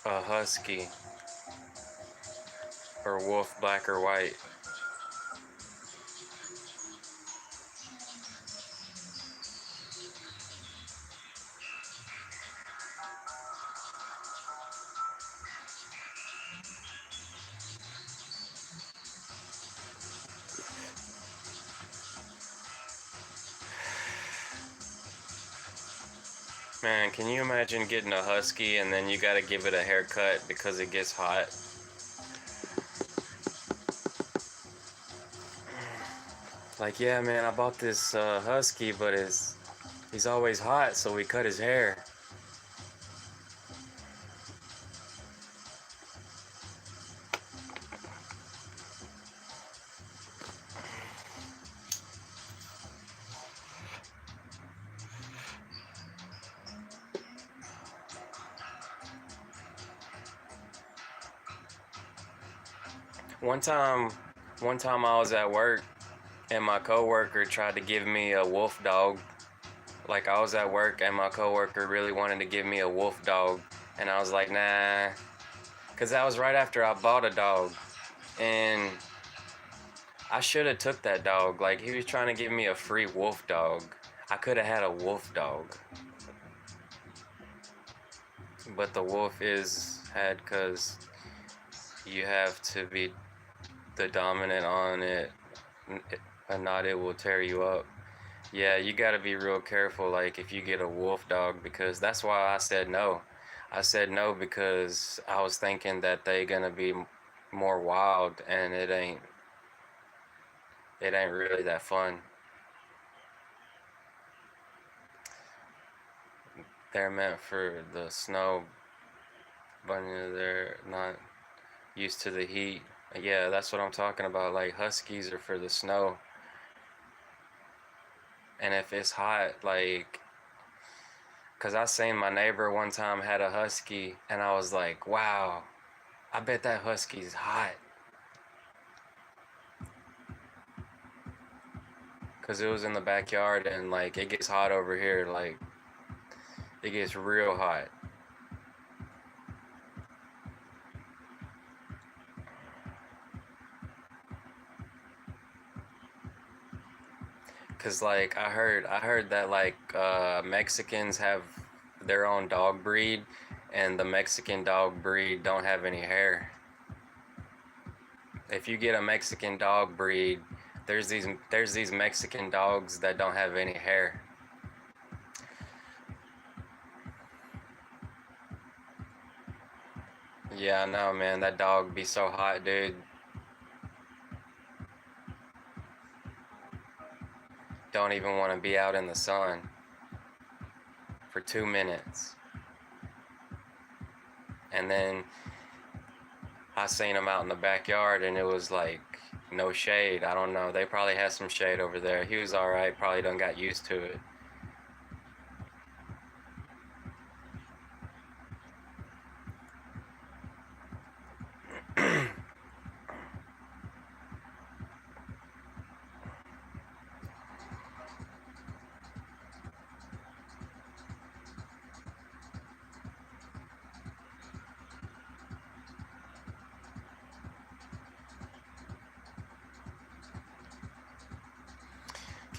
A husky or wolf, black or white. Man, can you imagine getting a husky and then you gotta give it a haircut because it gets hot? Like, yeah, man, I bought this husky, but he's always hot, so we cut his hair. One time, one time I was at work and my coworker tried to give me a wolf dog. Like, I was at work and my coworker really wanted to give me a wolf dog, and I was like, nah, cause that was right after I bought a dog, and I should have took that dog. Like, he was trying to give me a free wolf dog. I could have had a wolf dog, but the wolf is had cause you have to be the dominant on it, and not it will tear you up. Yeah, you got to be real careful, like, if you get a wolf dog, because that's why I said no. I said no because I was thinking that they gonna be more wild, and it ain't really that fun. They're meant for the snow, but they're not used to the heat. Yeah, that's what I'm talking about. Like, huskies are for the snow, and if it's hot, like, cause I seen my neighbor one time had a husky, and I was like, wow, I bet that husky's hot. Cause it was in the backyard, and like, it gets hot over here. Like, it gets real hot. Cause like, I heard that, like, Mexicans have their own dog breed, and the Mexican dog breed don't have any hair. If you get a Mexican dog breed, there's these Mexican dogs that don't have any hair. Yeah, I know, man. That dog be so hot, dude. don't even want to be out in the sun for 2 minutes. And then I seen them out in the backyard, and it was like no shade. I don't know. They probably had some shade over there. He was all right. Probably done got used to it.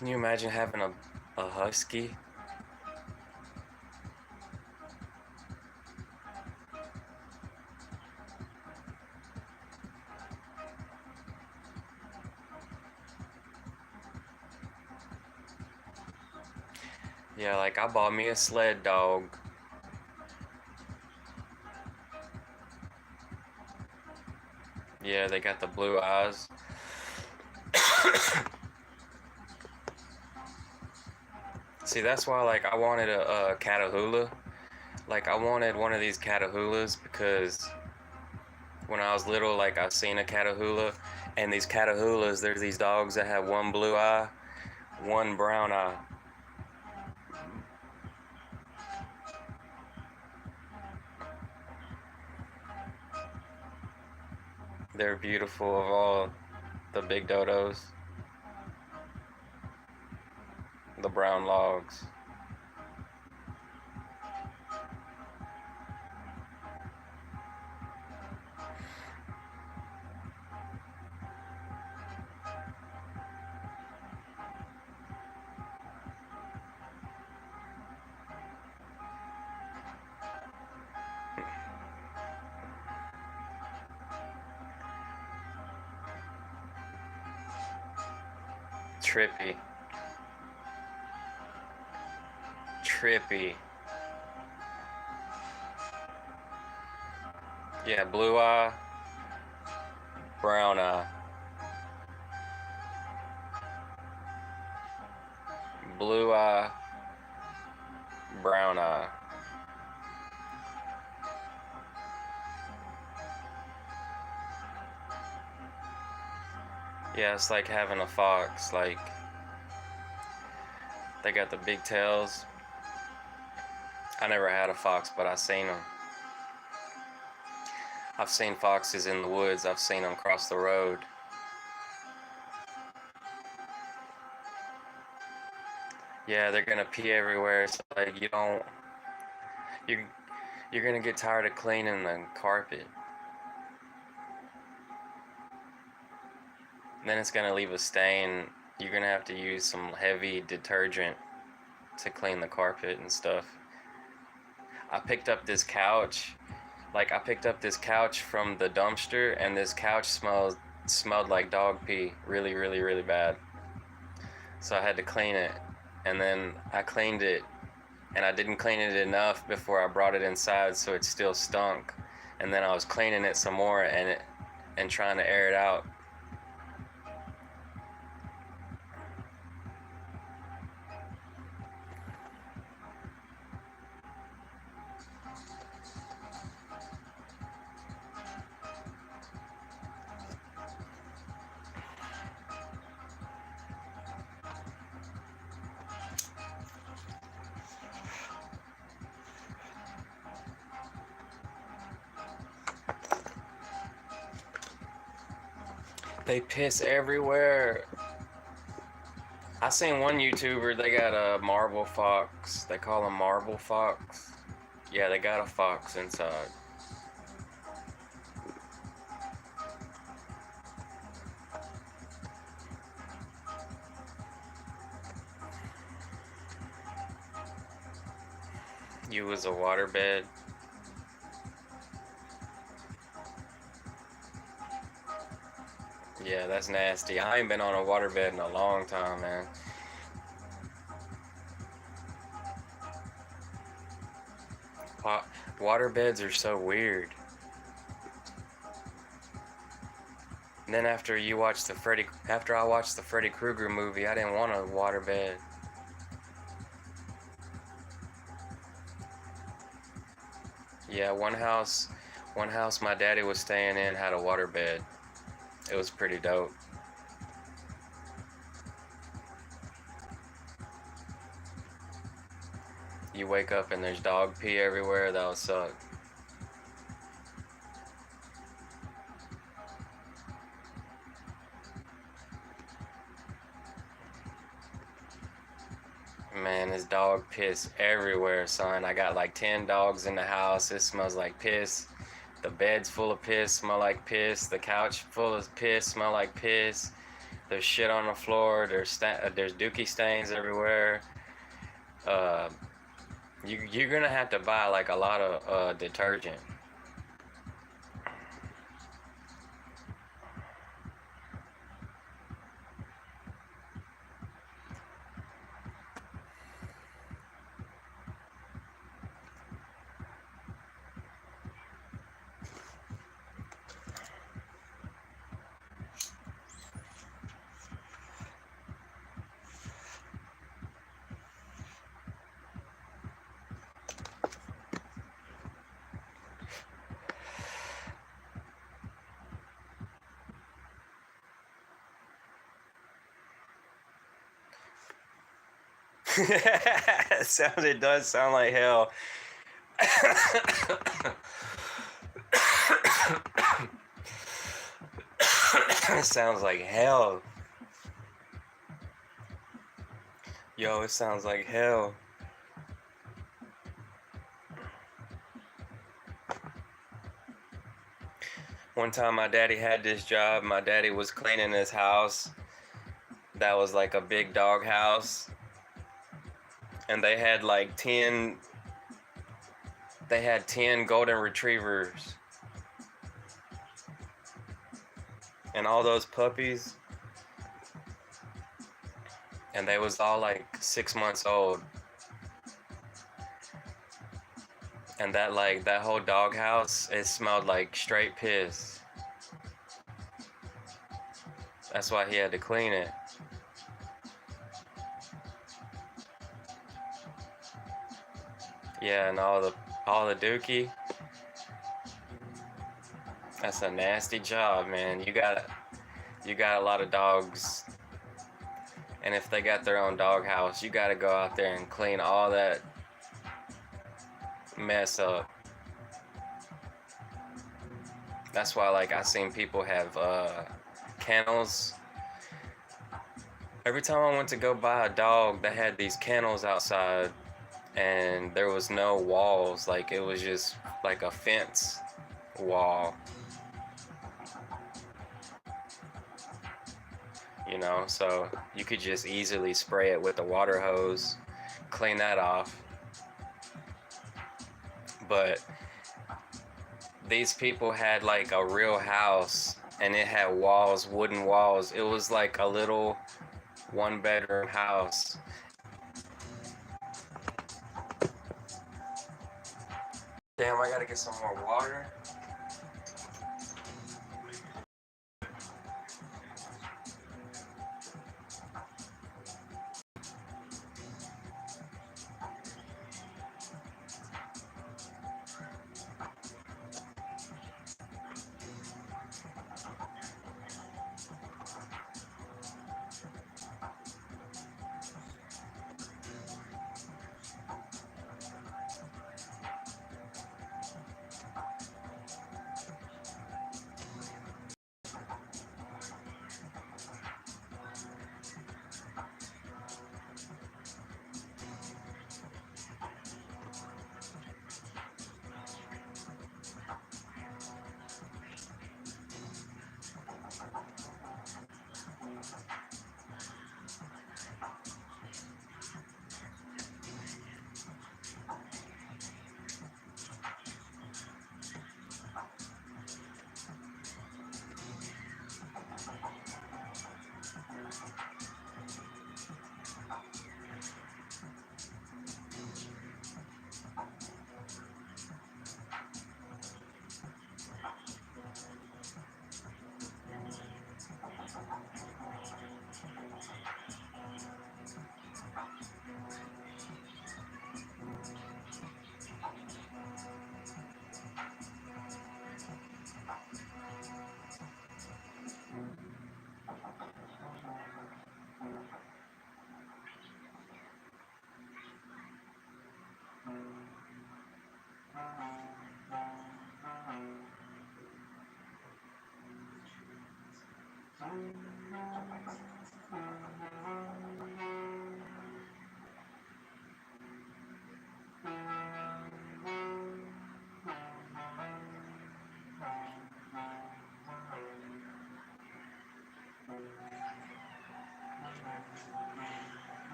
Can you imagine having a husky? Yeah, like I bought me a sled dog. Yeah, they got the blue eyes. See, that's why like I wanted a Catahoula. Like I wanted one of these Catahoulas because when I was little, like I've seen a Catahoula, and these Catahoulas, there's these dogs that have one blue eye, one brown eye. They're beautiful of all the big dodos, the brown logs. Trippy. Trippy. Yeah, blue eye, brown eye. Blue eye, brown eye. Yeah, it's like having a fox. Like, they got the big tails. I never had a fox, but I seen them. I've seen foxes in the woods. I've seen them cross the road. Yeah, they're gonna pee everywhere. It's like you you're gonna get tired of cleaning the carpet. Then it's gonna leave a stain. You're gonna have to use some heavy detergent to clean the carpet and stuff. I picked up this couch. Like I picked up this couch from the dumpster, and this couch smelled like dog pee, really, really, really bad. So I had to clean it, and then I cleaned it, and I didn't clean it enough before I brought it inside, so it still stunk. And then I was cleaning it some more and trying to air it out. They piss everywhere. I seen one YouTuber, they got a marble fox. They call him Marble Fox. Yeah, they got a fox inside. You was a waterbed. Yeah, that's nasty. I ain't been on a waterbed in a long time, man. Waterbeds are so weird. then after I watched the Freddy Krueger movie, I didn't want a waterbed. Yeah, one house my daddy was staying in had a waterbed. It was pretty dope. You wake up and there's dog pee everywhere. That would suck. Man, there's dog piss everywhere, son. I got like 10 dogs in the house. It smells like piss. The bed's full of piss, smell like piss. The couch full of piss, smell like piss. There's shit on the floor. There's dookie stains everywhere. Uh, you're gonna have to buy like a lot of detergent. It does sound like hell. It sounds like hell. Yo, it sounds like hell. One time my daddy had this job. My daddy was cleaning his house. That was like a big dog house. And they had 10 golden retrievers. And all those puppies. And they was all like 6 months old. And that whole dog house, it smelled like straight piss. That's why he had to clean it. Yeah, and all the dookie. That's a nasty job, man. You got a lot of dogs. And if they got their own dog house, you gotta go out there and clean all that mess up. That's why I seen people have kennels. Every time I went to go buy a dog, they had these kennels outside and there was no walls. It was just like a fence wall. So you could just easily spray it with a water hose, clean that off. But these people had a real house and it had walls, wooden walls. It was like a little 1-bedroom house. Damn, I gotta get some more water.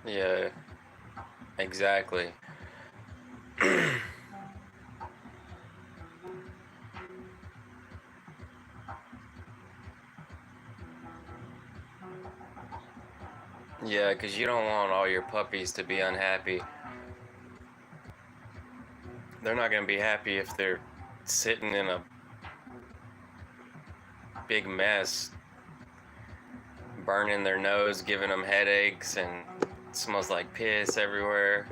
Yeah, exactly. Yeah, because you don't want all your puppies to be unhappy. They're not going to be happy if they're sitting in a big mess, burning their nose, giving them headaches, and it smells like piss everywhere.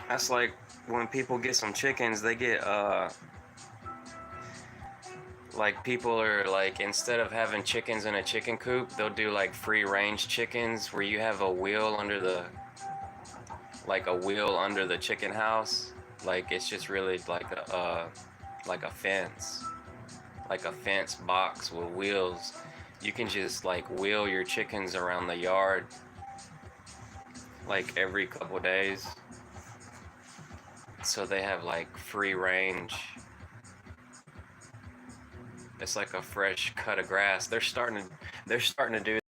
That's like when people get some chickens, they get like people are like, instead of having chickens in a chicken coop, they'll do like free range chickens where you have a wheel under the chicken house. Like it's just really like a fence, like a fence box with wheels. You can just like wheel your chickens around the yard like every couple days, so they have like free range. It's like a fresh cut of grass. They're starting to do.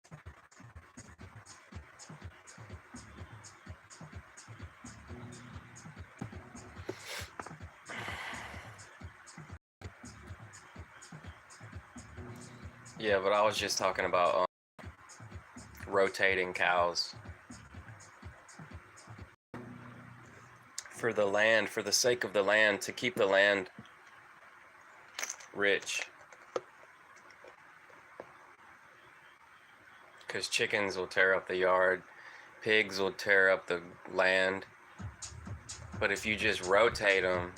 Yeah, but I was just talking about rotating cows for the land, for the sake of the land, to keep the land rich. Because chickens will tear up the yard, pigs will tear up the land. But if you just rotate them,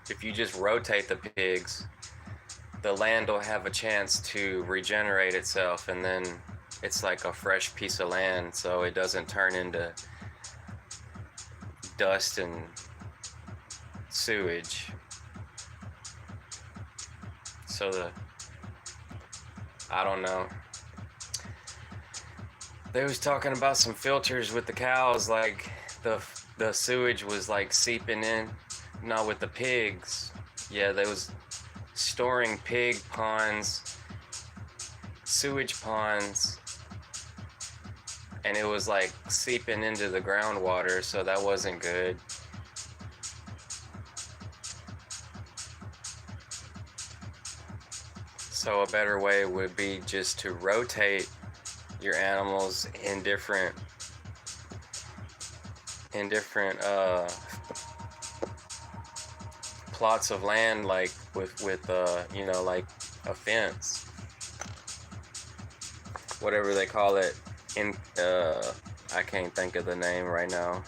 if you just rotate the pigs, the land will have a chance to regenerate itself, and then it's like a fresh piece of land, so it doesn't turn into dust and sewage. So I don't know. They was talking about some filters with the cows, like the sewage was like seeping in. Not with the pigs. Yeah, they was storing pig ponds, sewage ponds, and it was like seeping into the groundwater, so that wasn't good. So a better way would be just to rotate your animals in different plots of land, like with like a fence, whatever they call it. In I can't think of the name right now.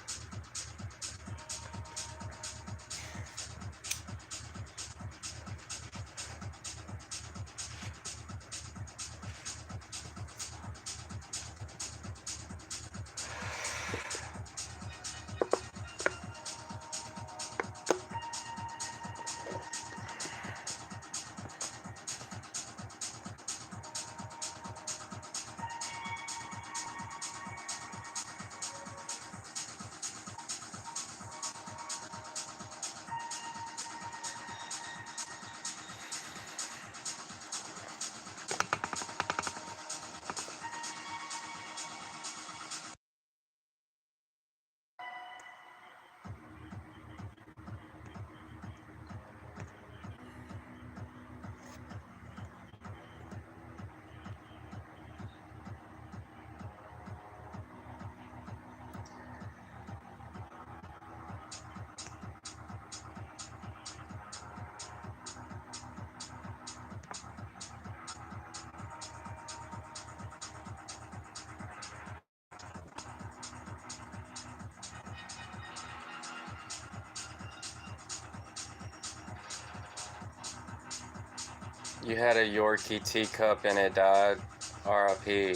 You had a Yorkie teacup and it died. R.I.P.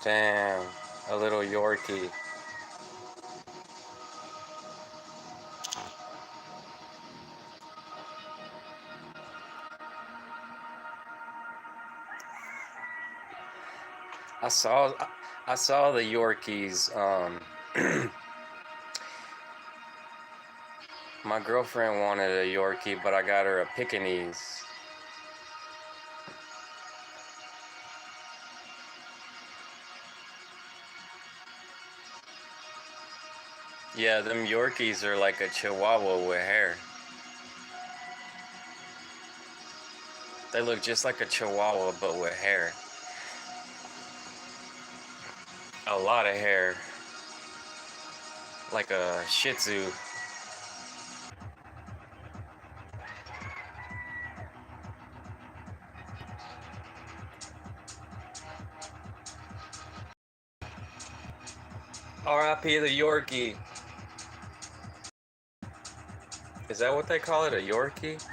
Damn, a little Yorkie. I saw I saw the Yorkies. My girlfriend wanted a Yorkie, but I got her a Pekingese. Yeah, them Yorkies are like a Chihuahua with hair. They look just like a Chihuahua, but with hair. A lot of hair. Like a Shih Tzu. R.I.P. the Yorkie. Is that what they call it? A Yorkie?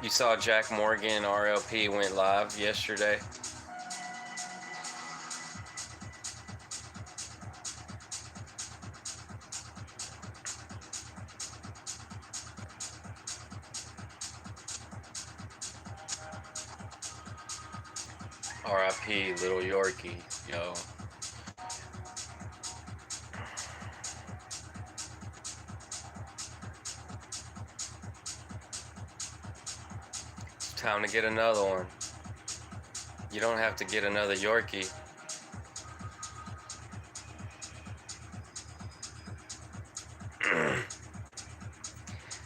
You saw Jack Morgan RLP went live yesterday. RIP Little Yorkie, yo. Time to get another one. You don't have to get another Yorkie.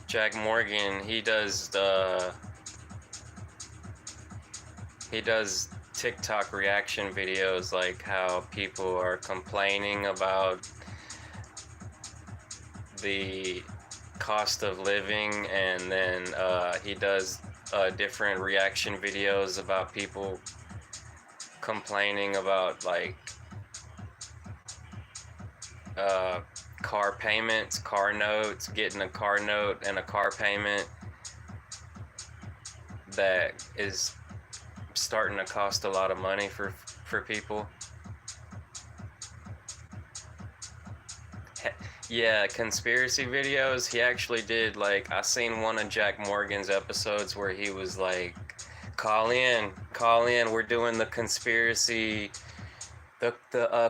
Jack Morgan, he does TikTok reaction videos, like how people are complaining about the cost of living, and then he does different reaction videos about people complaining about like car payments, car notes, getting a car note and a car payment that is starting to cost a lot of money for people. Yeah, conspiracy videos. He actually did, like, I seen one of Jack Morgan's episodes where he was like, call in, we're doing the conspiracy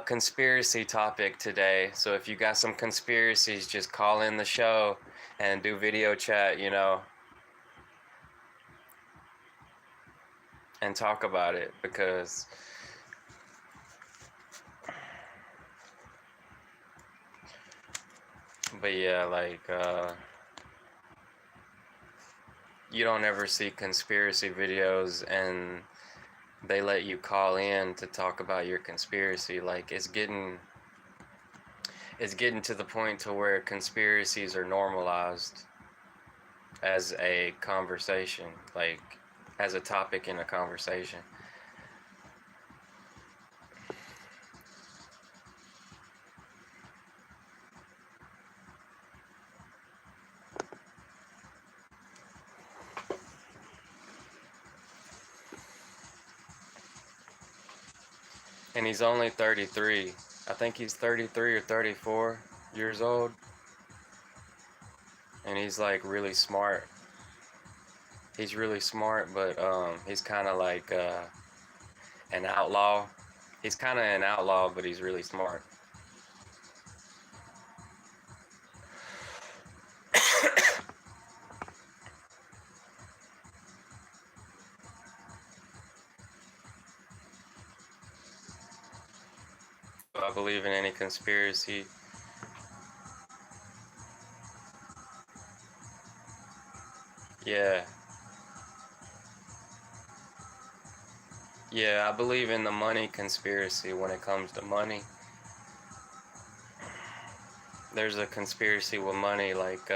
conspiracy topic today. So if you got some conspiracies, just call in the show and do video chat, you know, and talk about it. Because but yeah, like you don't ever see conspiracy videos and they let you call in to talk about your conspiracy. Like, it's getting to the point to where conspiracies are normalized as a conversation, like as a topic in a conversation. And he's only 33. I think he's 33 or 34 years old. And he's like really smart. He's really smart, but he's kind of like an outlaw. He's kind of an outlaw, but he's really smart. I believe in any conspiracy. Yeah. Yeah, I believe in the money conspiracy when it comes to money. There's a conspiracy with money, like,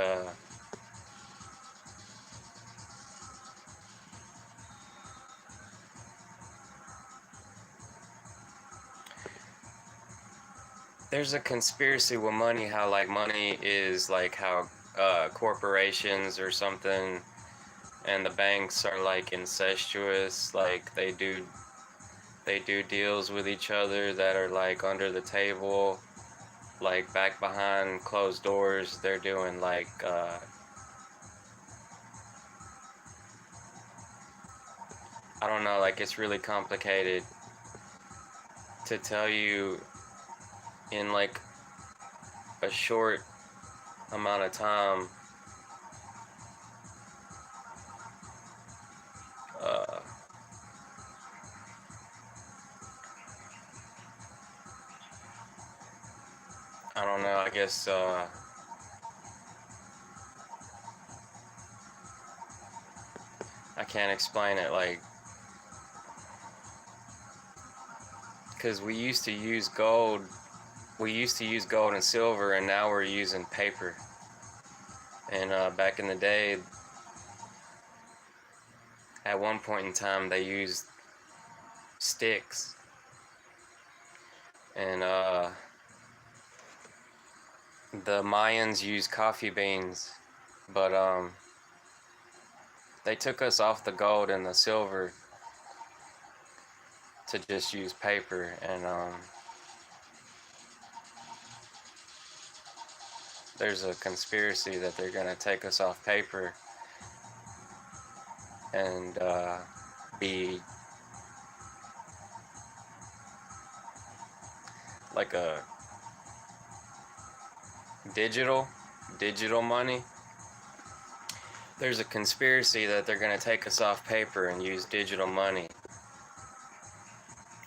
there's a conspiracy with money, how, like, money is, like, how, corporations or something and the banks are, like, incestuous, like, they do deals with each other that are, like, under the table, like, back behind closed doors. They're doing, like, I don't know, like, it's really complicated to tell you in, like, a short amount of time. uh, I don't know, I guess, I can't explain it, like, because we used to use gold and silver, and now we're using paper. And back in the day, at one point in time, they used sticks. And the Mayans used coffee beans, but they took us off the gold and the silver to just use paper. And there's a conspiracy that they're gonna take us off paper and be like a digital money. There's a conspiracy that they're gonna take us off paper and use digital money,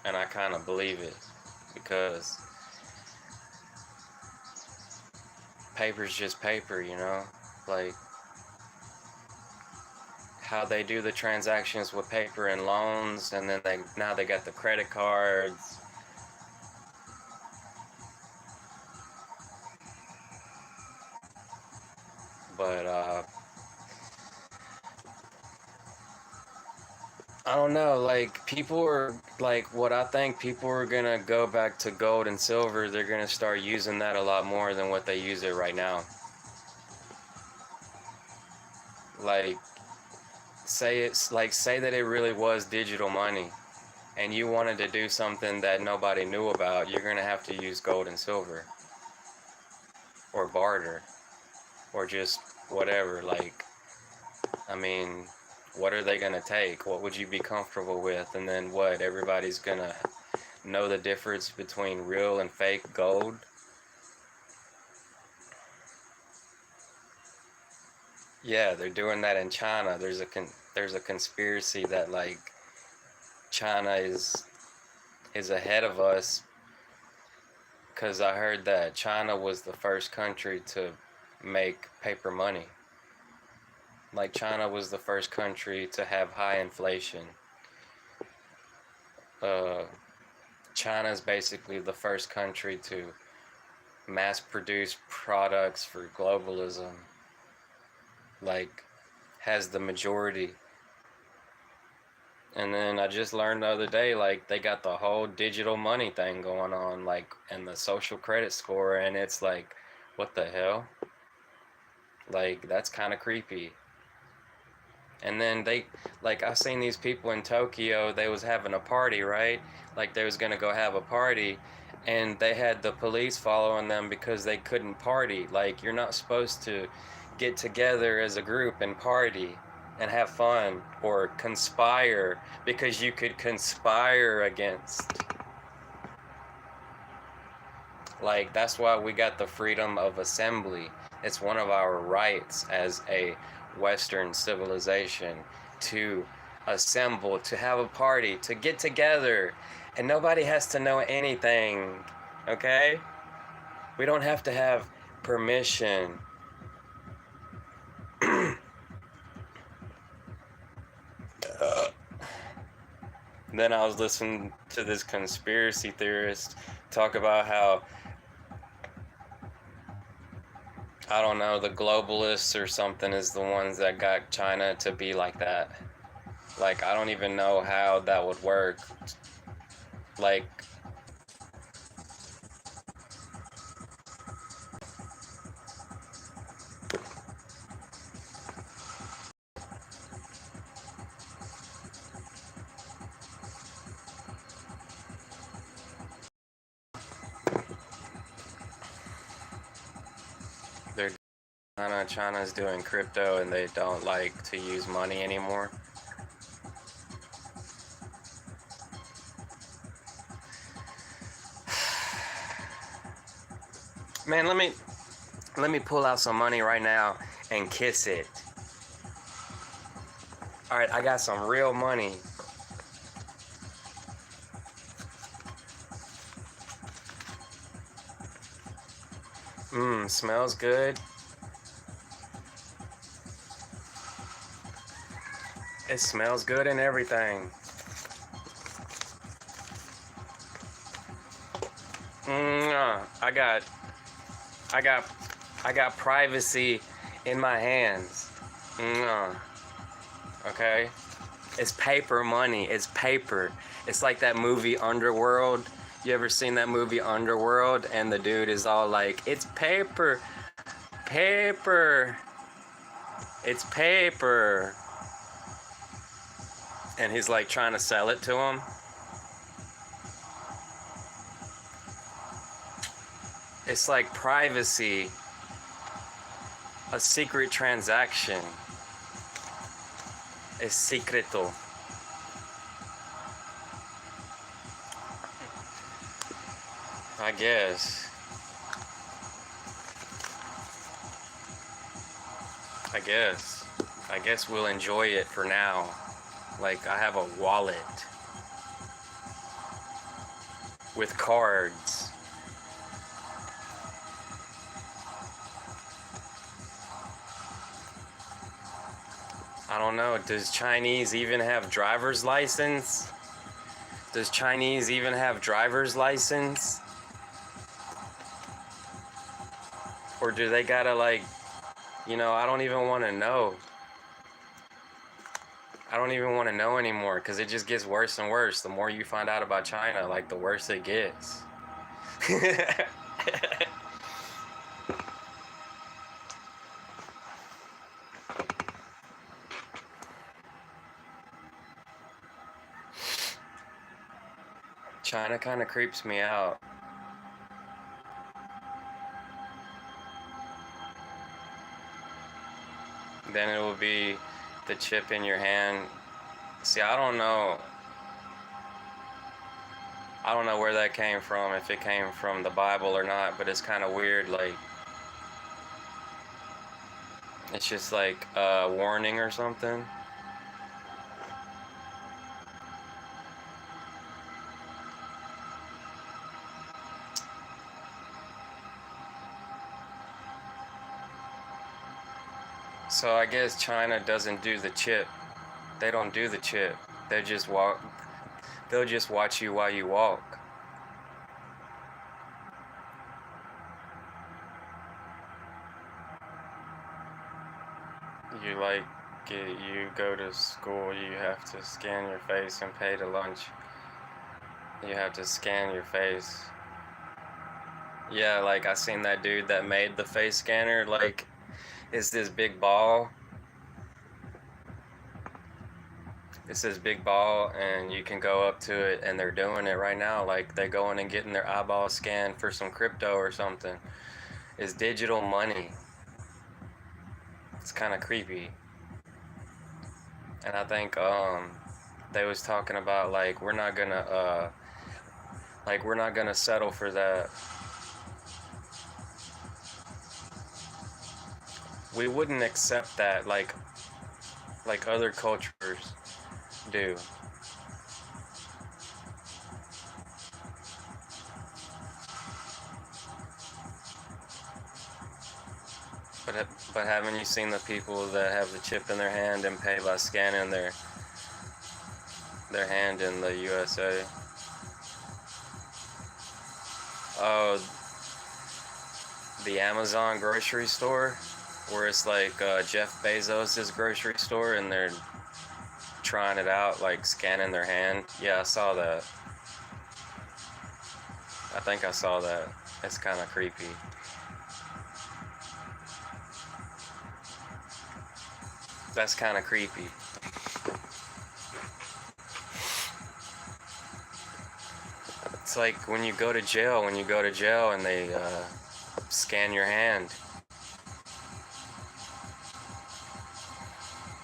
and I kind of believe it, because paper's just paper, you know, like how they do the transactions with paper and loans, and then now they got the credit cards. But I don't know, like, people are, like, what I think people are gonna go back to gold and silver. They're gonna start using that a lot more than what they use it right now. Like, say that it really was digital money, and you wanted to do something that nobody knew about, you're gonna have to use gold and silver, or barter, or just whatever. Like, I mean, what are they gonna take? What would you be comfortable with? And then what? Everybody's gonna know the difference between real and fake gold? Yeah, they're doing that in China. There's a conspiracy that, like, China is ahead of us, because I heard that China was the first country to make paper money. Like, China was the first country to have high inflation. China's basically the first country to mass produce products for globalism. Like, has the majority. And then I just learned the other day, like, they got the whole digital money thing going on, like, and the social credit score, and it's like, what the hell? Like, that's kind of creepy. And then I seen these people in Tokyo, they was having a party, right? Like, they was gonna go have a party, and they had the police following them because they couldn't party. Like, you're not supposed to get together as a group and party and have fun or conspire, because you could conspire against. Like, that's why we got the freedom of assembly. It's one of our rights as a Western civilization to assemble, to have a party, to get together, and nobody has to know anything. Okay? We don't have to have permission. Then I was listening to this conspiracy theorist talk about how, I don't know, the globalists or something is the ones that got China to be like that. Like, I don't even know how that would work. Like, they're China's doing crypto and they don't like to use money anymore. Man, let me pull out some money right now and kiss it. All right, I got some real money. Smells good. It smells good and everything. I got privacy in my hands. Okay? It's paper money. It's paper. It's like that movie Underworld. You ever seen that movie Underworld? And the dude is all like, it's paper. Paper. It's paper. And he's like trying to sell it to him. It's like privacy. A secret transaction. Es secreto. I guess. I guess we'll enjoy it for now. Like, I have a wallet with cards. I don't know. Does Chinese even have driver's license? Does Chinese even have driver's license? Or do they gotta, like, you know, I don't even want to know. I don't even want to know anymore because it just gets worse and worse. The more you find out about China, like, the worse it gets. China kind of creeps me out. Then it will be the chip in your hand. See, I don't know where that came from, if it came from the Bible or not, but it's kind of weird. Like, it's just like a warning or something. So I guess China doesn't do the chip. They don't do the chip. They'll just watch you while you walk. You go to school, you have to scan your face and pay to lunch. You have to scan your face. Yeah, like, I seen that dude that made the face scanner. Like, it's this big ball. It's this big ball, and you can go up to it, and they're doing it right now. Like, they're going and getting their eyeball scanned for some crypto or something. It's digital money. It's kind of creepy. And I think they was talking about, like, we're not gonna settle for that. We wouldn't accept that like other cultures do. But haven't you seen the people that have the chip in their hand and pay by scanning their hand in the USA? Oh, the Amazon grocery store, where it's like Jeff Bezos' grocery store, and they're trying it out, like scanning their hand. Yeah, I saw that. I think I saw that. It's kind of creepy. That's kind of creepy. It's like when you go to jail, and they scan your hand,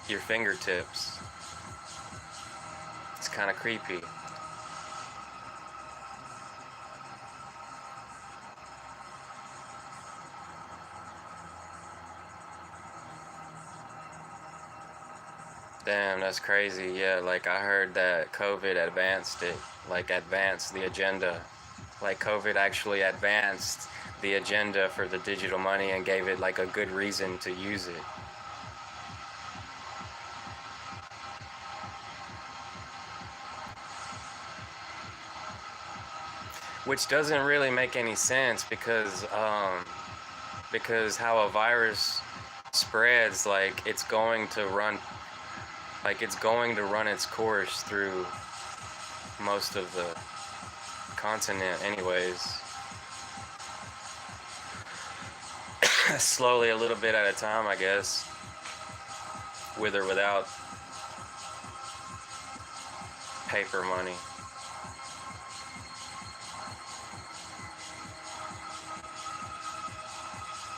your fingertips. It's kind of creepy. Damn, that's crazy. Yeah, like I heard that COVID advanced it, like advanced the agenda. Like COVID actually advanced the agenda for the digital money and gave it like a good reason to use it. Which doesn't really make any sense because how a virus spreads, like it's going to run its course through most of the continent anyways. Slowly, a little bit at a time, I guess, with or without paper money.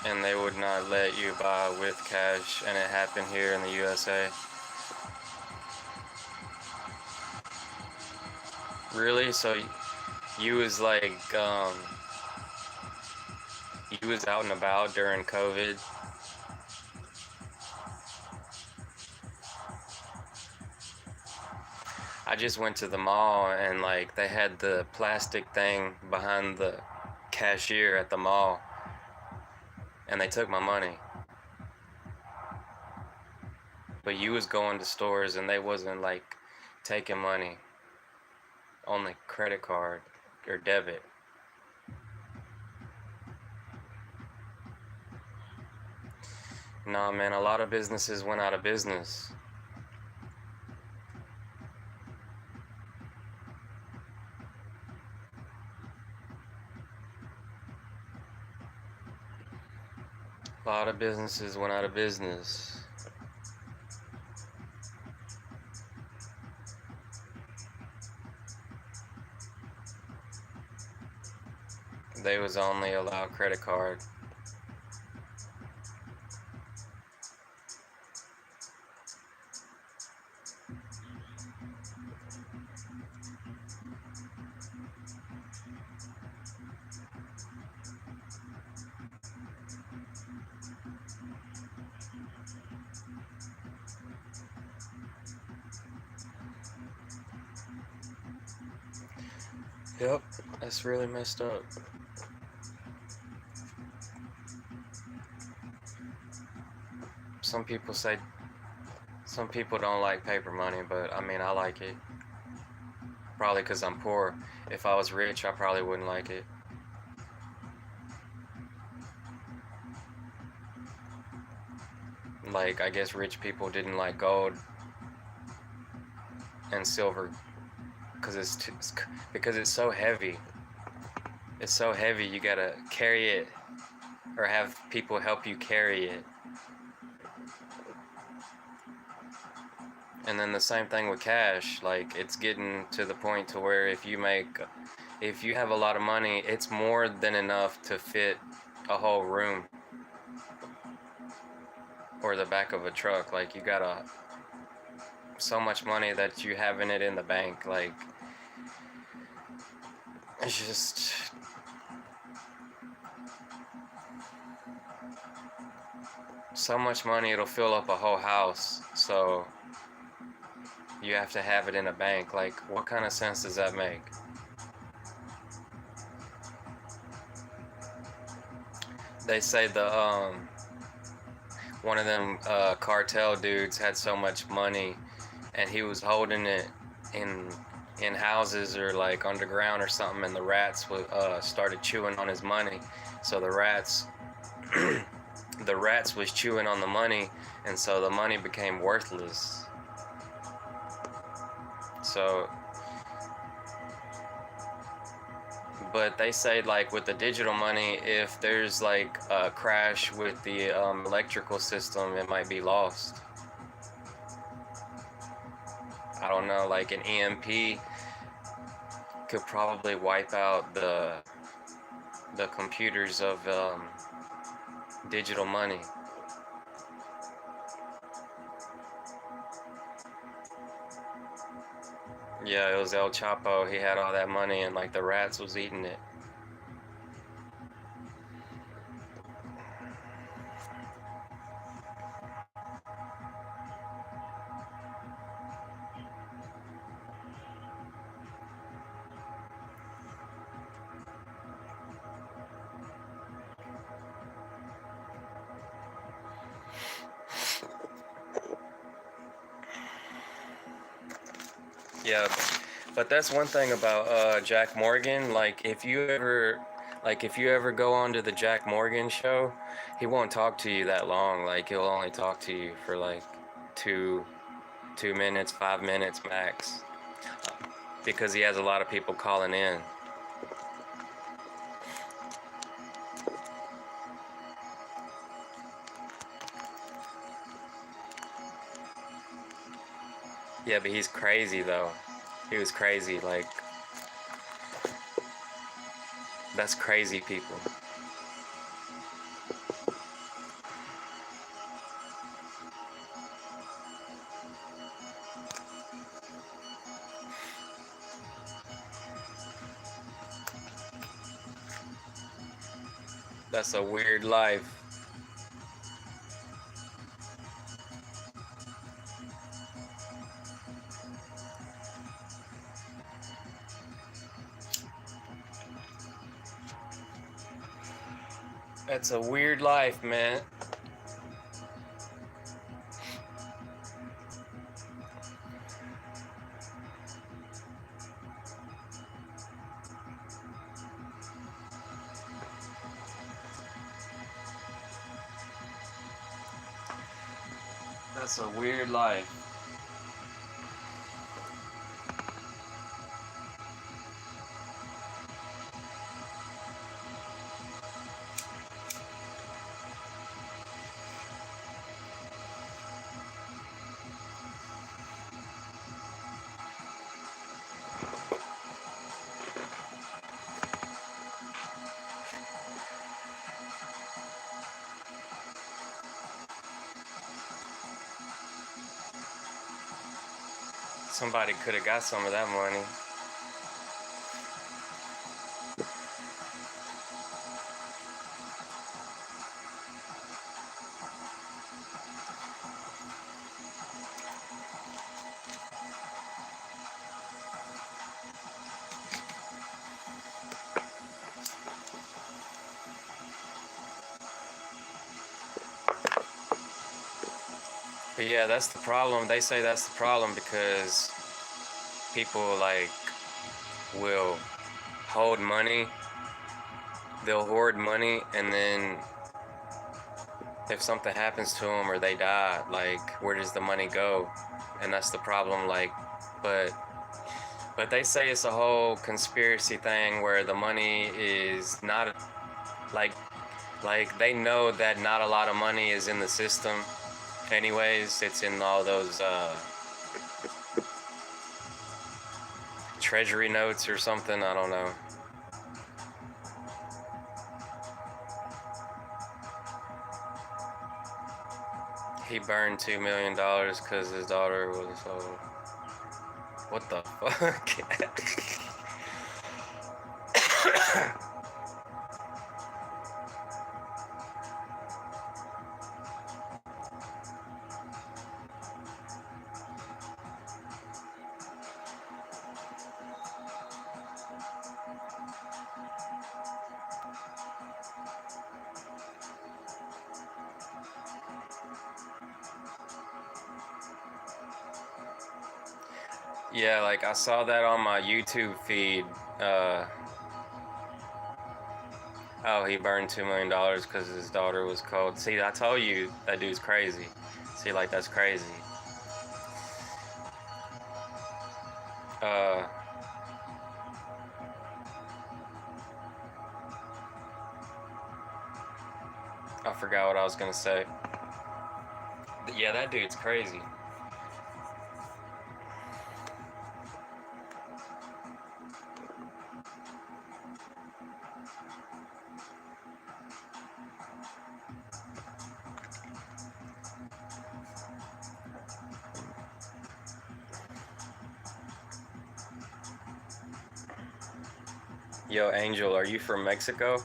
And they would not let you buy with cash, and it happened here in the USA. Really? So you was like, you was out and about during COVID? I just went to the mall and like they had the plastic thing behind the cashier at the mall, and they took my money. But you was going to stores and they wasn't like taking money, only credit card or debit. Nah, man, a lot of businesses went out of business. A lot of businesses went out of business. They was only allowed credit card. Yep, that's really messed up. Some people don't like paper money, but I mean, I like it. Probably because I'm poor. If I was rich, I probably wouldn't like it. Like, I guess rich people didn't like gold and silver because it's so heavy. It's so heavy, you gotta carry it or have people help you carry it. And then the same thing with cash. Like, it's getting to the point to where if you have a lot of money, it's more than enough to fit a whole room or the back of a truck. Like, you got so much money that you have in it in the bank. Like, it's just so much money, it'll fill up a whole house. So you have to have it in a bank. Like, what kind of sense does that make? They say one of them cartel dudes had so much money, and he was holding it in houses or like underground or something, and the rats started chewing on his money. So the rats the rats was chewing on the money, and so the money became worthless. So, but they say like with the digital money, if there's like a crash with the electrical system, it might be lost. I don't know, like an EMP could probably wipe out the computers of digital money. Yeah, it was El Chapo. He had all that money, and like the rats was eating it. Yeah, but that's one thing about Jack Morgan. If you ever go onto the Jack Morgan show, he won't talk to you that long. Like he'll only talk to you for like two 2 minutes, 5 minutes max, because he has a lot of people calling in. Yeah, but he's crazy though. He was crazy. Like that's crazy people. That's a weird life. That's a weird life, man. That's a weird life. Somebody could have got some of that money. But yeah, that's the problem. They say that's the problem because people like will hold money. They'll hoard money, and then if something happens to them or they die, like where does the money go? And that's the problem. But they say it's a whole conspiracy thing where the money is not like they know that not a lot of money is in the system. Anyways, it's in all those treasury notes or something. I don't know. He burned $2 million because his daughter was old. What the fuck? Yeah, like I saw that on my YouTube feed. Oh, he burned $2 million because his daughter was cold. See, I told you that dude's crazy. See, like that's crazy. Uh, I forgot what I was gonna say. Yeah, that dude's crazy. Yo, Angel, are you from Mexico?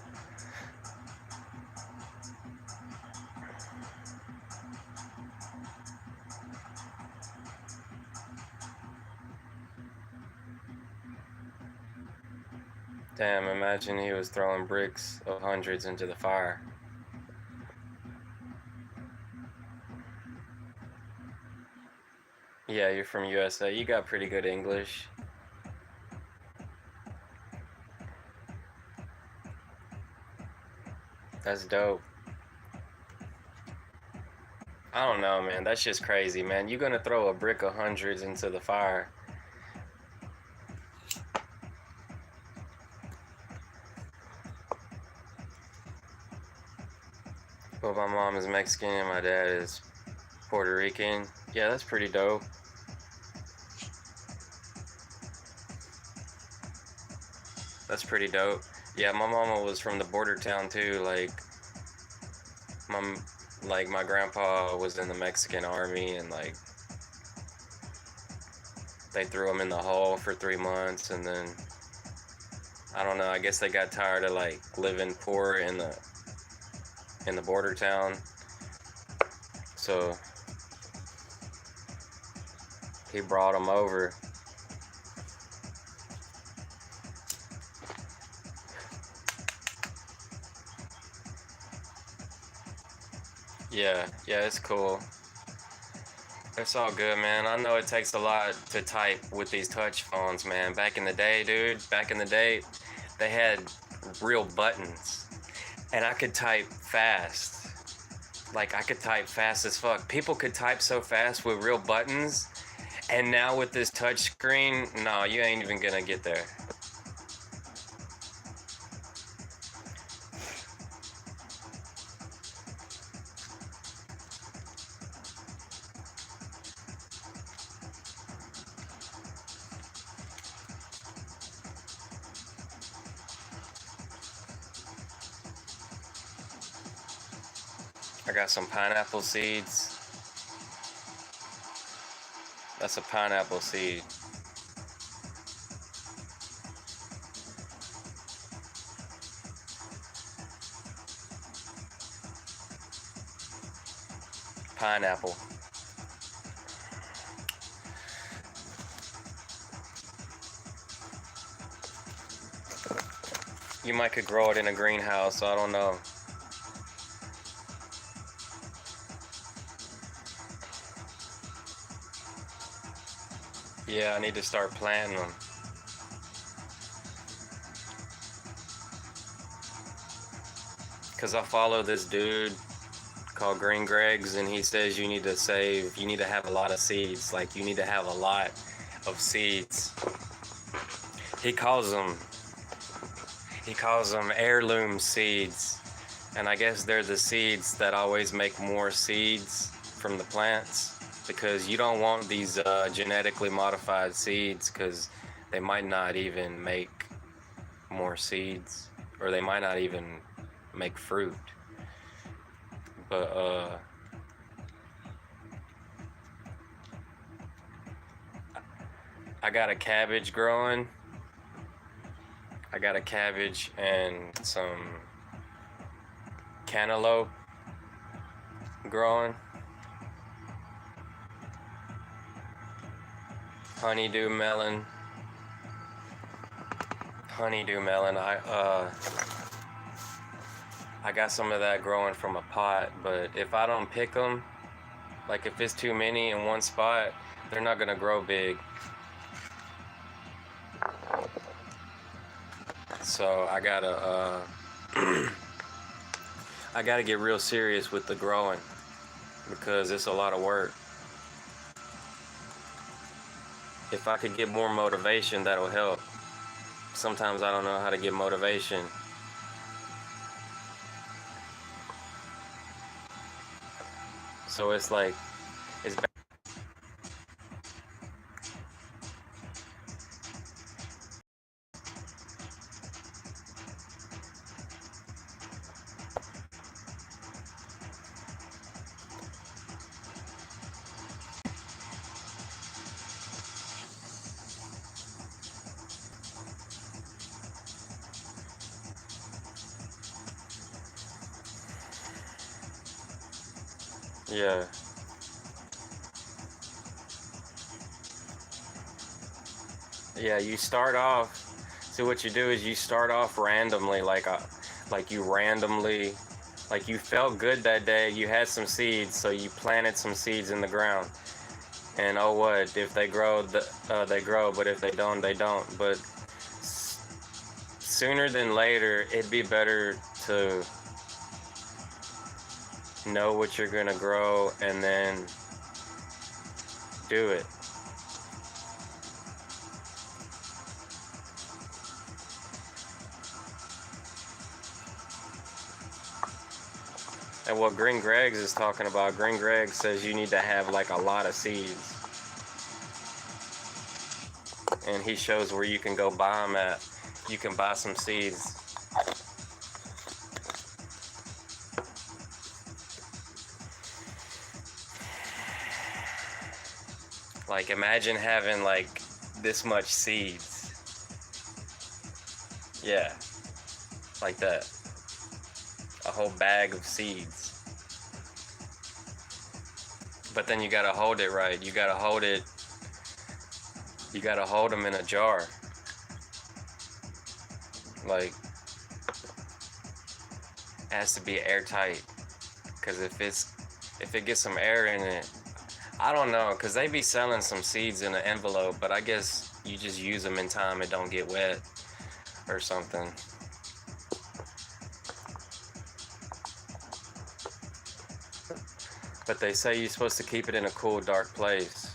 Damn, imagine he was throwing bricks of hundreds into the fire. Yeah, you're from USA. You got pretty good English. That's dope. I don't know, man. That's just crazy, man. You're gonna throw a brick of hundreds into the fire. But my mom is Mexican and my dad is Puerto Rican. Yeah, that's pretty dope. That's pretty dope. Yeah, my mama was from the border town too. My my grandpa was in the Mexican army, and like they threw him in the hole for 3 months, and then I don't know. I guess they got tired of like living poor in the border town, so he brought him over. Yeah, yeah, it's cool. It's all good, man. I know it takes a lot to type with these touch phones, man. Back in the day, dude, back in the day, they had real buttons, and I could type fast. Like, I could type fast as fuck. People could type so fast with real buttons, and now with this touch screen, no, you ain't even gonna get there. I got some pineapple seeds. That's a pineapple seed. Pineapple. You might could grow it in a greenhouse, so I don't know. Yeah, I need to start planting them. Cause I follow this dude called Green Greg's, and he says you need to have a lot of seeds. Like, you need to have a lot of seeds. He calls them heirloom seeds. And I guess they're the seeds that always make more seeds from the plants, because you don't want these genetically modified seeds, because they might not even make more seeds, or they might not even make fruit. But I got a cabbage growing. I got a cabbage and some cantaloupe growing. Honeydew melon. I got some of that growing from a pot, but if I don't pick them, like if it's too many in one spot, they're not gonna grow big. So I gotta I gotta get real serious with the growing because it's a lot of work. If I could get more motivation, that'll help. Sometimes I don't know how to get motivation. So it's like, it's yeah. Yeah, you start off, so what you do is you start off randomly, like you randomly, like you felt good that day, you had some seeds, so you planted some seeds in the ground. And oh what, if they grow, they grow, but if they don't, they don't. But sooner than later, it'd be better to know what you're gonna grow and then do it. And what Green Greg's is talking about, Green Greg says you need to have like a lot of seeds. And he shows where you can go buy them at. You can buy some seeds. Like imagine having like this much seeds. Yeah, like that. A whole bag of seeds. But then you gotta hold it right. You gotta hold them in a jar. Like, it has to be airtight. Cause if it gets some air in it, I don't know, cause they be selling some seeds in an envelope, but I guess you just use them in time it don't get wet or something. But they say you're supposed to keep it in a cool, dark place.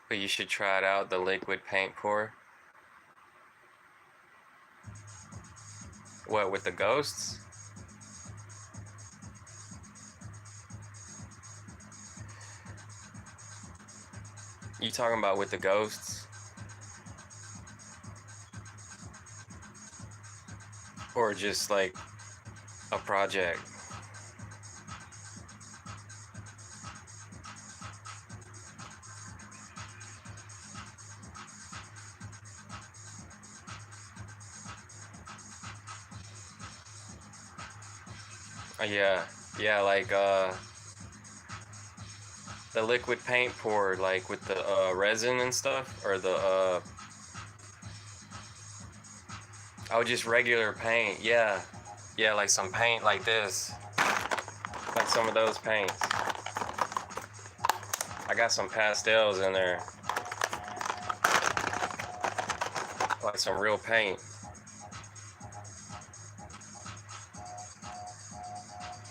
But you should try it out, the liquid paint pour. What, with the ghosts? You talking about with the ghosts? Or just like a project? Yeah, like the liquid paint pour, like with the resin and stuff, or the oh, just regular paint. Yeah, like some paint like this, like some of those paints. I got some pastels in there, like some real paint.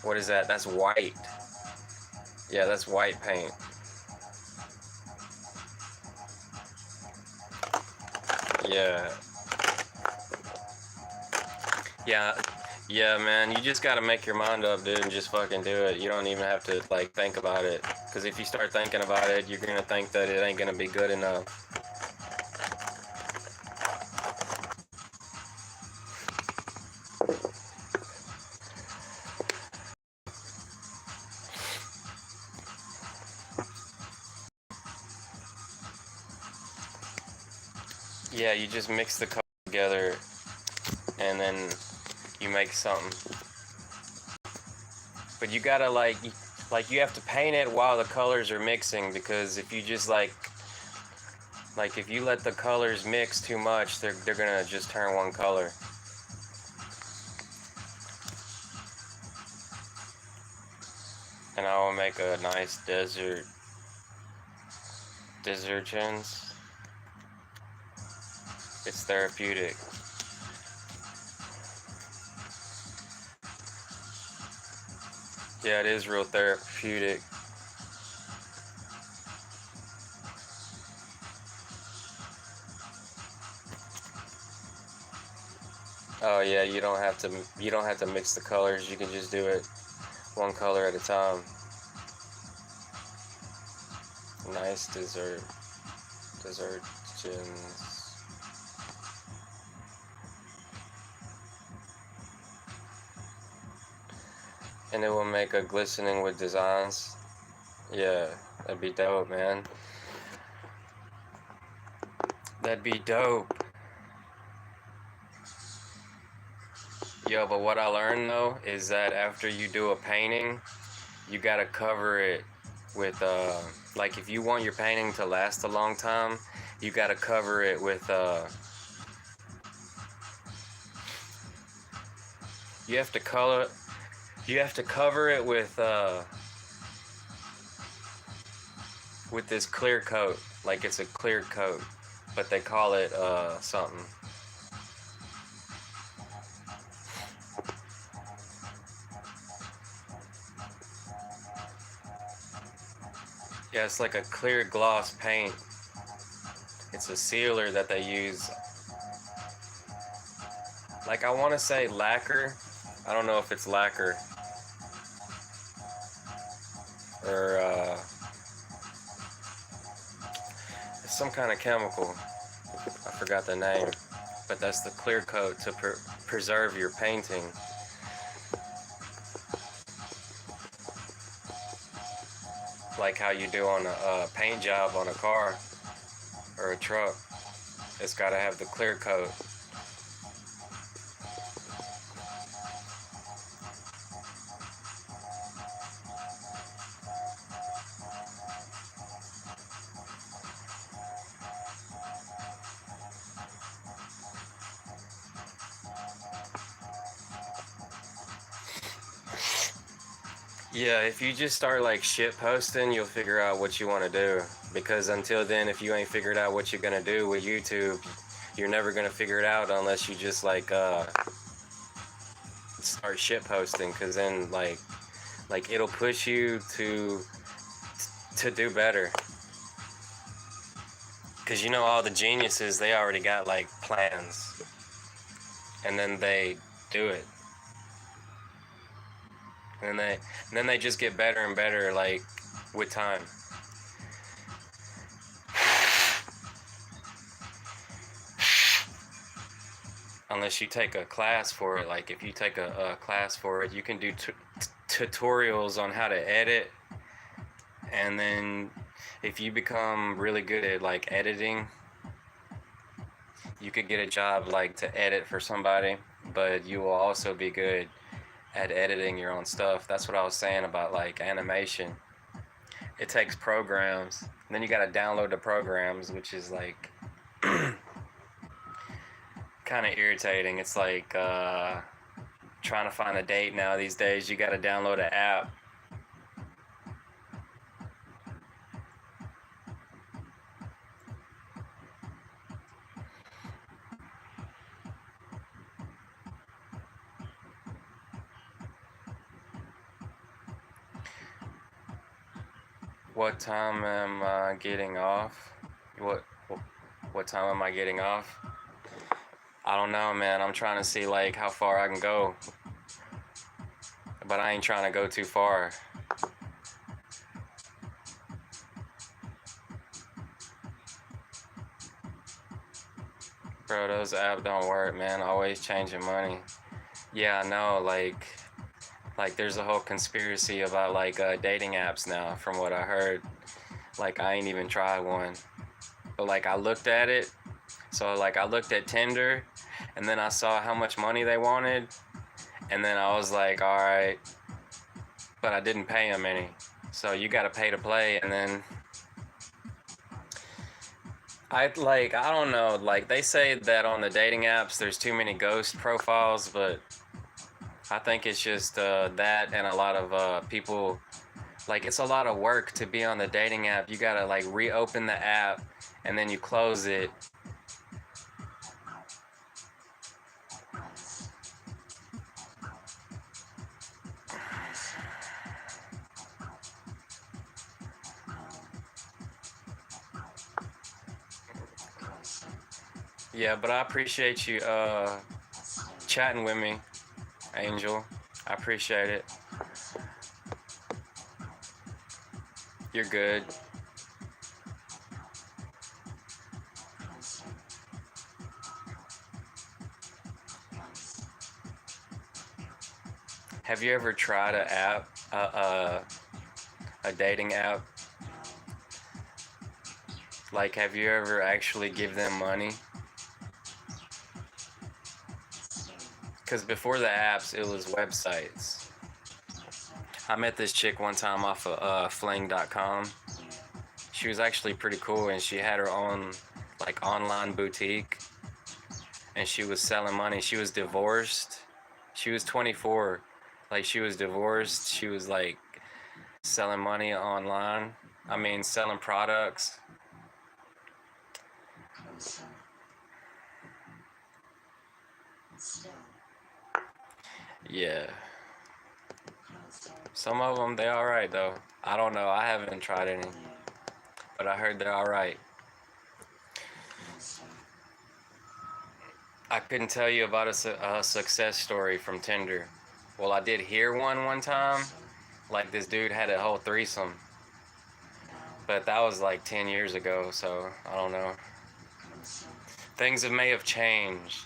What is that? That's white. Yeah, that's white paint. Yeah. Yeah. Yeah, man. You just gotta make your mind up, dude, and just fucking do it. You don't even have to like think about it. Cause if you start thinking about it, you're gonna think that it ain't gonna be good enough. Yeah, you just mix the colors together and then you make something. But you gotta like you have to paint it while the colors are mixing, because if you just like if you let the colors mix too much, they're gonna just turn one color. And I will make a nice desertions. It's therapeutic. Yeah, it is real therapeutic. Oh yeah, you don't have to mix the colors. You can just do it one color at a time. Nice desertions. And it will make a glistening with designs. Yeah, that'd be dope, man. That'd be dope. Yo, but what I learned though is that after you do a painting, you gotta cover it with like if you want your painting to last a long time, you gotta cover it with you have to color you have to cover it with this clear coat, like it's a clear coat, but they call it something. Yeah, it's like a clear gloss paint. It's a sealer that they use. Like I want to say lacquer. I don't know if it's lacquer or it's some kind of chemical. I forgot the name, but that's the clear coat to preserve your painting. Like how you do on a paint job on a car or a truck. It's got to have the clear coat. Yeah, if you just start like shit posting, you'll figure out what you want to do. Because until then, if you ain't figured out what you're gonna do with YouTube, you're never gonna figure it out unless you just like start shit posting. Cause then like it'll push you to do better. Cause you know all the geniuses, they already got like plans, and then they do it. And then they just get better and better like with time. Unless you take a class for it. Like if you take a class for it, you can do tutorials on how to edit. And then if you become really good at like editing, you could get a job like to edit for somebody, but you will also be good at editing your own stuff. That's what I was saying about like animation. It takes programs, and then you gotta download the programs, which is like kind of irritating. It's like trying to find a date now these days. You gotta download an app. What time am I getting off? What What time am I getting off? I don't know, man. I'm trying to see like how far I can go, but I ain't trying to go too far. Bro, those apps don't work, man. Always changing money. Yeah, I know. Like there's a whole conspiracy about like dating apps now, from what I heard. Like I ain't even tried one, but like I looked at it. So like I looked at Tinder, and then I saw how much money they wanted, and then I was like, all right, but I didn't pay them any. So you got to pay to play, and then I don't know, like they say that on the dating apps there's too many ghost profiles, but I think it's just that and a lot of people, like it's a lot of work to be on the dating app. You gotta like reopen the app and then you close it. Yeah, but I appreciate you chatting with me, Angel. I appreciate it. You're good. Have you ever tried a app, a dating app? Like, have you ever actually give them money? Because before the apps, it was websites. I met this chick one time off of fling.com. She was actually pretty cool, and she had her own like online boutique, and she was selling money. She was divorced. She was 24. Like, she was divorced. She was like selling money online. I mean, selling products. Yeah. Some of them, they all right though. I don't know. I haven't tried any, but I heard they're all right. I couldn't tell you about a success story from Tinder. Well, I did hear one time. Like, this dude had a whole threesome, but that was like 10 years ago, so I don't know. Things may have changed.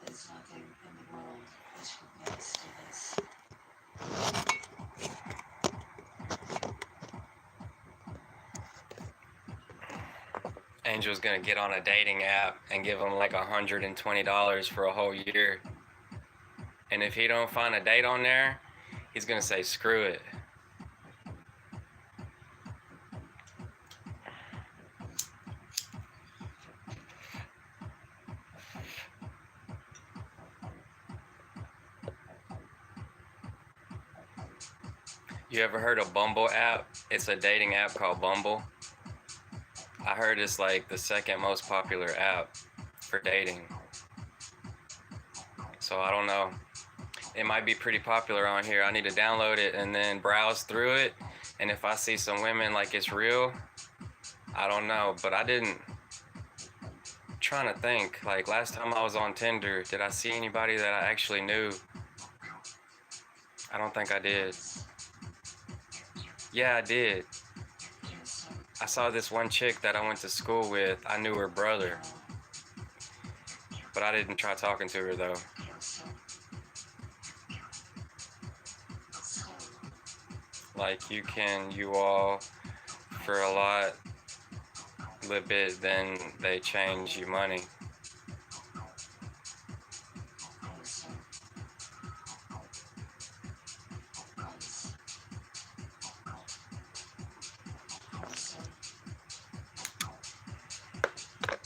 There's nothing in the world which compares to this. Angel's gonna get on a dating app and give him like $120 for a whole year. And if he don't find a date on there, he's gonna say, screw it. You ever heard of Bumble app? It's a dating app called Bumble. I heard it's like the second most popular app for dating. So I don't know. It might be pretty popular on here. I need to download it and then browse through it. And if I see some women like it's real, I don't know. But I didn't. I'm trying to think. Like, last time I was on Tinder, did I see anybody that I actually knew? I don't think I did. Yeah, I did. I saw this one chick that I went to school with. I knew her brother, but I didn't try talking to her though. Like, you all for a lot, little bit, then they change you money.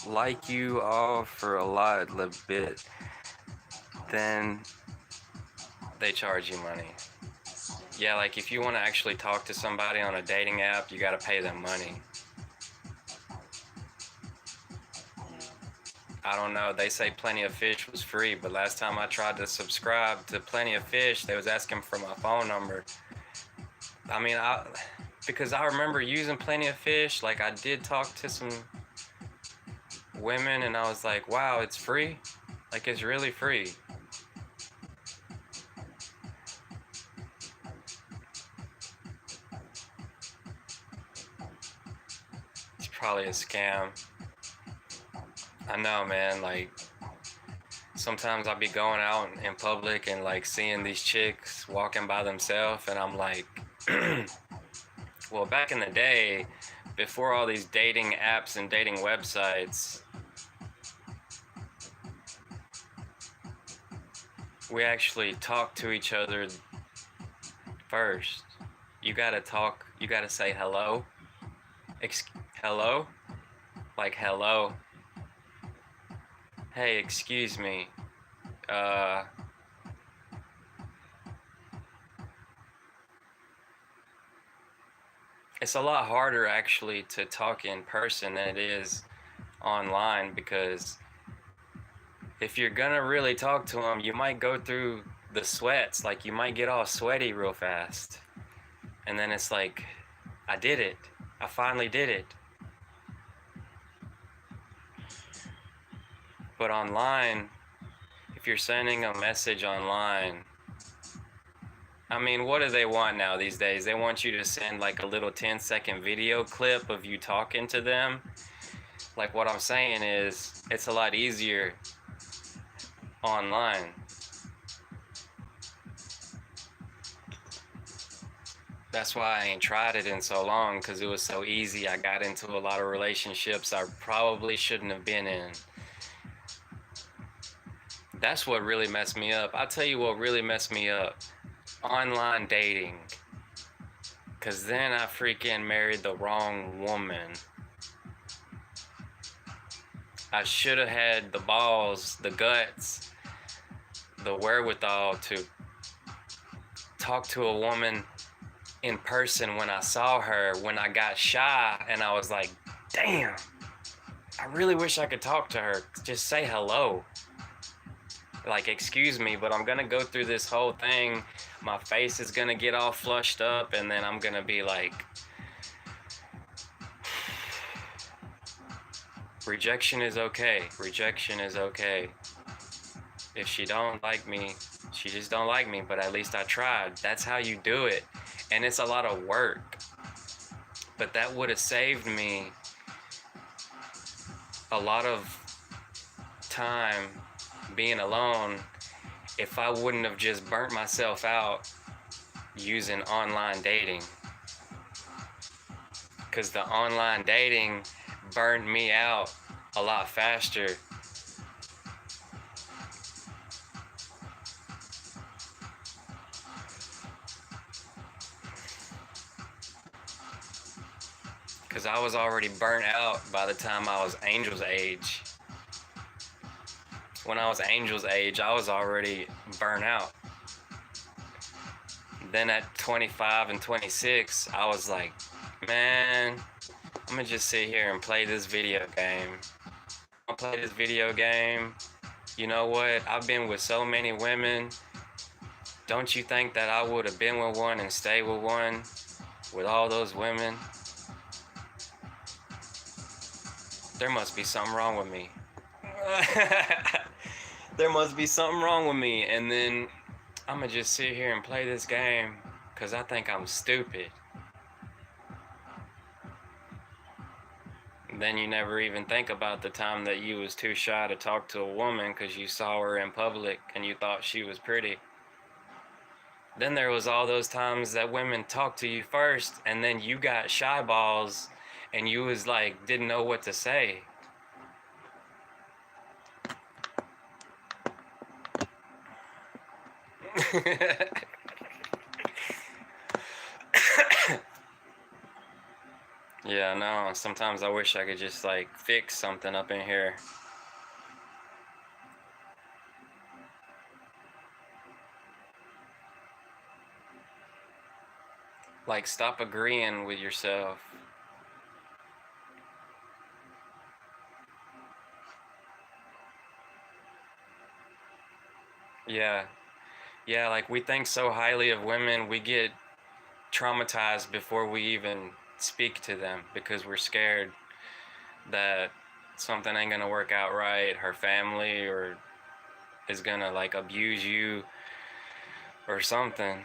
like you all for a little bit, then they charge you money. Yeah, like if you want to actually talk to somebody on a dating app, you got to pay them money. I don't know. They say Plenty of Fish was free, but last time I tried to subscribe to Plenty of Fish, they was asking for my phone number. I mean, because I remember using Plenty of Fish. Like, I did talk to some women, and I was like, wow, it's free? Like, it's really free. It's probably a scam. I know, man. Like, sometimes I'll be going out in public and, like, seeing these chicks walking by themselves, and I'm like, well, back in the day, before all these dating apps and dating websites, we actually talk to each other first. You gotta talk, you gotta say hello. Hello? Like, hello. Hey, excuse me. It's a lot harder actually to talk in person than it is online, because if you're gonna really talk to them, you might go through the sweats. Like, you might get all sweaty real fast. And then it's like, I did it. I finally did it. But online, if you're sending a message online, I mean, what do they want now these days? They want you to send like a little 10-second video clip of you talking to them. Like, what I'm saying is, it's a lot easier online. That's why I ain't tried it in so long, because it was so easy. I got into a lot of relationships I probably shouldn't have been in. That's what really messed me up. I'll tell you what really messed me up. Online dating. Because then I freaking married the wrong woman. I should have had the balls, the guts, the wherewithal to talk to a woman in person when I saw her, when I got shy, and I was like, damn, I really wish I could talk to her. Just say hello. Like, excuse me, but I'm gonna go through this whole thing. My face is gonna get all flushed up, and then I'm gonna be like, rejection is okay. Rejection is okay. If she don't like me, she just don't like me, but at least I tried. That's how you do it. And it's a lot of work. But that would have saved me a lot of time being alone if I wouldn't have just burnt myself out using online dating. Because the online dating burned me out a lot faster. Because I was already burnt out by the time I was Angel's age. When I was Angel's age, I was already burnt out. Then at 25 and 26, I was like, man, I'm gonna just sit here and play this video game. I'm gonna play this video game. You know what? I've been with so many women. Don't you think that I would have been with one and stayed with one with all those women? There must be something wrong with me. There must be something wrong with me. And then I'm gonna just sit here and play this game because I think I'm stupid. Then you never even think about the time that you was too shy to talk to a woman because you saw her in public and you thought she was pretty. Then there was all those times that women talked to you first, and then you got shy balls and you was like, didn't know what to say. Yeah, no. Sometimes I wish I could just like fix something up in here. Like, stop agreeing with yourself. Yeah. Yeah, like we think so highly of women, we get traumatized before we even speak to them because we're scared that something ain't gonna work out right, her family or is gonna like abuse you or something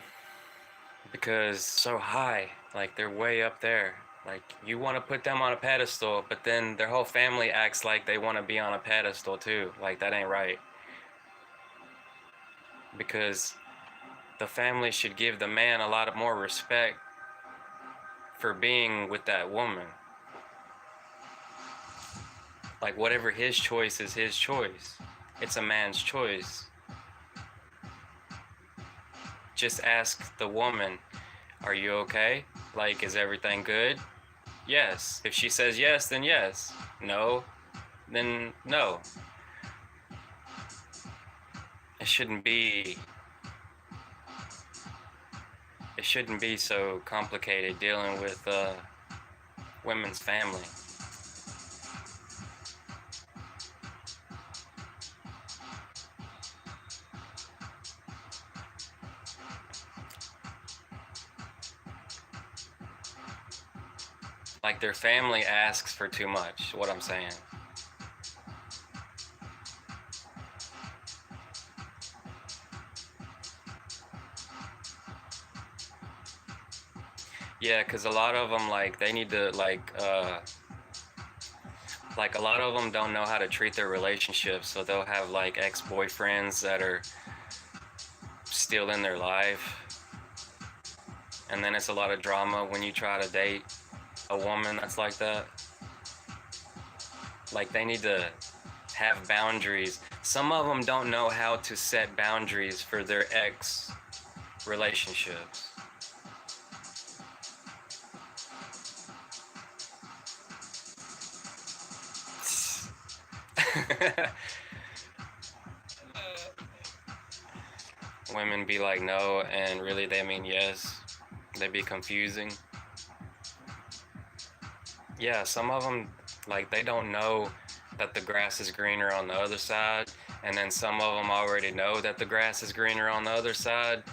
because so high, like they're way up there. Like you want to put them on a pedestal, but then their whole family acts like they want to be on a pedestal too. Like that ain't right. Because the family should give the man a lot of more respect for being with that woman. Like whatever his choice is his choice. It's a man's choice. Just ask the woman, are you okay? Like, is everything good? Yes. If she says yes, then yes. No, then no. It shouldn't be it shouldn't be so complicated dealing with women's family. Like their family asks for too much, what I'm saying. Yeah, because a lot of them, like, they need to, like, a lot of them don't know how to treat their relationships, so they'll have, like, ex-boyfriends that are still in their life. And then it's a lot of drama when you try to date a woman that's like that. Like, they need to have boundaries. Some of them don't know how to set boundaries for their ex relationships. Women be like no, and really they mean yes. They be confusing. Yeah, some of them, like, they don't know that the grass is greener on the other side, and then some of them already know that the grass is greener on the other side.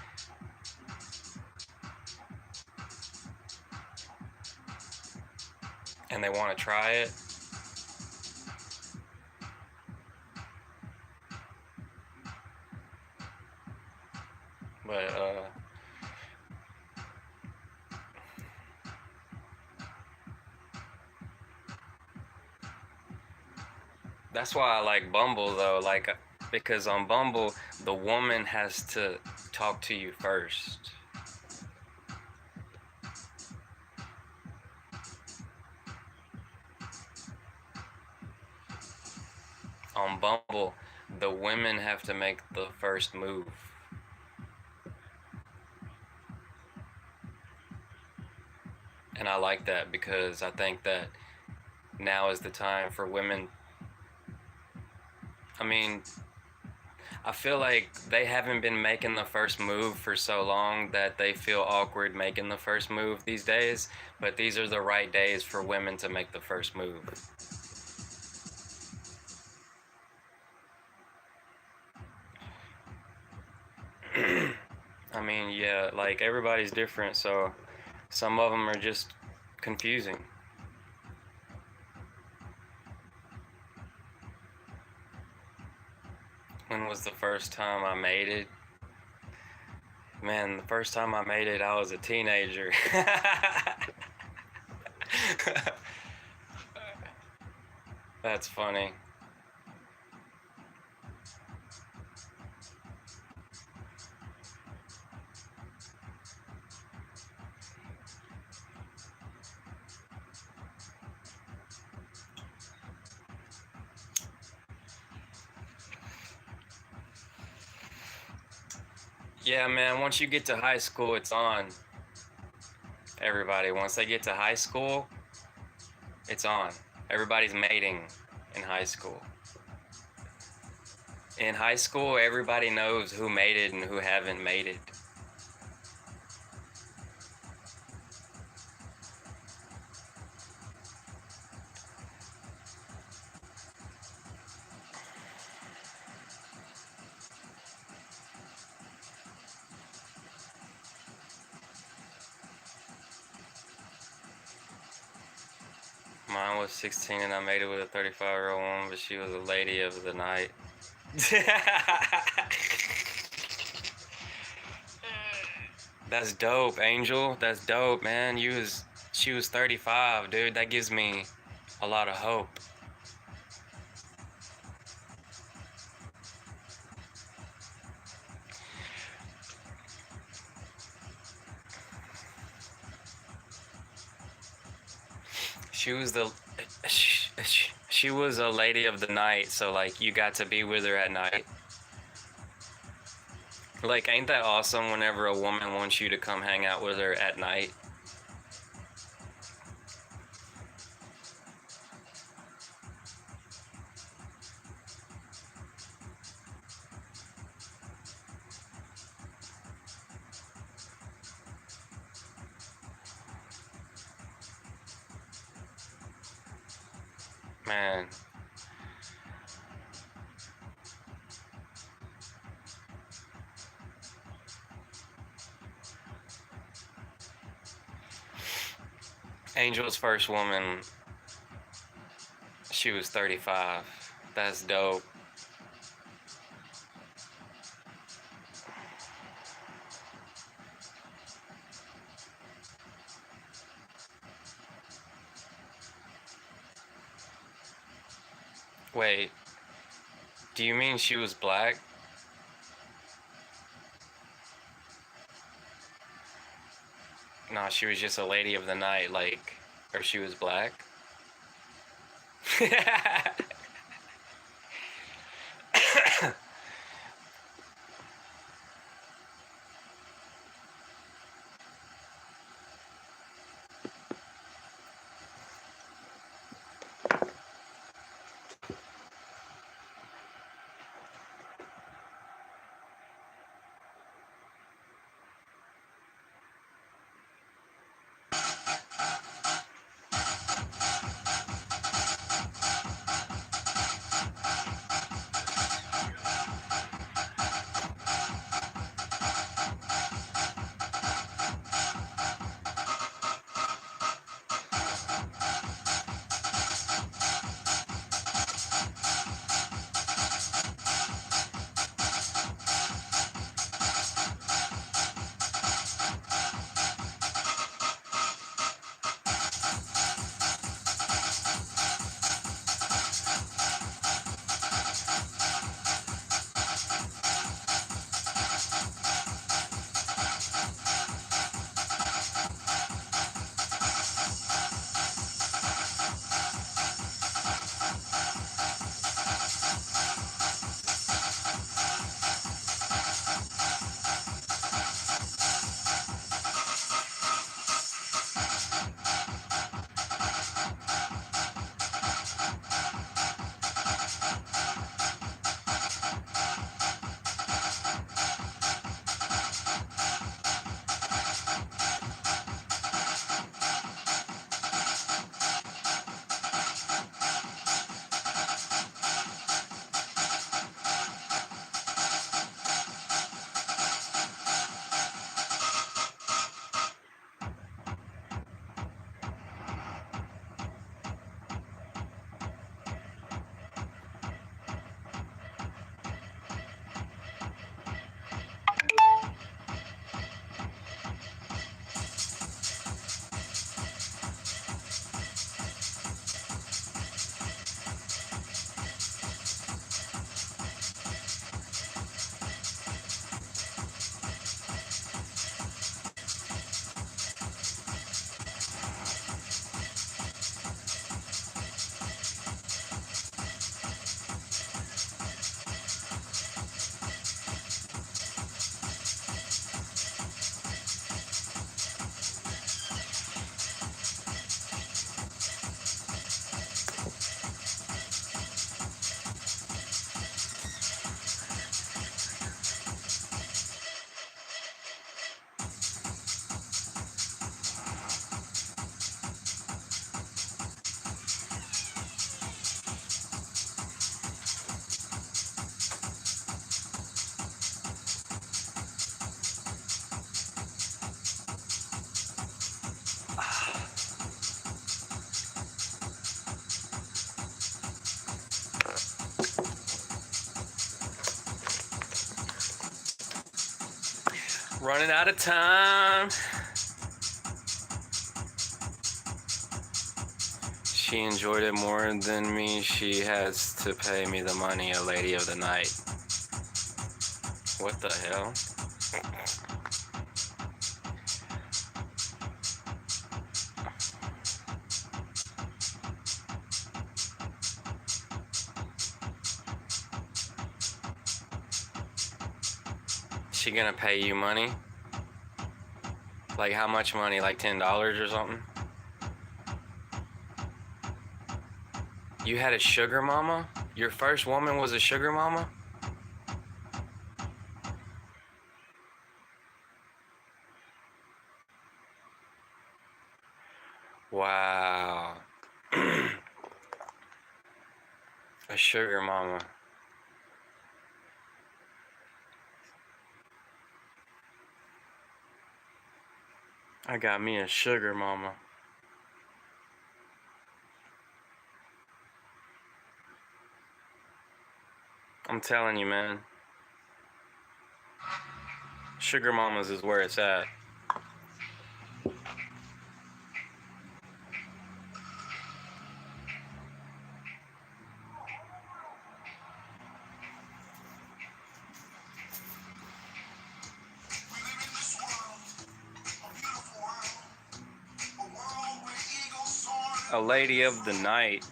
And they want to try it. But that's why I like Bumble though, like, because on Bumble the woman has to talk to you first. On Bumble, the women have to make the first move. And I like that because I think that now is the time for women. I mean, I feel like they haven't been making the first move for so long that they feel awkward making the first move these days, but these are the right days for women to make the first move. I mean, yeah, like everybody's different, so some of them are just confusing. When was the first time I made it? Man, the first time I made it, I was a teenager. That's funny. Yeah, man, once you get to high school, it's on. Everybody, once they get to high school, It's on. Everybody's mating in high school. In high school, everybody knows who mated and who haven't mated. Mine was 16 and I made it with a 35-year-old woman, but she was a lady of the night. That's dope, Angel. That's dope, man. She was 35, dude. That gives me a lot of hope. She was the she was a lady of the night, so like you got to be with her at night. Like, ain't that awesome whenever a woman wants you to come hang out with her at night? Man. Angel's first woman, she was 35. That's dope. Wait, do you mean she was black? No, she was just a lady of the night, like, or she was black? Running out of time. She enjoyed it more than me. She has to pay me the money, a lady of the night. What the hell? She gonna pay you money? Like how much money? Like $10 or something? You had a sugar mama? Your first woman was a sugar mama? Wow. A sugar mama. I got me a sugar mama. I'm telling you, man. Sugar mamas is where it's at. A lady of the night.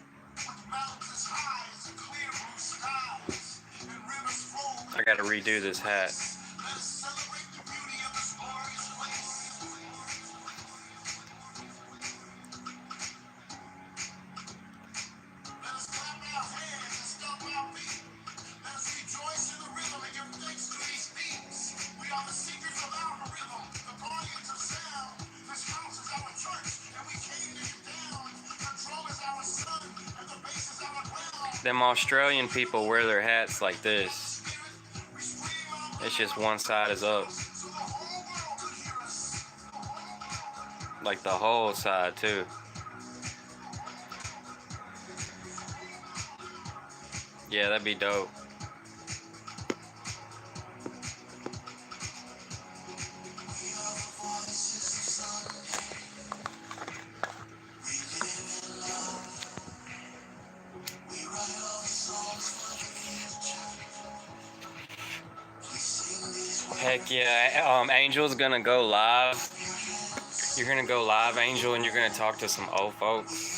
I gotta redo this hat. Them Australian people wear their hats like this. It's just one side is up. Like the whole side too. Yeah, that'd be dope. Heck yeah, Angel's gonna go live. You're gonna go live, Angel, and you're gonna talk to some old folks.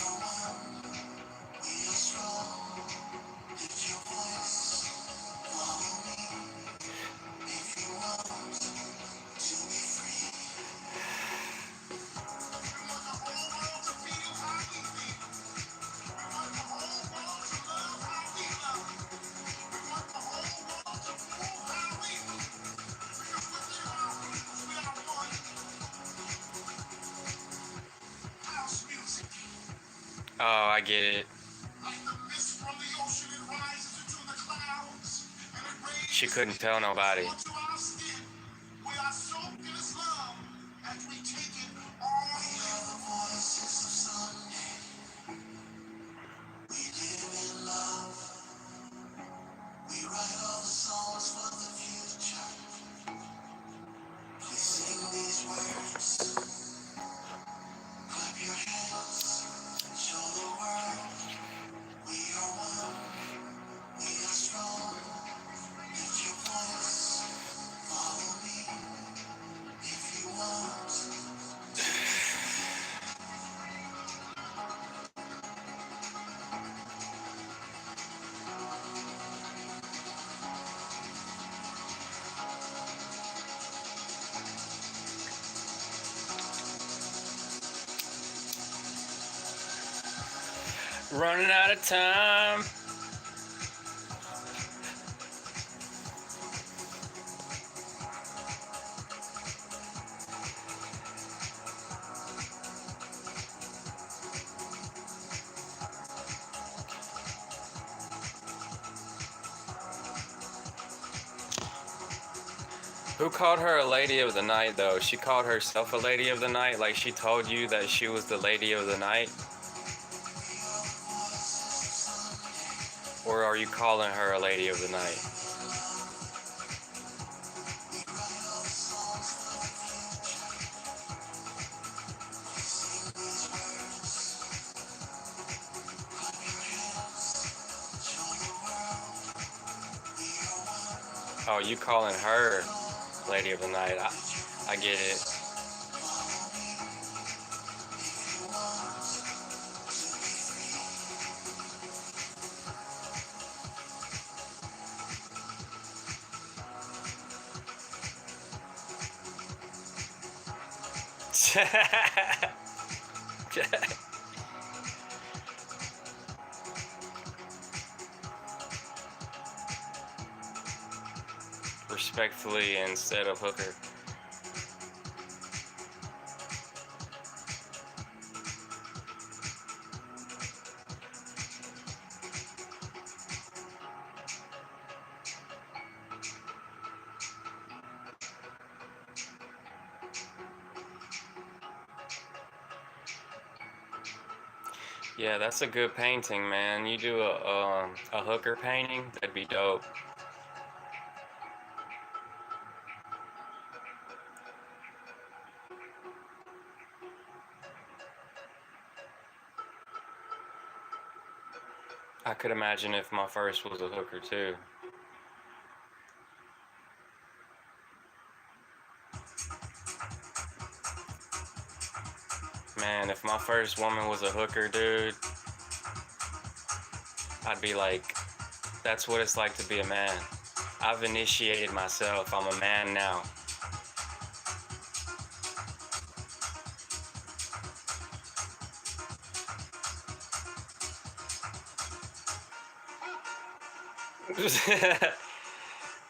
Oh, I get it. She couldn't tell nobody. Running out of time. Who called her a lady of the night, though? She called herself a lady of the night? Like she told you that she was the lady of the night? Or are you calling her a lady of the night? Oh, you calling her Lady of the Night. I get it. Respectfully instead of hooker. Yeah, that's a good painting, man. You do a hooker painting, that'd be dope. I could imagine if my first was a hooker too. Man, if my first woman was a hooker, dude, I'd be like, that's what it's like to be a man. I've initiated myself. I'm a man now.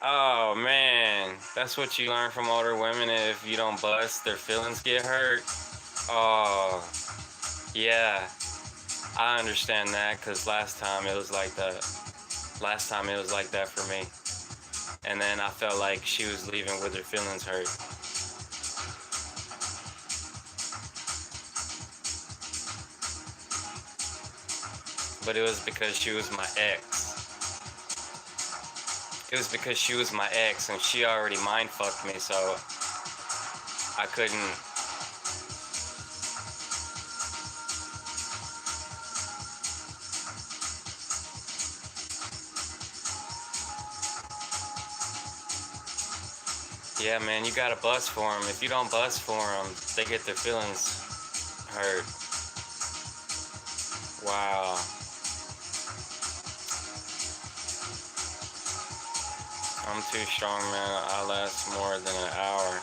Oh man, that's what you learn from older women. If you don't bust, their feelings get hurt. Oh, yeah, I understand that because last time it was like that. Last time it was like that for me. And then I felt like she was leaving with her feelings hurt. But it was because she was my ex. It was because she was my ex and she already mind fucked me, so I couldn't. Yeah, man, you gotta bust for them. If you don't bust for them, they get their feelings hurt. Wow. I'm too strong, man. I last more than an hour.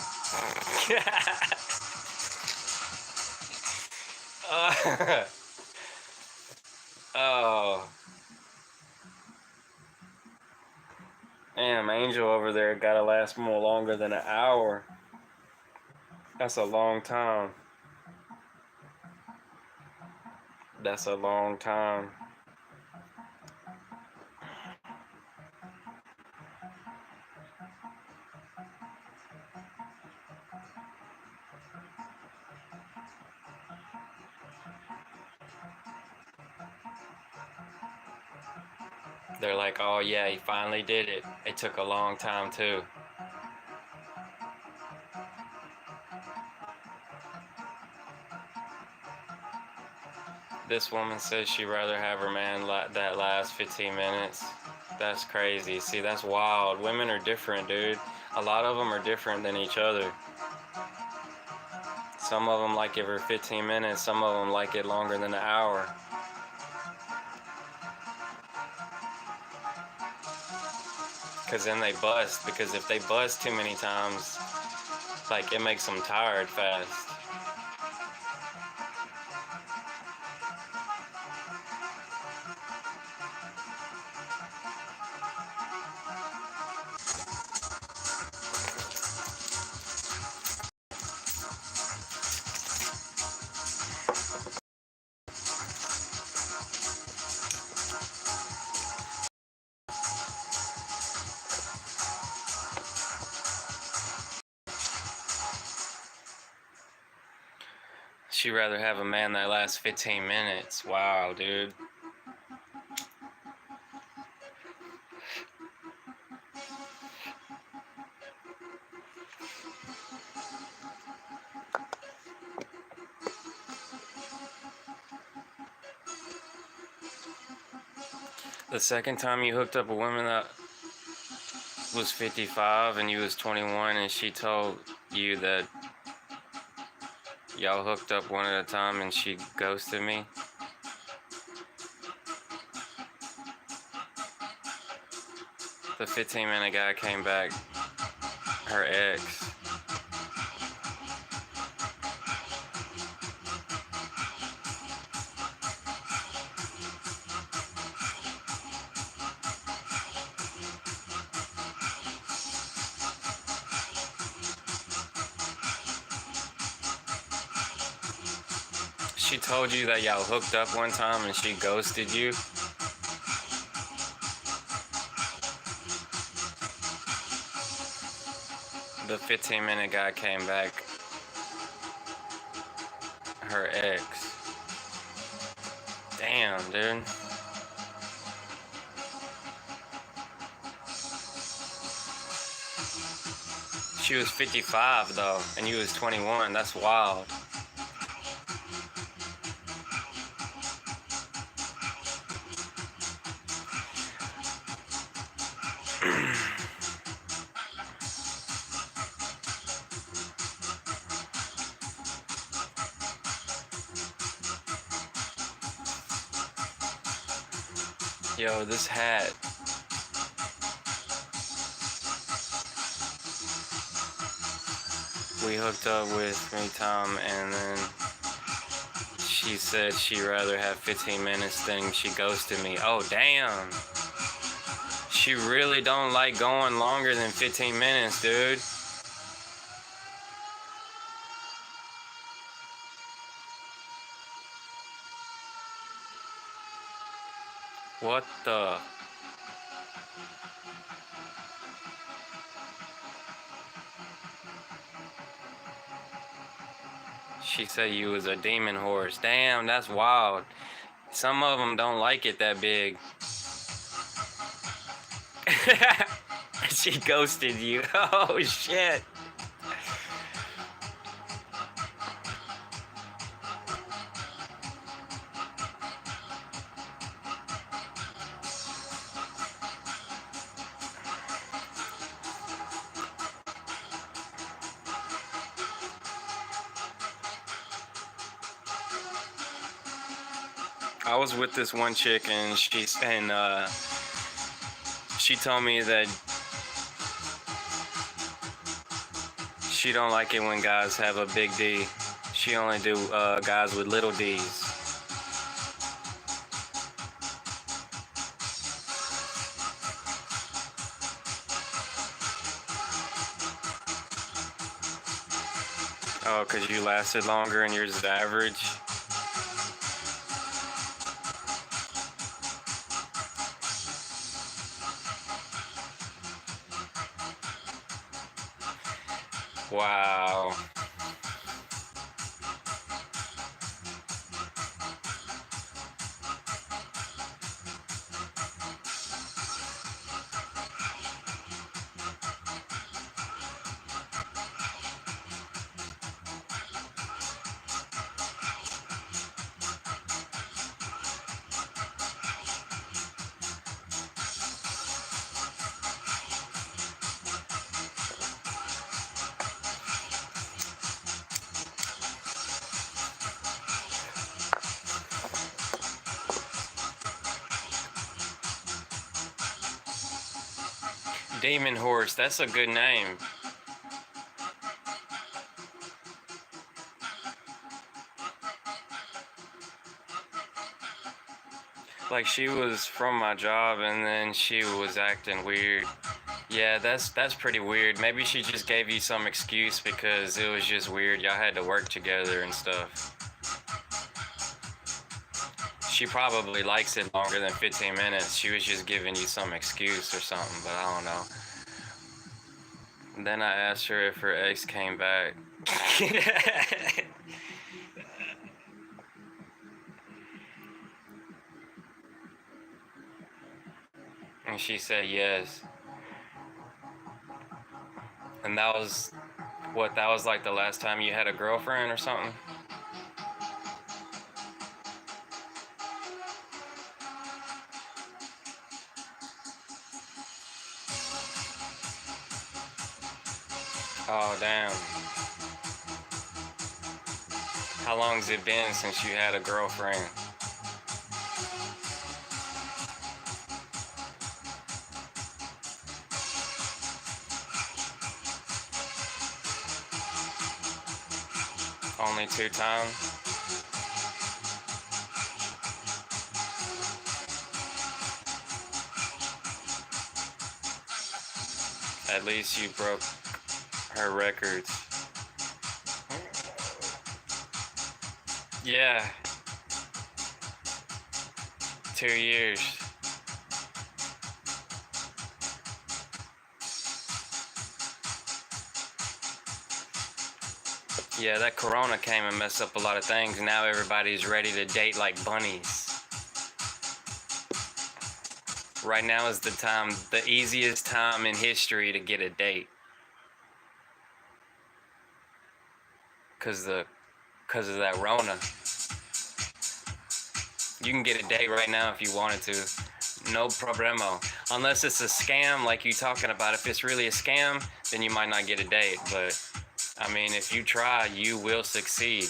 Oh. Damn, Angel over there gotta last more longer than an hour. That's a long time. That's a long time. They're like, oh yeah, he finally did it. It took a long time too. This woman says she'd rather have her man that last 15 minutes. That's crazy. See, that's wild. Women are different, dude. A lot of them are different than each other. Some of them like it for 15 minutes. Some of them like it longer than an hour. Because then they bust. Because if they bust too many times, like, it makes them tired fast. She'd rather have a man that lasts 15 minutes. Wow, dude. The second time you hooked up a woman that was 55 and you was 21 and she told you that y'all hooked up one at a time and she ghosted me? The 15-minute guy came back, her ex. She told you that y'all hooked up one time and she ghosted you? The 15-minute guy came back, her ex. Damn, dude. She was 55 though, and you was 21. That's wild. Yo, this hat. We hooked up with me, Tom, and then she said she'd rather have 15 minutes than she ghosted me. Oh, damn. She really don't like going longer than 15 minutes, dude. What the? She said you was a demon horse. Damn, that's wild. Some of them don't like it that big. She ghosted you. Oh, shit. I was with this one chick and she told me that she don't like it when guys have a big D. She only do guys with little D's. Oh, 'cause you lasted longer and yours is average. Wow. Demon Horse, that's a good name. Like she was from my job and then she was acting weird. Yeah, that's pretty weird. Maybe she just gave you some excuse because it was just weird. Y'all had to work together and stuff. She probably likes it longer than 15 minutes. She was just giving you some excuse or something, but I don't know. And then I asked her if her ex came back. And she said yes. And that was like the last time you had a girlfriend or something? Oh, damn. How long's it been since you had a girlfriend? Only 2 times? At least you broke her records. Yeah. 2 years. Yeah, that corona came and messed up a lot of things. Now everybody's ready to date like bunnies. Right now is the time, the easiest time in history to get a date. Cause of that Rona. You can get a date right now if you wanted to. No problemo. Unless it's a scam like you talking about. If it's really a scam, then you might not get a date. But I mean, if you try, you will succeed.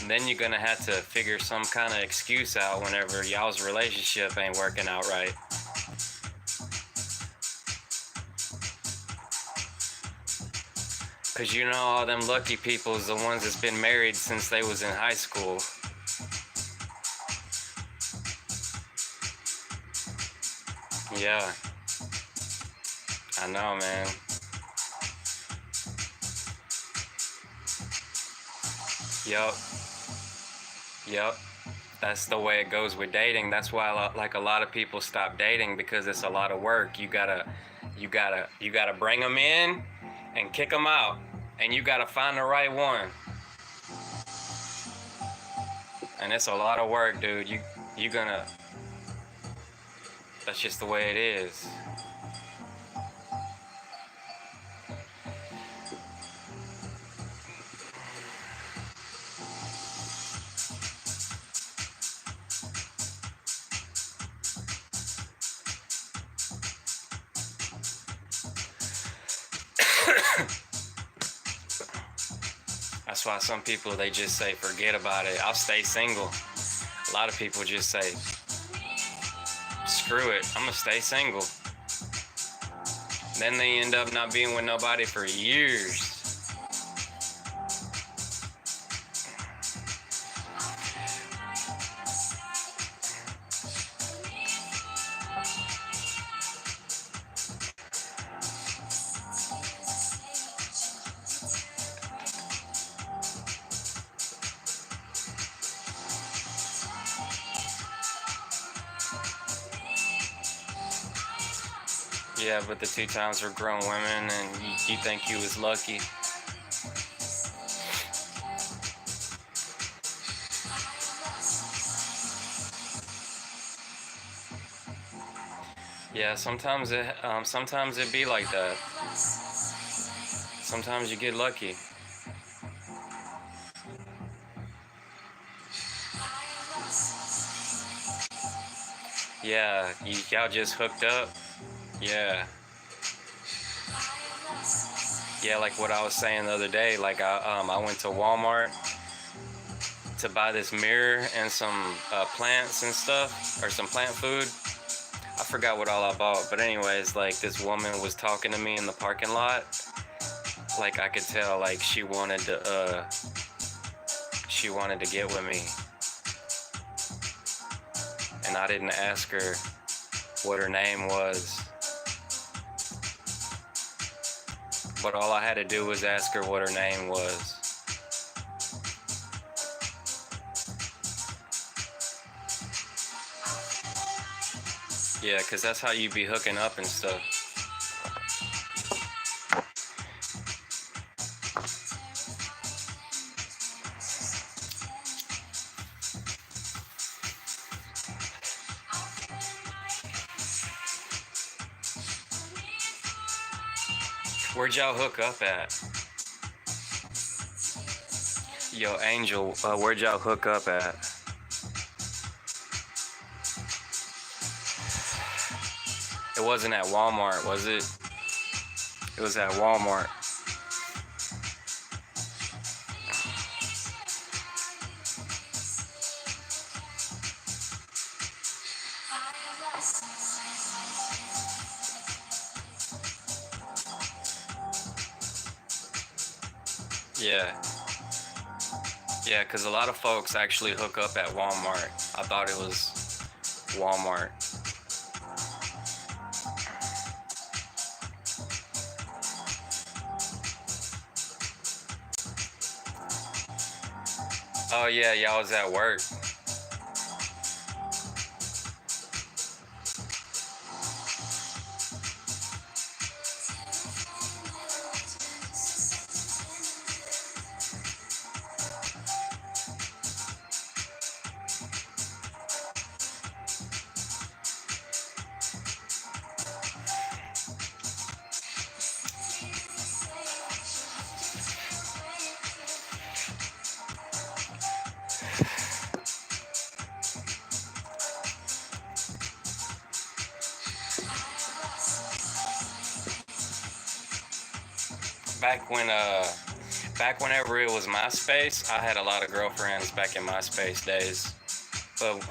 And then you're gonna have to figure some kind of excuse out whenever y'all's relationship ain't working out right. Cause you know all them lucky people is the ones that's been married since they was in high school. Yeah. I know, man. Yup. That's the way it goes with dating. That's why a lot of people stop dating, because it's a lot of work. You gotta bring them in and kick them out, and you gotta find the right one. And it's a lot of work, dude. You gonna. That's just the way it is. That's why some people, they just say, forget about it. I'll stay single. A lot of people just say, screw it, I'm gonna stay single. Then they end up not being with nobody for years. Yeah, but the 2 times were grown women, and you think you was lucky. Yeah, sometimes it be like that. Sometimes you get lucky. Yeah, y'all just hooked up. Yeah. Yeah, like what I was saying the other day, like I went to Walmart to buy this mirror and some plants and stuff, or some plant food. I forgot what all I bought, but anyways, like this woman was talking to me in the parking lot. Like I could tell, like she wanted to get with me. And I didn't ask her what her name was. But all I had to do was ask her what her name was. Yeah, 'cause that's how you be hooking up and stuff. Where'd y'all hook up at? Yo, Angel, where'd y'all hook up at? It wasn't at Walmart, was it? It was at Walmart. Yeah. Yeah, because a lot of folks actually hook up at Walmart. I thought it was Walmart. Oh yeah, y'all was at work. Back when back whenever it was MySpace, I had a lot of girlfriends back in MySpace days. But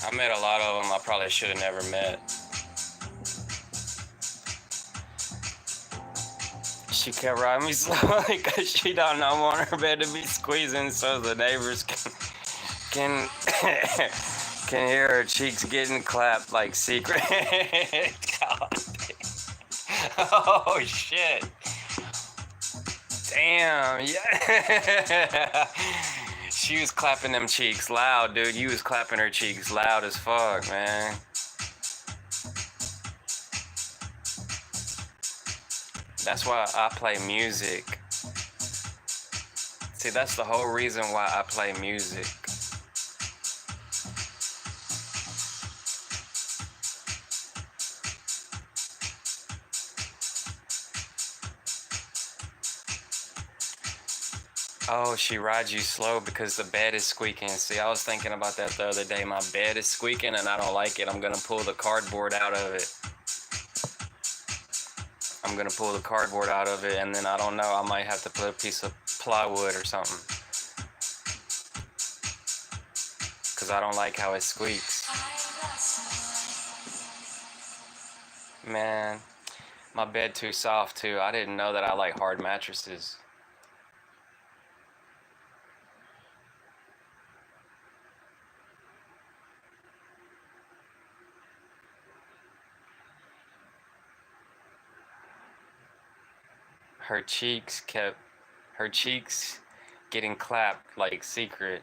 I met a lot of them I probably should have never met. She kept riding me slowly because she don't know want her bed to be squeezing so the neighbors can can hear her cheeks getting clapped like secret. God. Oh shit. Damn, yeah. She was clapping them cheeks loud, dude. You was clapping her cheeks loud as fuck, man. That's why I play music. See, that's the whole reason why I play music. Oh, she rides you slow because the bed is squeaking. See, I was thinking about that the other day. My bed is squeaking and I don't like it. I'm gonna pull the cardboard out of it. I'm gonna pull the cardboard out of it, and then I don't know, I might have to put a piece of plywood or something. Cause I don't like how it squeaks. Man, my bed too soft too. I didn't know that I like hard mattresses. Her cheeks getting clapped like secret.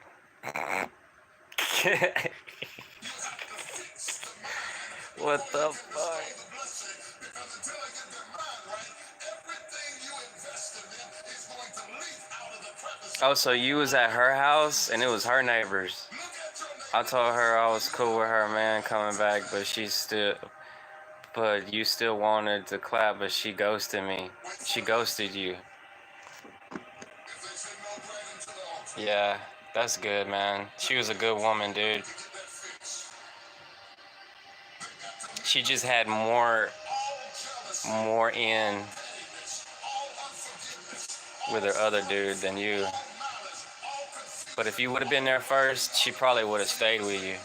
What the fuck? Oh, so you was at her house and it was her neighbors. I told her I was cool with her man coming back, but you still wanted to clap, but she ghosted me. She ghosted you. Yeah, that's good, man. She was a good woman, dude. She just had more in with her other dude than you. But if you would have been there first, she probably would have stayed with you.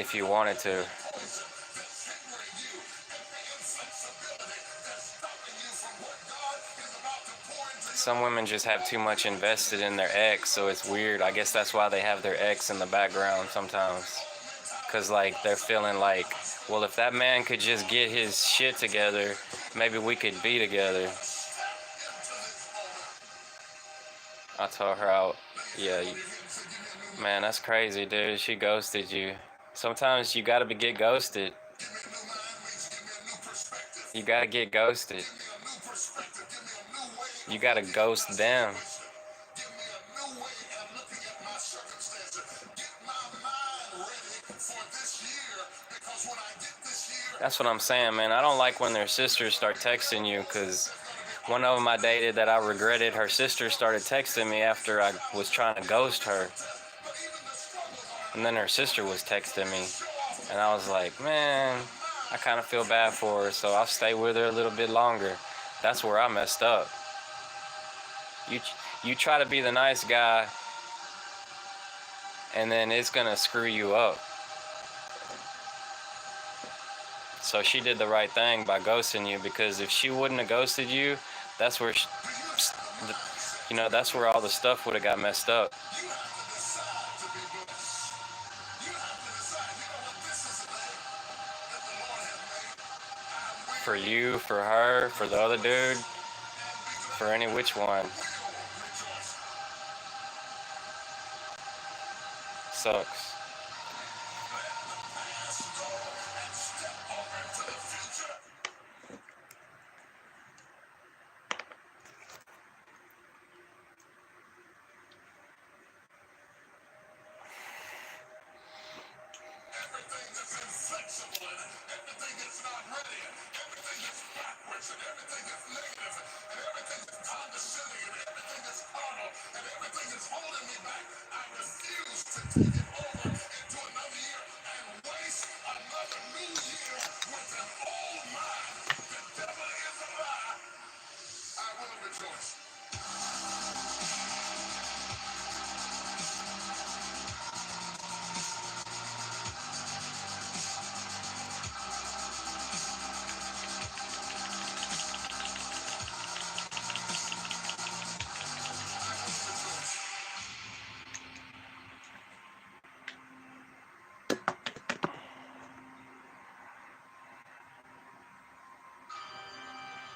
If you wanted to. Some women just have too much invested in their ex, so it's weird. I guess that's why they have their ex in the background sometimes. Cause like they're feeling like, well, if that man could just get his shit together, maybe we could be together. I told her out, yeah, man, that's crazy, dude. She ghosted you. Sometimes you gotta get ghosted. You gotta get ghosted. You gotta ghost them. That's what I'm saying, man. I don't like when their sisters start texting you, because one of them I dated that I regretted, her sister started texting me after I was trying to ghost her. And then her sister was texting me, and I was like, man, I kind of feel bad for her, so I'll stay with her a little bit longer. That's where I messed up. You try to be the nice guy, and then it's gonna screw you up. So she did the right thing by ghosting you, because if she wouldn't have ghosted you, that's where that's where all the stuff would have got messed up. For you, for her, for the other dude, for any which one. Sucks.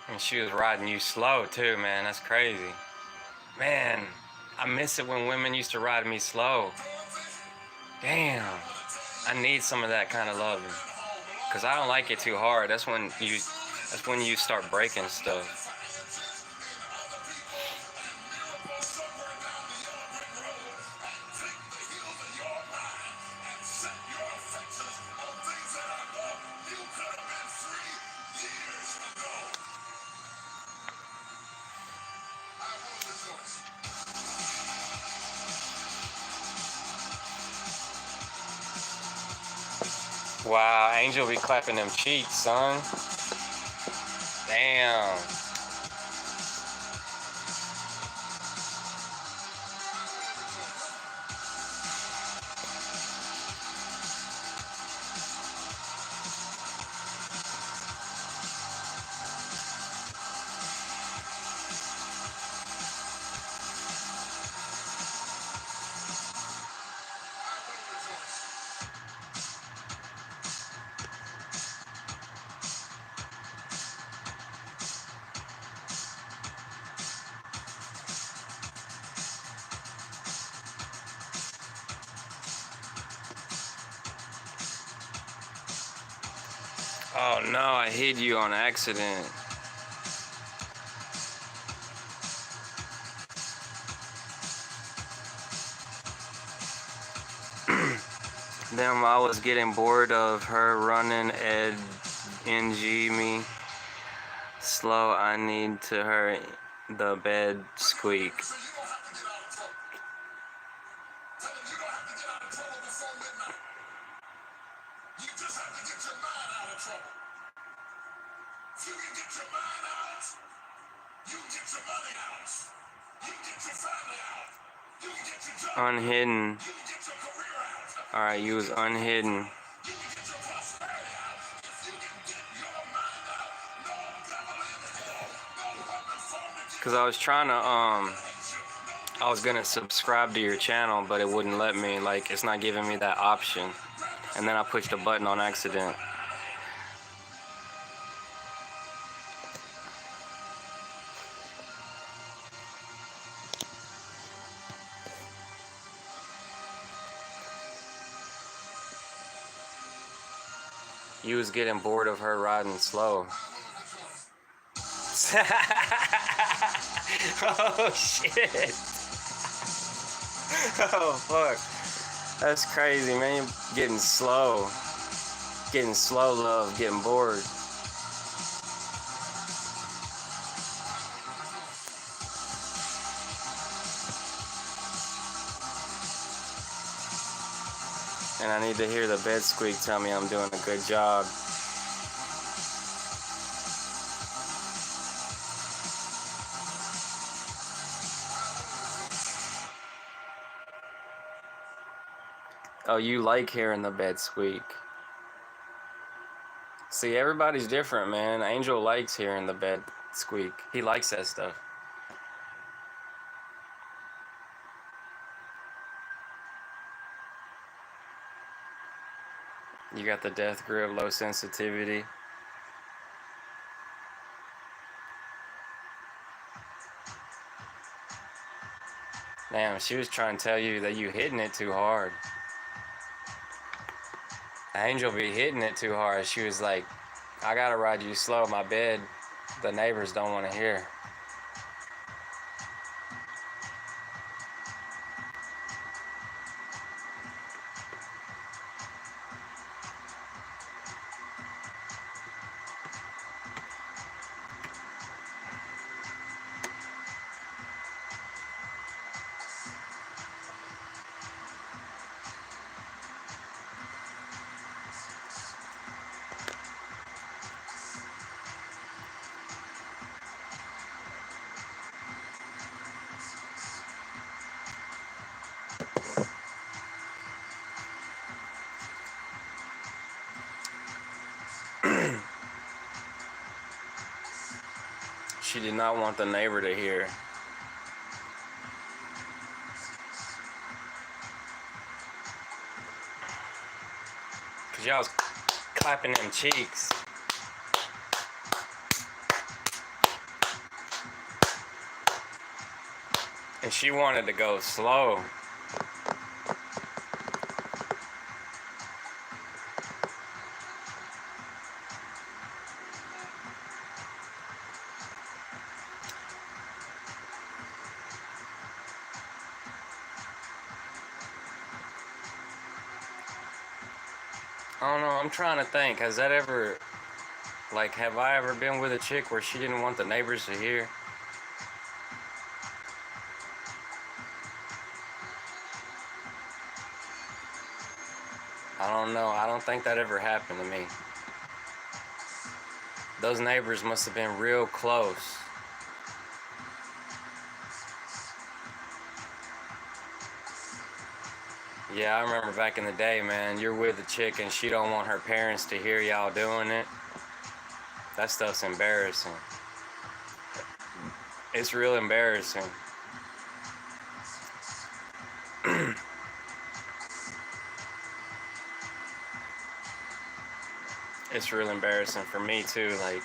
And she was riding you slow too, man. That's crazy. Man, I miss it when women used to ride me slow. Damn. I need some of that kind of loving. Cause I don't like it too hard. That's when you start breaking stuff. Wow, Angel be clapping them cheeks, son. Damn. Oh no, I hit you on accident. Damn, I was getting bored of her running at NG me. Slow, I need to her the bed squeak. Unhidden. Alright, you was unhidden. Cause I was trying to I was gonna subscribe to your channel, but it wouldn't let me. Like, it's not giving me that option. And then I pushed the button on accident. You was getting bored of her riding slow. Oh shit. Oh fuck. That's crazy, man. You're getting slow. Getting slow love, getting bored. And I need to hear the bed squeak tell me I'm doing a good job. Oh, you like hearing the bed squeak. See, everybody's different, man. Angel likes hearing the bed squeak. He likes that stuff. You got the death grip, low sensitivity. Damn, she was trying to tell you that you hitting it too hard. Angel be hitting it too hard. She was like, I gotta ride you slow. My bed, the neighbors don't want to hear. She did not want the neighbor to hear. Cause y'all was clapping them cheeks. And she wanted to go slow. I don't know, I'm trying to think. Has that ever, like, have I ever been with a chick where she didn't want the neighbors to hear? I don't know. I don't think that ever happened to me. Those neighbors must have been real close. Yeah, I remember back in the day, man, you're with a chick and she don't want her parents to hear y'all doing it. That stuff's embarrassing. It's real embarrassing. It's real embarrassing for me too, like,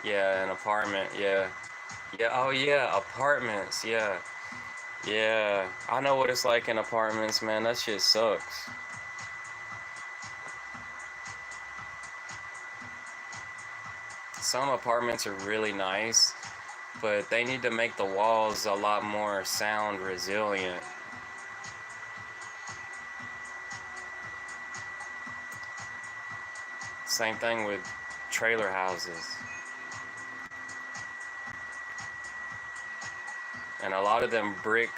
yeah, an apartment, yeah. Yeah, oh yeah, apartments, yeah. Yeah, I know what it's like in apartments, man. That shit sucks. Some apartments are really nice, but they need to make the walls a lot more sound resilient. Same thing with trailer houses. And a lot of them brick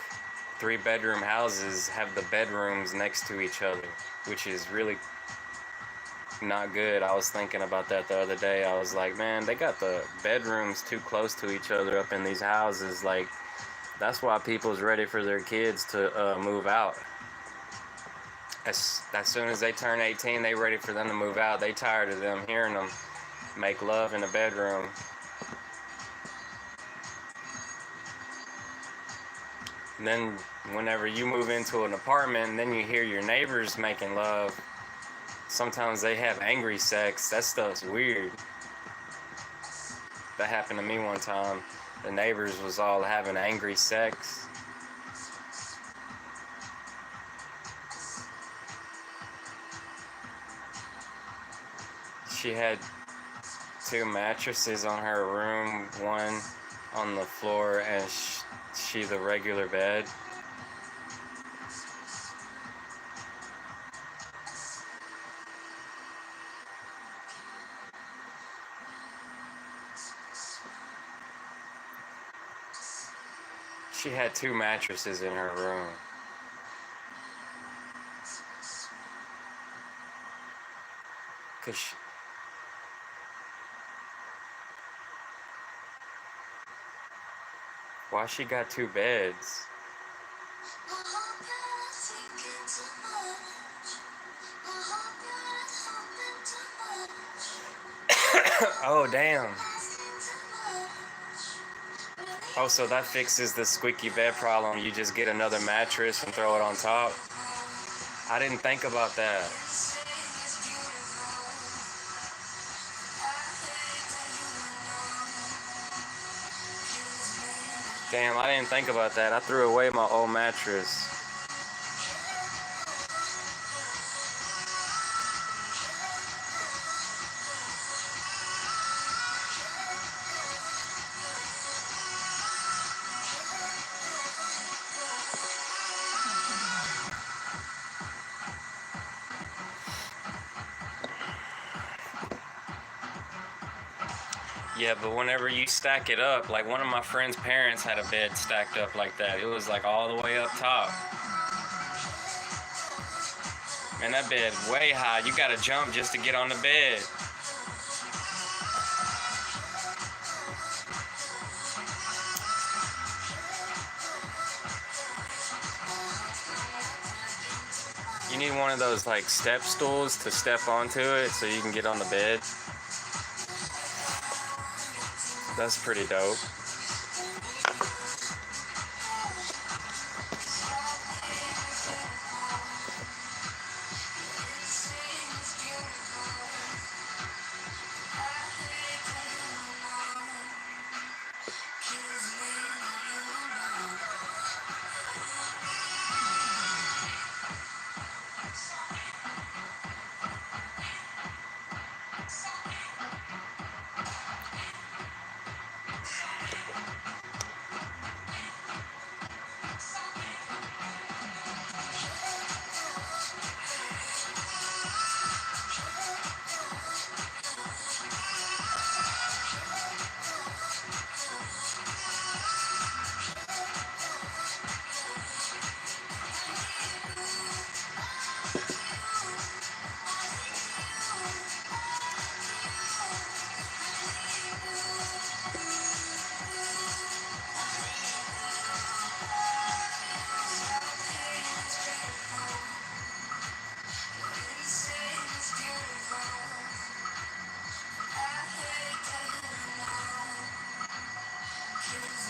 3-bedroom houses have the bedrooms next to each other, which is really not good. I was thinking about that the other day. I was like, man, they got the bedrooms too close to each other up in these houses. Like, that's why people's ready for their kids to move out. As soon as they turn 18, they ready for them to move out. They tired of them hearing them make love in the bedroom. And then whenever you move into an apartment and then you hear your neighbors making love, sometimes they have angry sex. That stuff's weird. That happened to me one time. The neighbors was all having angry sex. She had 2 mattresses on her room, one on the floor and she the regular bed. She had 2 mattresses in her room. Cause she, why she got two beds? Oh, damn. Oh, so that fixes the squeaky bed problem. You just get another mattress and throw it on top. I didn't think about that. Damn, I didn't think about that. I threw away my old mattress. Yeah, but whenever you stack it up, like one of my friend's parents had a bed stacked up like that. It was like all the way up top. Man, that bed way high. You gotta jump just to get on the bed. You need one of those like step stools to step onto it so you can get on the bed. That's pretty dope.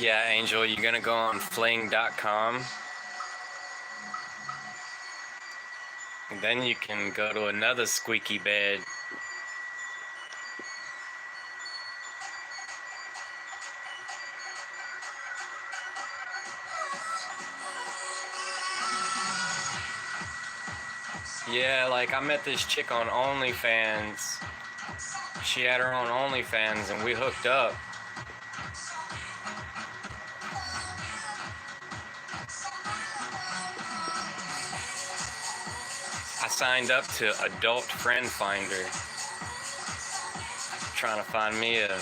Yeah, Angel, you're gonna go on fling.com. And then you can go to another squeaky bed. Yeah, like I met this chick on OnlyFans. She had her own OnlyFans and we hooked up. I signed up to Adult Friend Finder, trying to find me a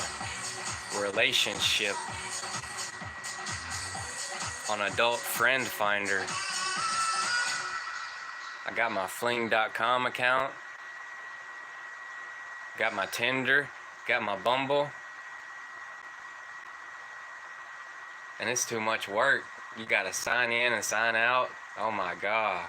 relationship on Adult Friend Finder. I got my fling.com account, got my Tinder, got my Bumble, and it's too much work. You gotta sign in and sign out. Oh my God.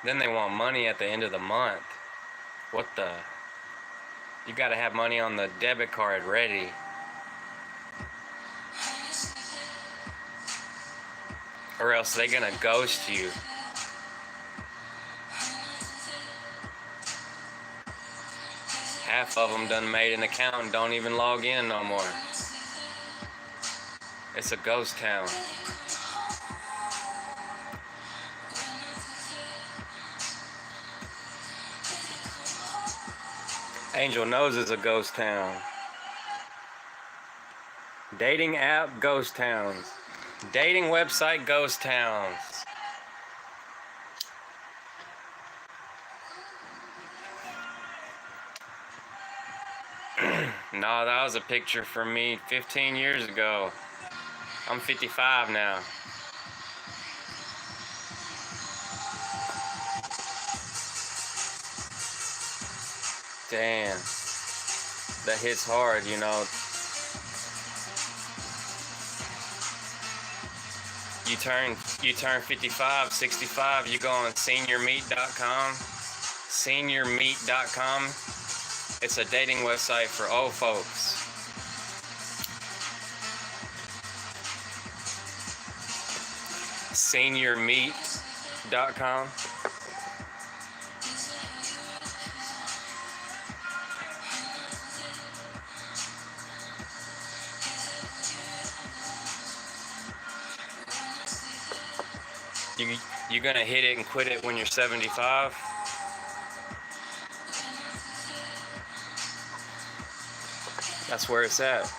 Then they want money at the end of the month. What the? You gotta have money on the debit card ready. Or else they're gonna ghost you. Half of them done made an account and don't even log in no more. It's a ghost town. Angel knows it's a ghost town. Dating app ghost towns. Dating website ghost towns. No, that was a picture from me 15 years ago. I'm 55 now. Damn. That hits hard, you know. You turn 55, 65, you go on seniormeat.com. Seniormeat.com. It's a dating website for old folks. Seniormeat.com. You gonna hit it and quit it when you're 75? That's where it's at.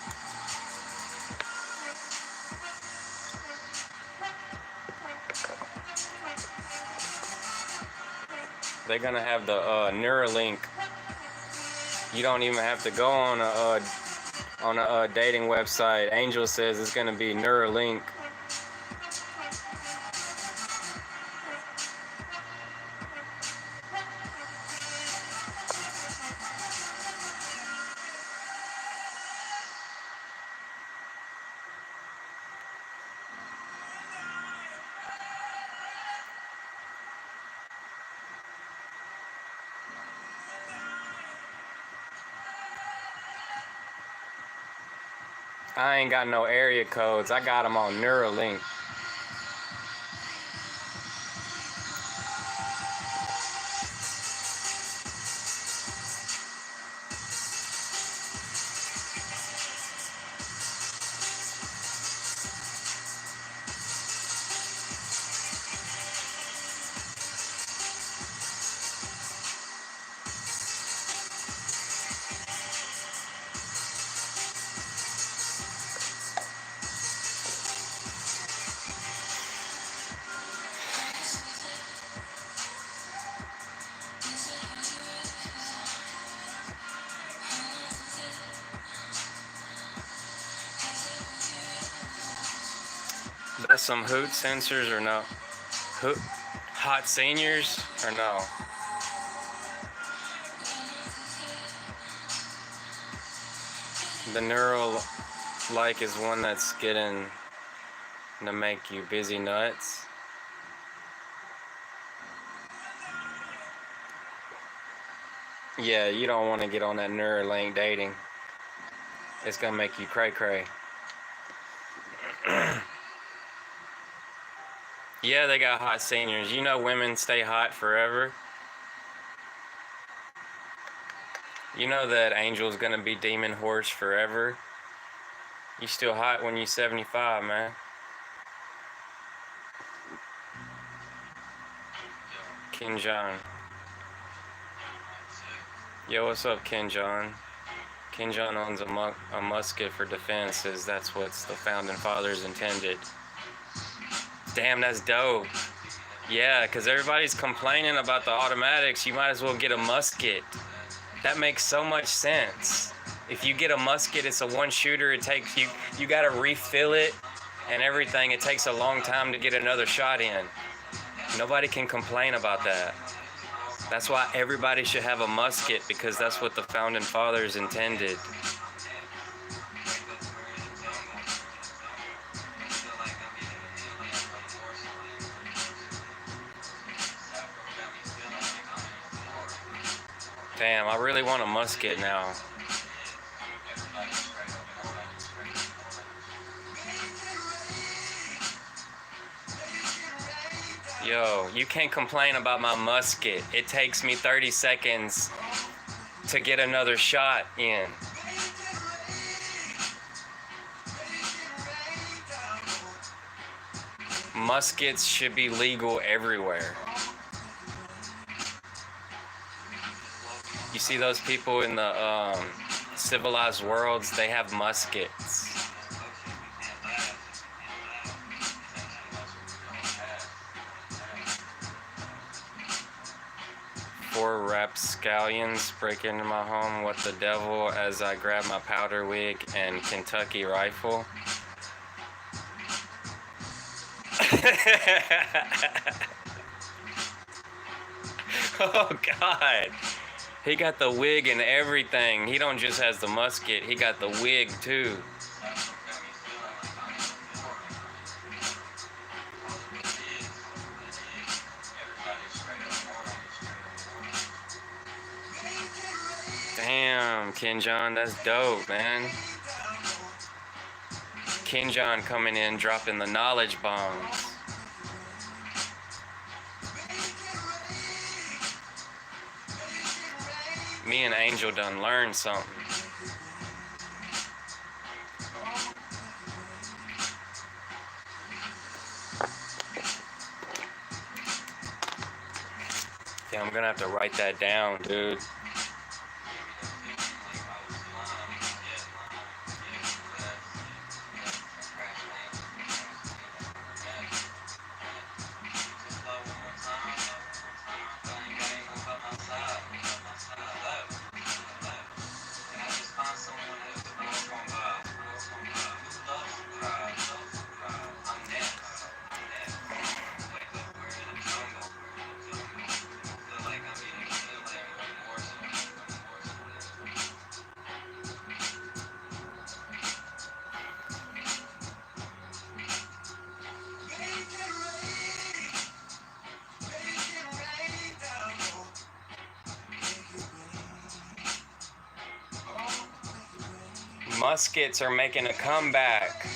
They're gonna have the Neuralink. You don't even have to go on a dating website. Angel says it's gonna be Neuralink. I ain't got no area codes. I got them on Neuralink. That's some hoot sensors or no? Hoot hot seniors or no? The neural like is one that's getting to make you busy nuts. Yeah, you don't want to get on that Neuralink dating. It's gonna make you cray cray. Yeah, they got hot seniors. You know women stay hot forever. You know that Angel's gonna be demon horse forever. You still hot when you're 75, man. Ken John. Yo, what's up, Ken John? Ken John owns a musket for defense, says that's what the founding fathers intended. Damn, that's dope. Yeah, because everybody's complaining about the automatics. You might as well get a musket. That makes so much sense. If you get a musket, it's a one shooter. It takes you got to refill it and everything. It takes a long time to get another shot in. Nobody can complain about that. That's why everybody should have a musket, because that's what the founding fathers intended. Damn, I really want a musket now. Yo, you can't complain about my musket. It takes me 30 seconds to get another shot in. Muskets should be legal everywhere. You see those people in the civilized worlds, they have muskets. 4 rapscallions break into my home. What the devil? As I grab my powder wig and Kentucky rifle. Oh God. He got the wig and everything. He don't just has the musket, he got the wig too. Damn, Ken John, that's dope, man. Ken John coming in, dropping the knowledge bombs. Me and Angel done learned something. Yeah, I'm gonna have to write that down, dude. Muskets are making a comeback.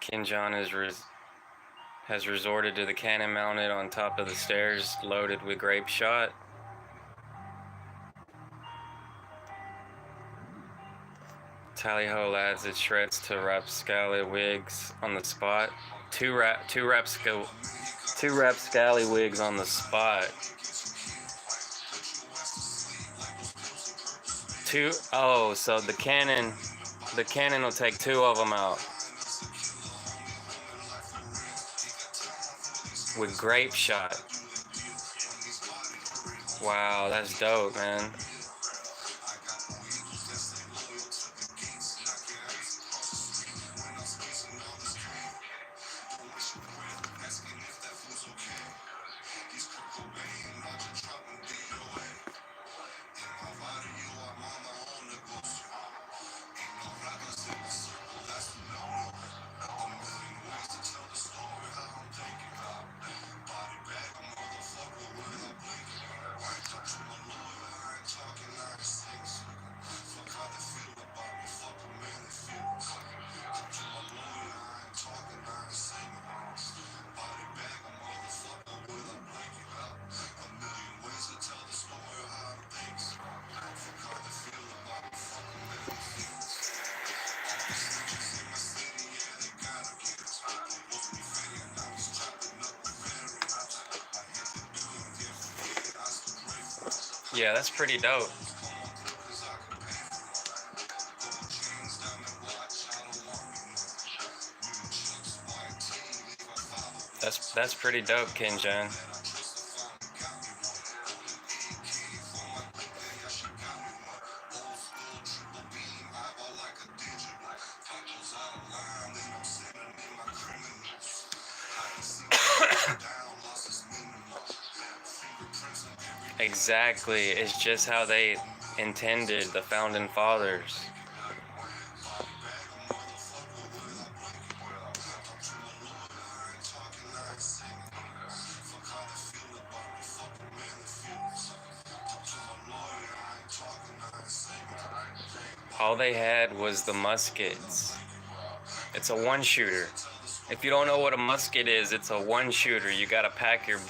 Ken John has resorted to the cannon mounted on top of the stairs, loaded with grape shot. Tally-ho adds its shreds to rapscally wigs on the spot. Two rapscally wigs on the spot. Oh, so the cannon will take 2 of them out. With grape shot. Wow, that's dope, man. Yeah, that's pretty dope. That's pretty dope, Ken John. Exactly, it's just how they intended, the founding fathers. All they had was the muskets. It's a one shooter. If you don't know what a musket is, it's a one shooter. You gotta pack your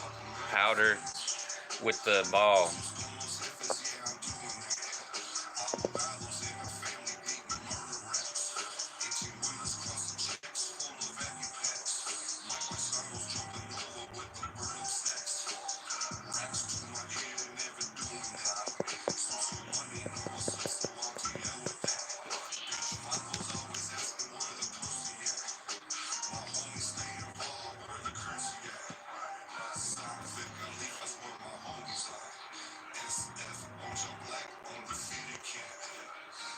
powder with the ball.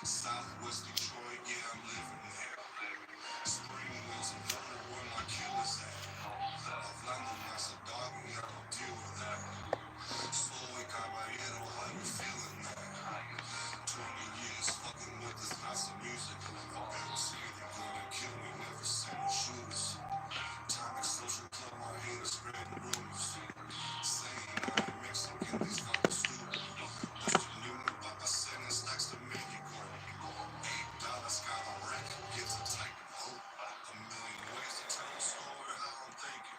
Southwest Detroit, yeah, I'm living there. Spring wheels and thunder where my killers at. Hablando más a dog, we I don't deal with that. Soy caballero, how you feeling that? 20 years fucking with this lots of music. I bet say they gonna kill me, never seen no shooters. Tonic social club, my haters spreading rumors. Saying I'm Mexican, these fucking stupid. Western Union, Papa sending stacks to Mexico. $8 got a wreck, gets a type of hope. A million ways to tell a story, I don't think it.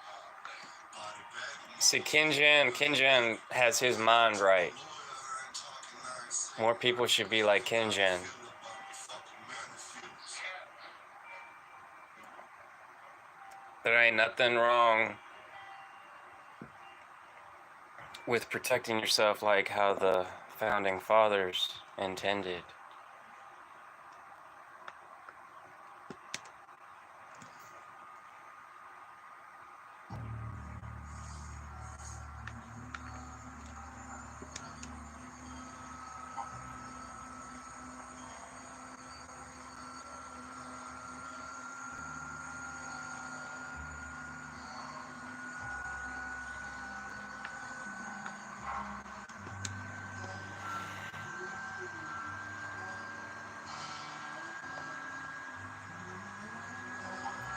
Body bag, See, Kinjan has his mind right. More people should be like Kinjan. There ain't nothing wrong with protecting yourself like how the founding fathers intended.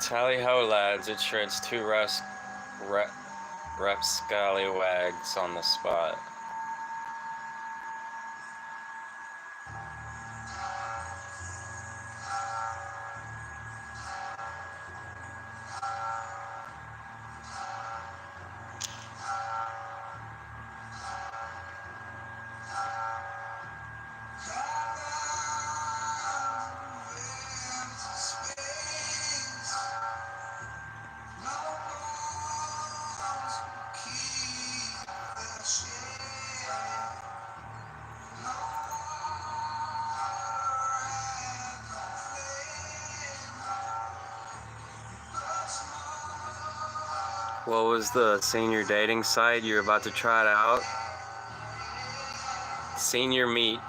Tally ho, lads, it shreds 2 rapscallywags on the spot. What was the senior dating site you're about to try it out? Seniormeet.com.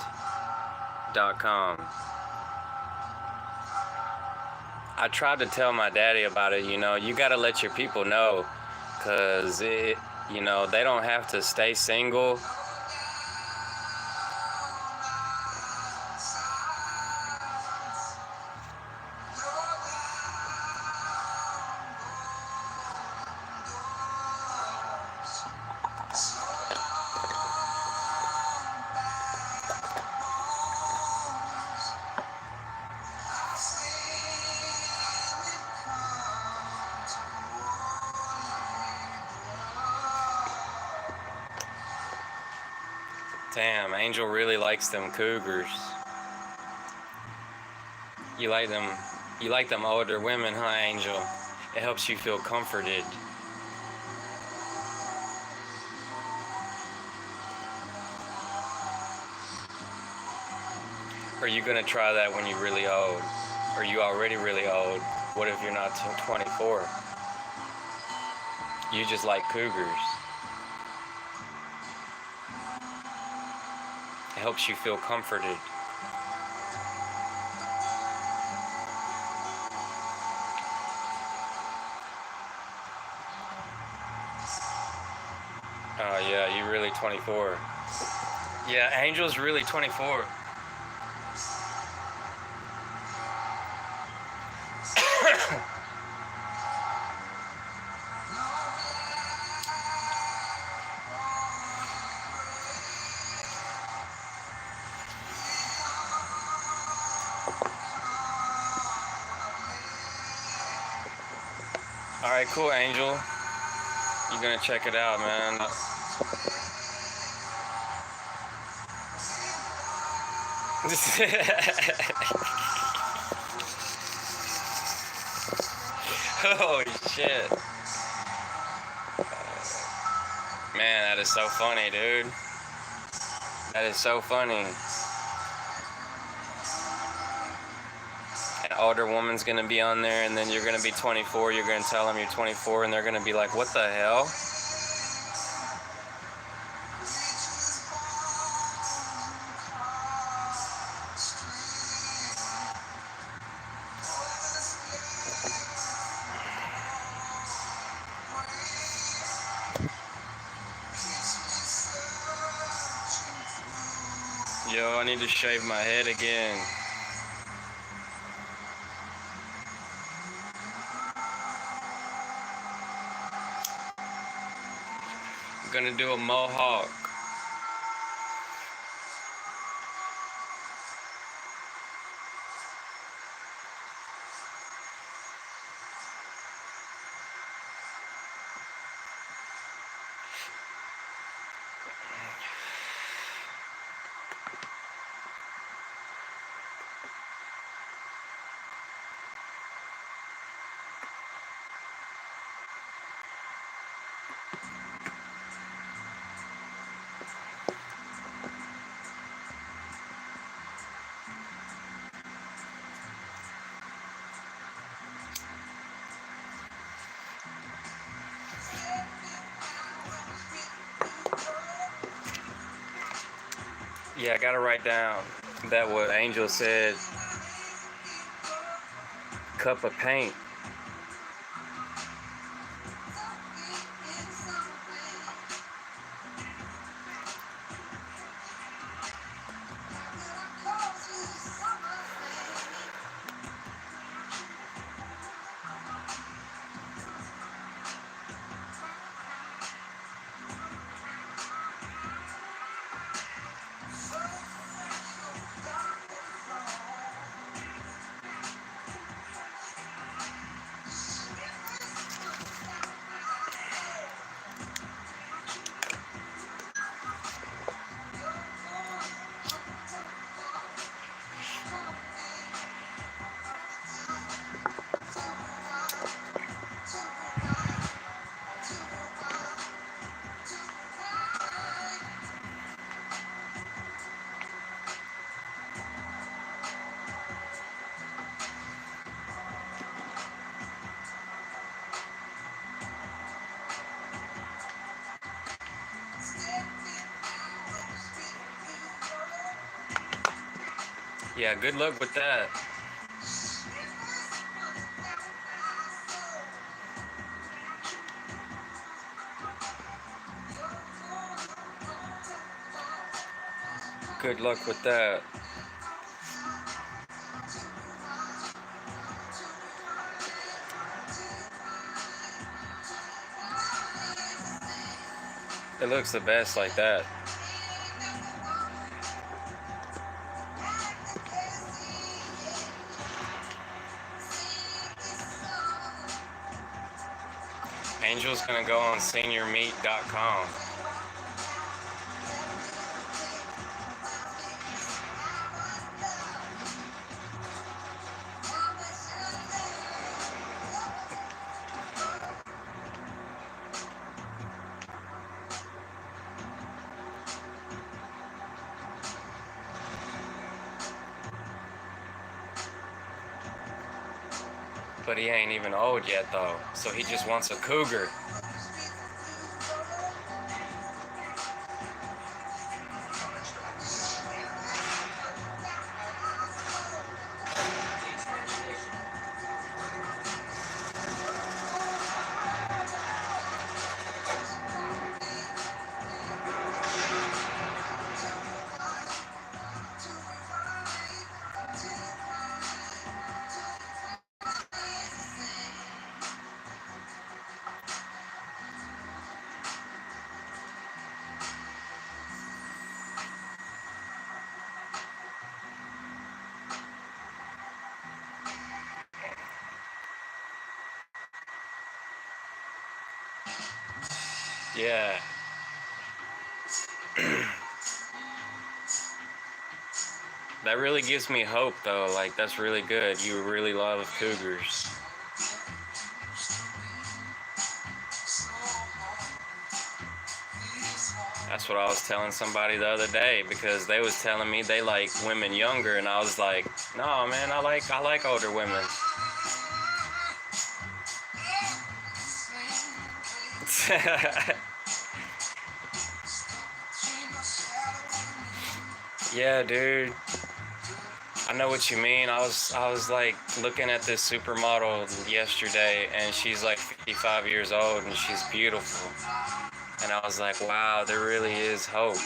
I tried to tell my daddy about it, you know, you gotta let your people know, cause they don't have to stay single. Damn, Angel really likes them cougars. You like them older women, huh, Angel? It helps you feel comforted. Are you gonna try that when you're really old? Are you already really old? What if you're not 24? You just like cougars. It helps you feel comforted. Oh yeah, you're really 24. Yeah, Angel's really 24. right, cool, Angel. You're gonna check it out, man. Holy shit. Man, that is so funny, dude. That is so funny. An older woman's gonna be on there, and then you're gonna be 24. You're gonna tell them you're 24, and they're gonna be like, "What the hell?" Yo, I need to shave my head again. I'm gonna do a mohawk. Yeah, I gotta write down that what Angel said. Cup of paint. Yeah, good luck with that. Good luck with that. It looks the best like that. Angel's gonna go on seniormeat.com. But he ain't even old yet though, so he just wants a cougar. Yeah. That really gives me hope, though. Like, that's really good. You really love cougars. That's what I was telling somebody the other day, because they was telling me they like women younger, and I was like, no, man, I like older women. Yeah, dude. I know what you mean. I was like looking at this supermodel yesterday, and she's like 55 years old, and she's beautiful. And I was like, wow, there really is hope.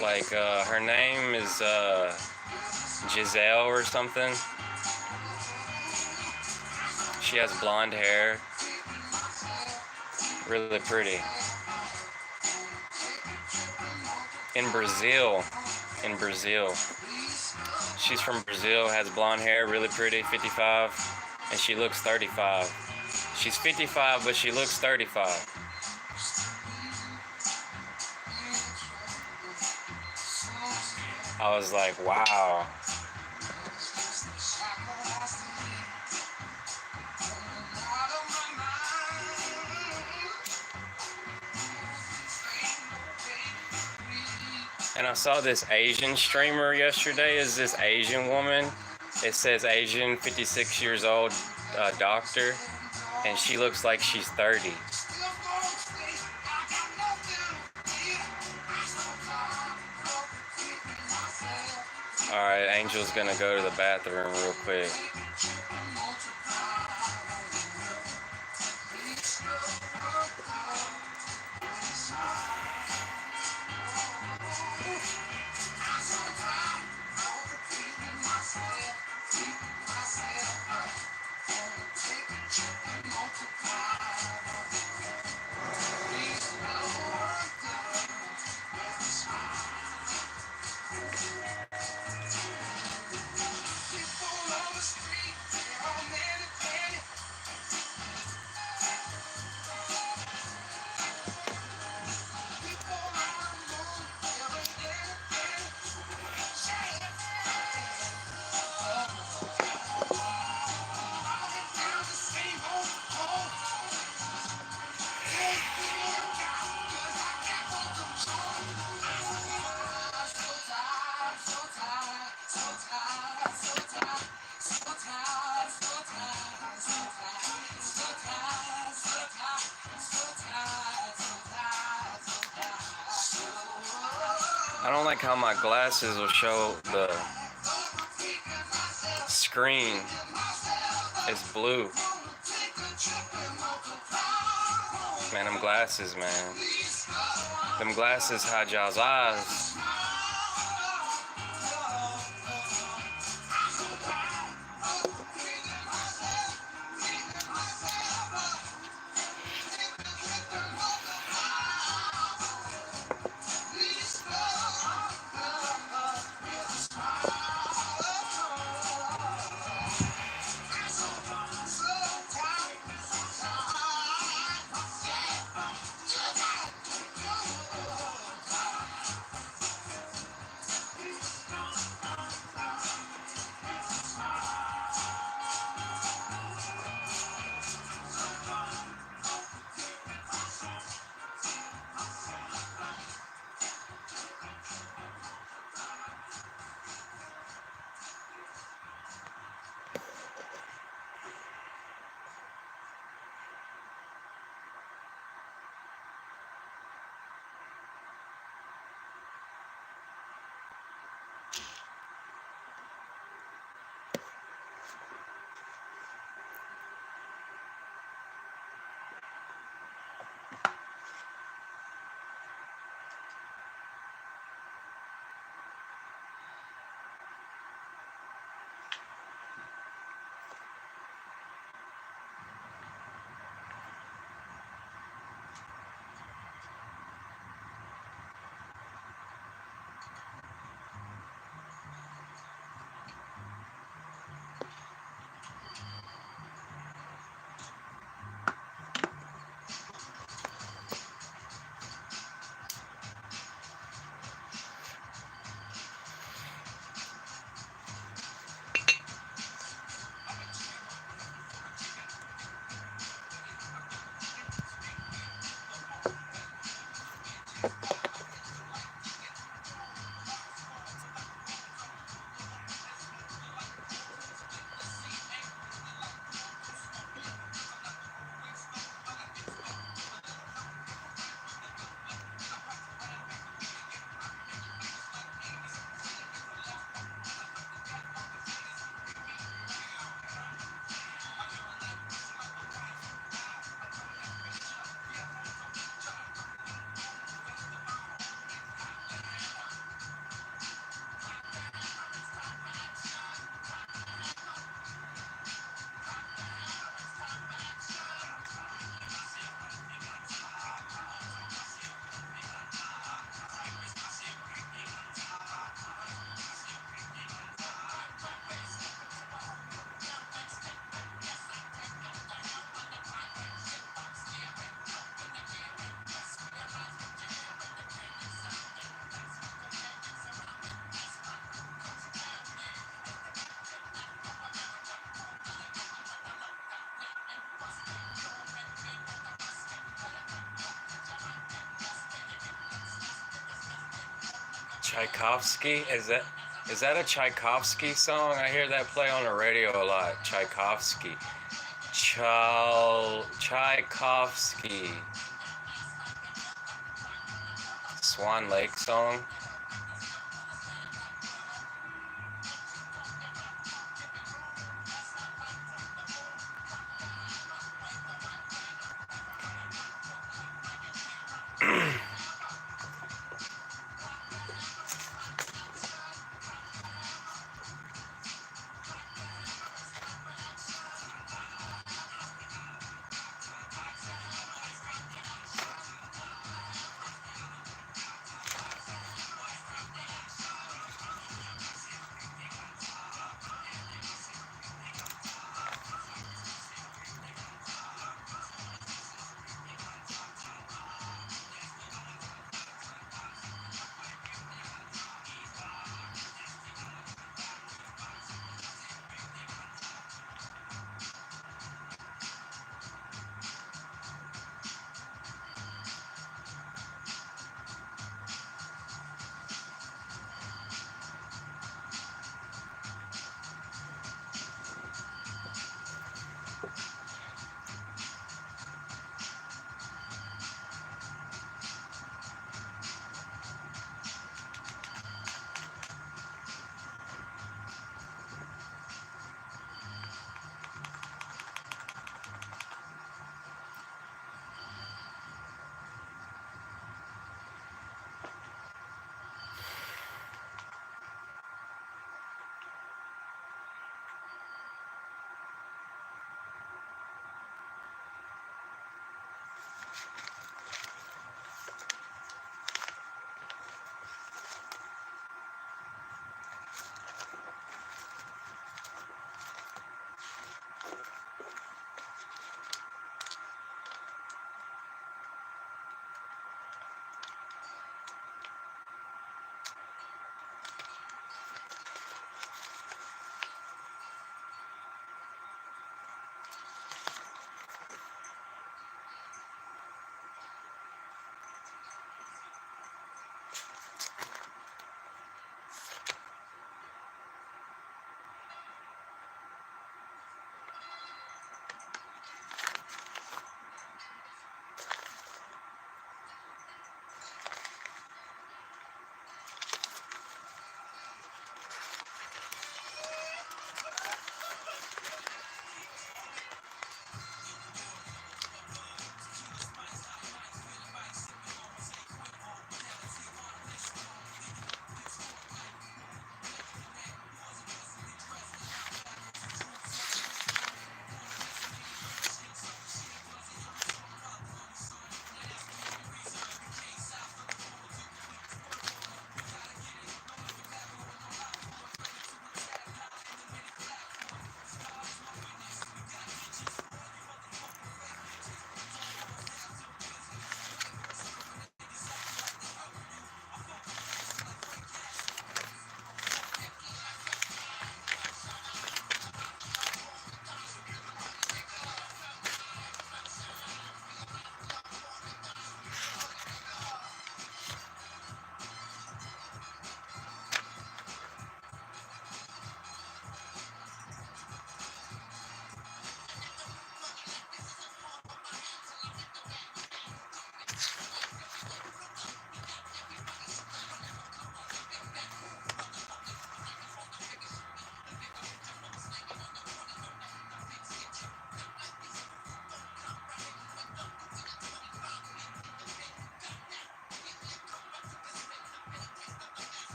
Like, her name is Giselle or something. She has blonde hair. Really pretty. In Brazil. She's from Brazil, has blonde hair, really pretty, 55, and she looks 35. She's 55, but she looks 35. I was like, wow. And I saw this Asian streamer yesterday. Is this Asian woman? It says Asian, 56 years old, doctor, and she looks like she's 30. All right, Angel's gonna go to the bathroom real quick. I don't like how my glasses will show the screen. It's blue. Man, them glasses, man. Them glasses hide y'all's eyes. Tchaikovsky? Is that a Tchaikovsky song? I hear that play on the radio a lot. Tchaikovsky. Tchaikovsky. Swan Lake song.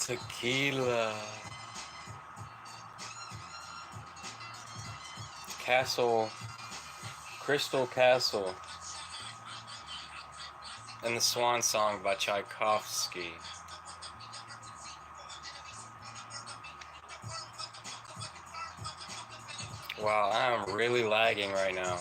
Tequila. Castle. Crystal Castle. And the Swan Song by Tchaikovsky. Wow, I'm really lagging right now.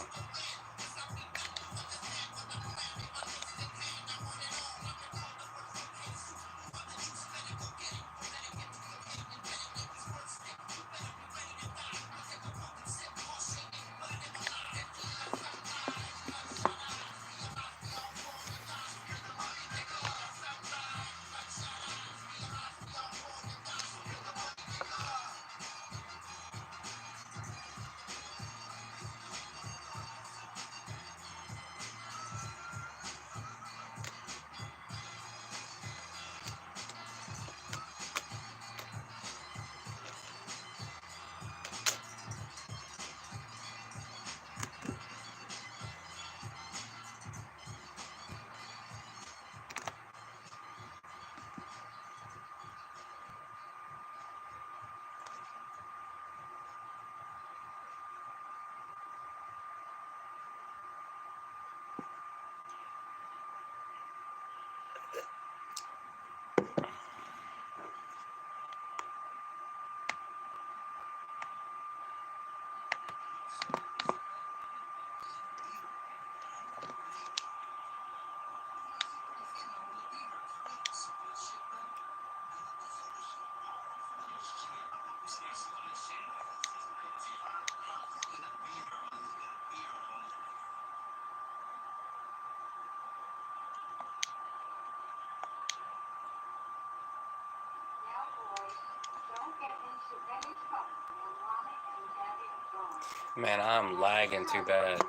Man, I'm lagging too bad.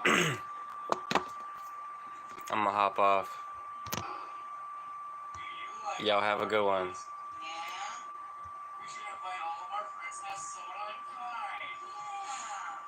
I'm gonna hop off. Y'all have a good one. We should invite all of our friends to have soda and pie. Yeah.